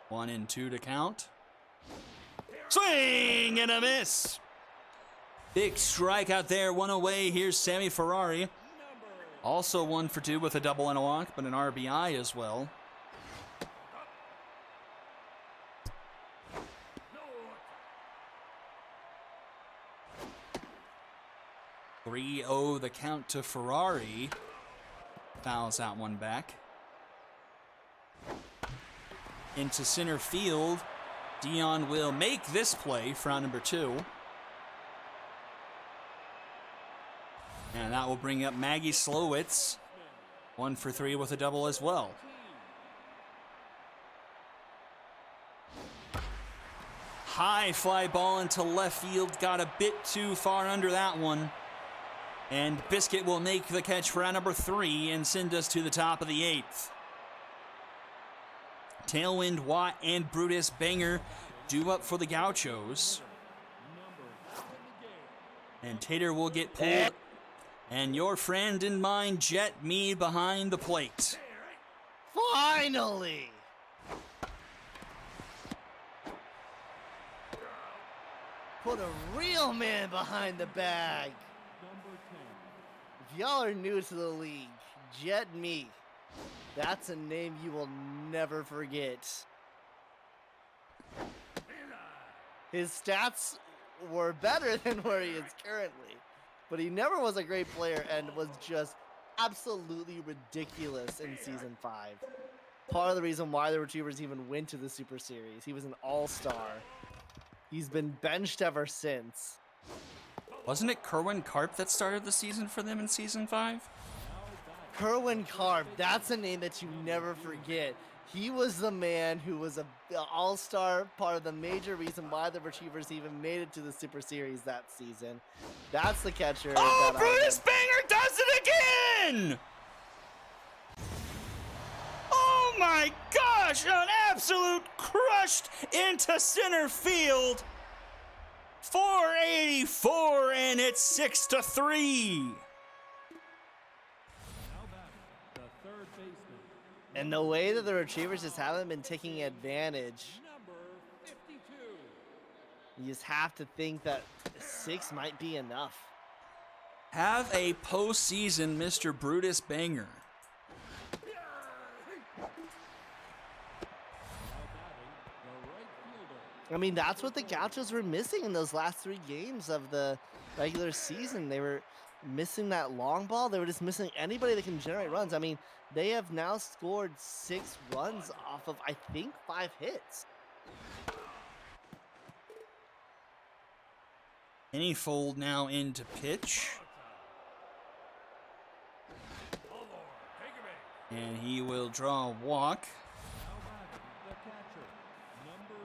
One and 2 to count. Swing and a miss. Big strike out there, one away. Here's Sammy Ferrari. Also 1 for 2 with a double and a walk, but an RBI as well. .3-0 the count to Ferrari. Fouls that one back. Into center field. Dion will make this play for round number 2. And that will bring up Maggie Slowitz. 1 for 3 with a double as well. High fly ball into left field. Got a bit too far under that one. And Biscuit will make the catch for round number 3 and send us to the top of the 8th. Tailwind, Watt, and Brutus Banger due up for the Gauchos. And Tater will get pulled. And your friend and mine, Jet Mead, behind the plate. Finally! Put a real man behind the bag. If y'all are new to the league, Jet Me, that's a name you will never forget. His stats were better than where he is currently, but he never was a great player and was just absolutely ridiculous in Season 5. Part of the reason why the Retrievers even went to the Super Series. He was an all-star. He's been benched ever since. Wasn't it Kerwin Karp that started the season for them in Season 5? Kerwin Karp, that's a name that you never forget. He was the man who was a all-star, part of the major reason why the Retrievers even made it to the Super Series that season. That's the catcher. Oh, that Brutus Banger does it again! Oh my gosh, an absolute crushed into center field. 484, and it's 6-3. The third baseman, And the way that the Retrievers just haven't been taking advantage, number 52. you just have to think that 6 might be enough. Have a postseason Mr. Brutus Banger. The right fielder, I mean, that's what the Gauchos were missing in those last 3 games of the regular season. They were missing that long ball. They were just missing anybody that can generate runs. I mean, they have now scored 6 runs off of, I think, 5 hits. Anyfold now into pitch. And he will draw a walk. now batting the catcher, number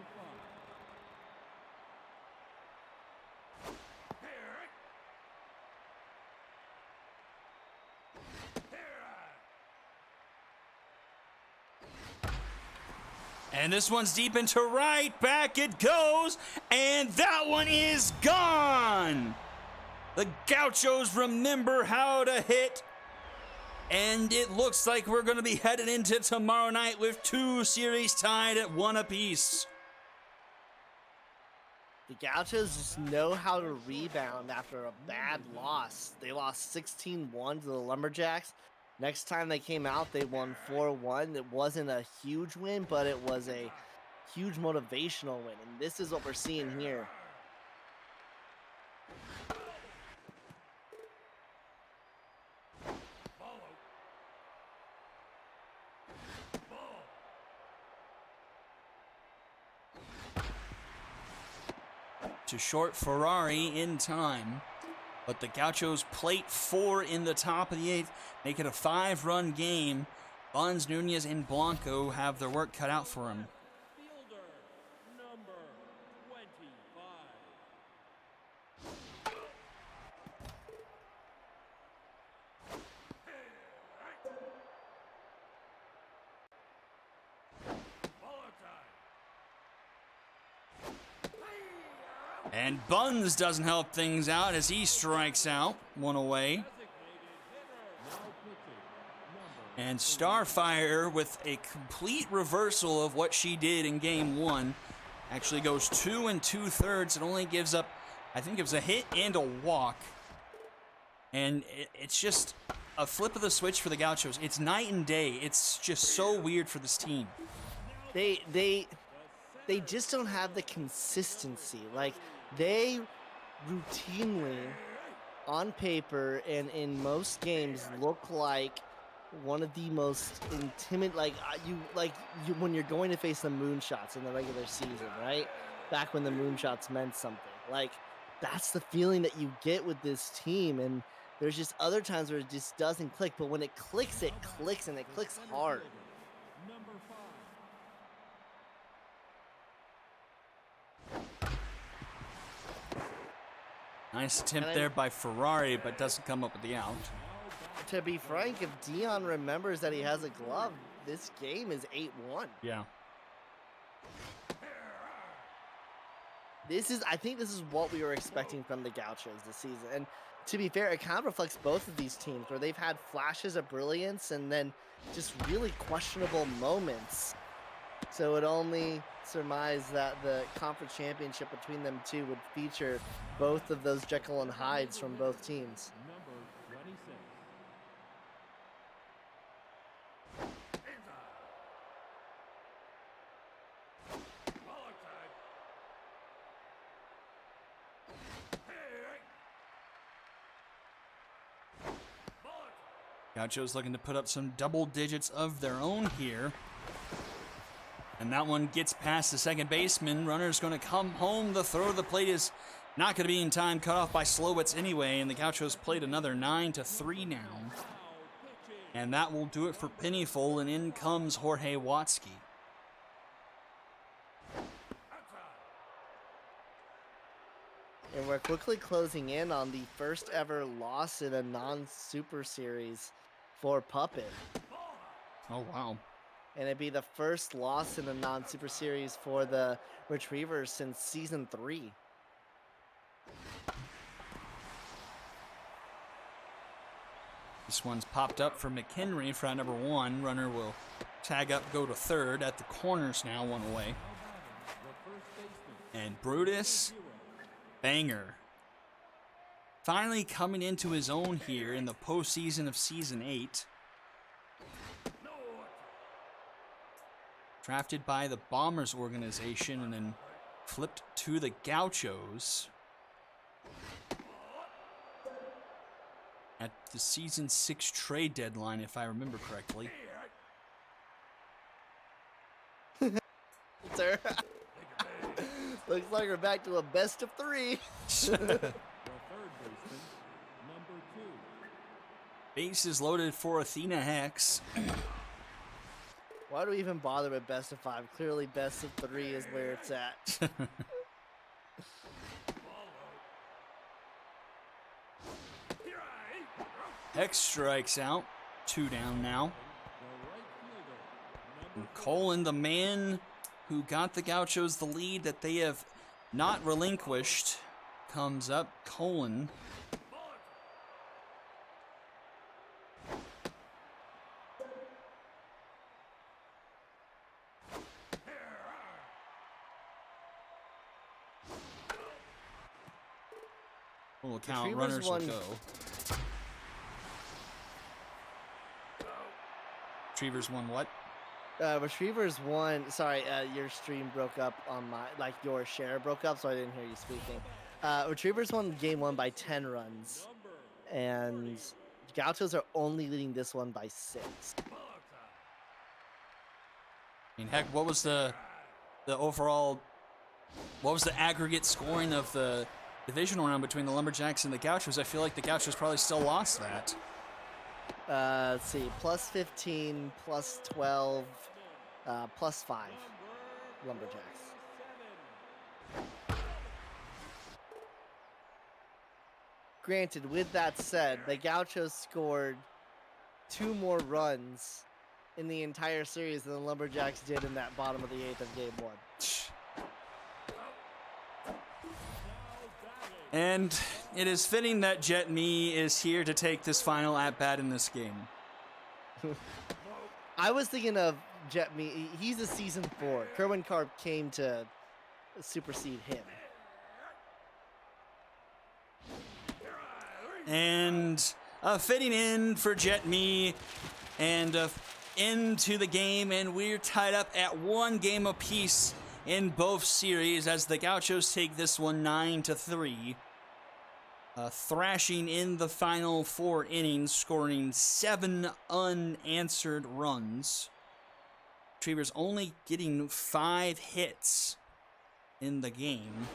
5. And this one's deep into right. Back it goes. And that one is gone. The Gauchos remember how to hit. And it looks like we're going to be headed into tomorrow night with 2 series tied at 1 apiece. The Gauchos just know how to rebound after a bad loss. They lost 16-1 to the Lumberjacks. Next time they came out, they won 4-1. It wasn't a huge win, but it was a huge motivational win. And this is what we're seeing here. To short Ferrari in time. But the Gauchos plate 4 in the top of the 8th. Make it a 5-run game. Buns, Nunez, and Blanco have their work cut out for them. Fielder, number 25. And Buns doesn't help things out as he strikes out. 1 away. And Starfire, with a complete reversal of what she did in game 1, actually goes 2 2/3 and only gives up, I think it was a hit and a walk. And it's just a flip of the switch for the Gauchos. It's night and day. It's just so weird for this team. They just don't have the consistency. Like, they routinely, on paper and in most games, look like one of the most intimidating. Like you when you're going to face the Moonshots in the regular season, right? Back when the Moonshots meant something. Like, that's the feeling that you get with this team. And there's just other times where it just doesn't click. But when it clicks, and it clicks hard. Number 5. Nice attempt there by Ferrari, but doesn't come up with the out. To be frank, if Dion remembers that he has a glove, this game is 8-1. Yeah. I think this is what we were expecting from the Gauchos this season. And to be fair, it kind of reflects both of these teams, where they've had flashes of brilliance and then just really questionable moments. So it only surmised that the conference championship between them two would feature both of those Jekyll and Hydes from both teams. Number 26. Gauchos looking to put up some double digits of their own here. And that one gets past the second baseman. Runner's going to come home. The throw to the plate is not going to be in time. Cut off by Slowitz anyway. And the Gauchos played another 9-3 now. And that will do it for Pennyfold, and in comes Jorge Watsky. And we're quickly closing in on the first ever loss in a non-super series for Puppet. Oh, wow. And it'd be the first loss in a non-super series for the Retrievers since season 3. This one's popped up for McHenry for out number 1. Runner will tag up, go to third at the corners now, one away. And Brutus, banger. Finally coming into his own here in the postseason of season 8. Drafted by the Bombers organization and then flipped to the Gauchos at the season 6 trade deadline, if I remember correctly. Sir. Looks like we're back to a best of 3. The third baseman, number 2. Bases loaded for Athena Hex. Why do we even bother with best of 5? Clearly best of 3 is where it's at. Hex strikes out. 2 down now. The right fielder, And Colin, the man who got the Gauchos the lead that they have not relinquished, comes up. Colin. Full count, Retrievers runners will won. go. Retrievers won what? Retrievers won. Sorry, your stream broke up on my, like your share broke up, so I didn't hear you speaking. Retrievers won game 1 by 10 runs, and Gauchos are only leading this one by 6. I mean, heck, what was the overall, what was the aggregate scoring of the divisional round between the Lumberjacks and the Gauchos? I feel like the Gauchos probably still lost that. Let's see, plus 15, plus 12, plus 5, Lumberjacks. Granted, with that said, the Gauchos scored 2 more runs in the entire series than the Lumberjacks did in that bottom of the 8th of game 1. And it is fitting that Jet Me is here to take this final at-bat in this game. I was thinking of Jet Me. He's a season 4. Kerwin Karp came to supersede him. And fitting in for Jet Me and into the game, and we're tied up at 1 game apiece in both series as the Gauchos take this one 9-3. Thrashing in the final 4 innings, scoring 7 unanswered runs. Retrievers only getting 5 hits in the game.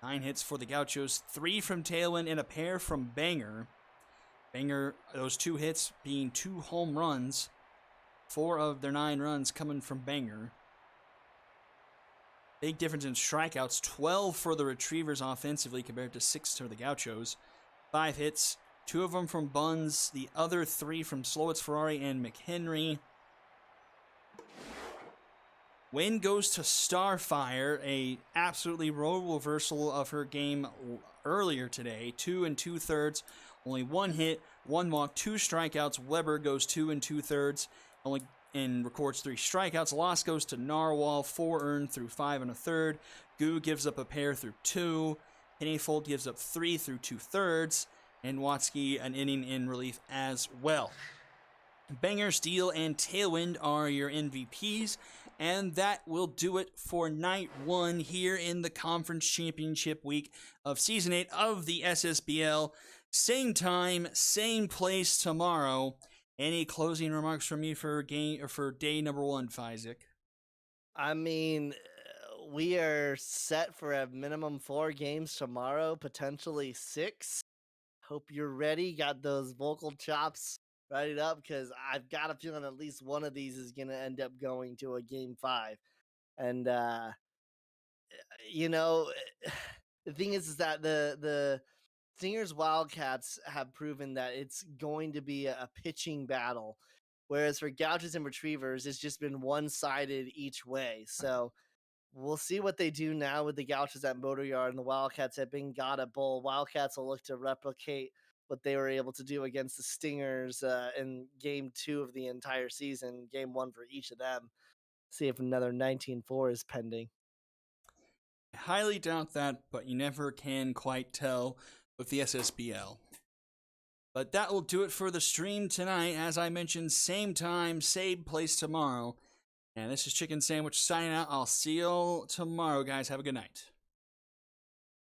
9 hits for the Gauchos, 3 from Tailwind and a pair from Banger. Banger, those 2 hits being 2 home runs. 4 of their 9 runs coming from Banger. Big difference in strikeouts, 12 for the Retrievers offensively compared to 6 for the Gauchos. 5 hits, 2 of them from Buns, the other 3 from Slowitz, Ferrari, and McHenry. Win goes to Starfire, a absolutely role reversal of her game earlier today. 2 2/3, only 1 hit, 1 walk, 2 strikeouts. Weber goes 2 2/3, only and records 3 strikeouts. Loss goes to Narwhal, 4 earned through 5 1/3. Goo gives up a pair through 2. Pennyfold gives up 3 through 2/3, and Watsky an inning in relief as well. Banger, Steel, and Tailwind are your MVPs, and that will do it for night 1 here in the Conference Championship week of Season 8 of the SSBL. Same time, same place tomorrow. Any closing remarks from you for game or for day number 1, Fizek? I mean, we are set for a minimum 4 games tomorrow, potentially 6. Hope you're ready. Got those vocal chops write it up because I've got a feeling at least one of these is going to end up going to a game 5. And you know, the thing is that the Stingers Wildcats have proven that it's going to be a pitching battle, whereas for Gouges and Retrievers, it's just been one-sided each way. So we'll see what they do now with the Gouges at Motor Yard and the Wildcats at Bingott at Bull. Wildcats will look to replicate what they were able to do against the Stingers in game 2 of the entire season, game 1 for each of them. See if another 19-4 is pending. I highly doubt that, but you never can quite tell with the SSBL. But that will do it for the stream tonight. As I mentioned, same time, same place tomorrow. And this is Chicken Sandwich signing out. I'll see you all tomorrow, guys. Have a good night.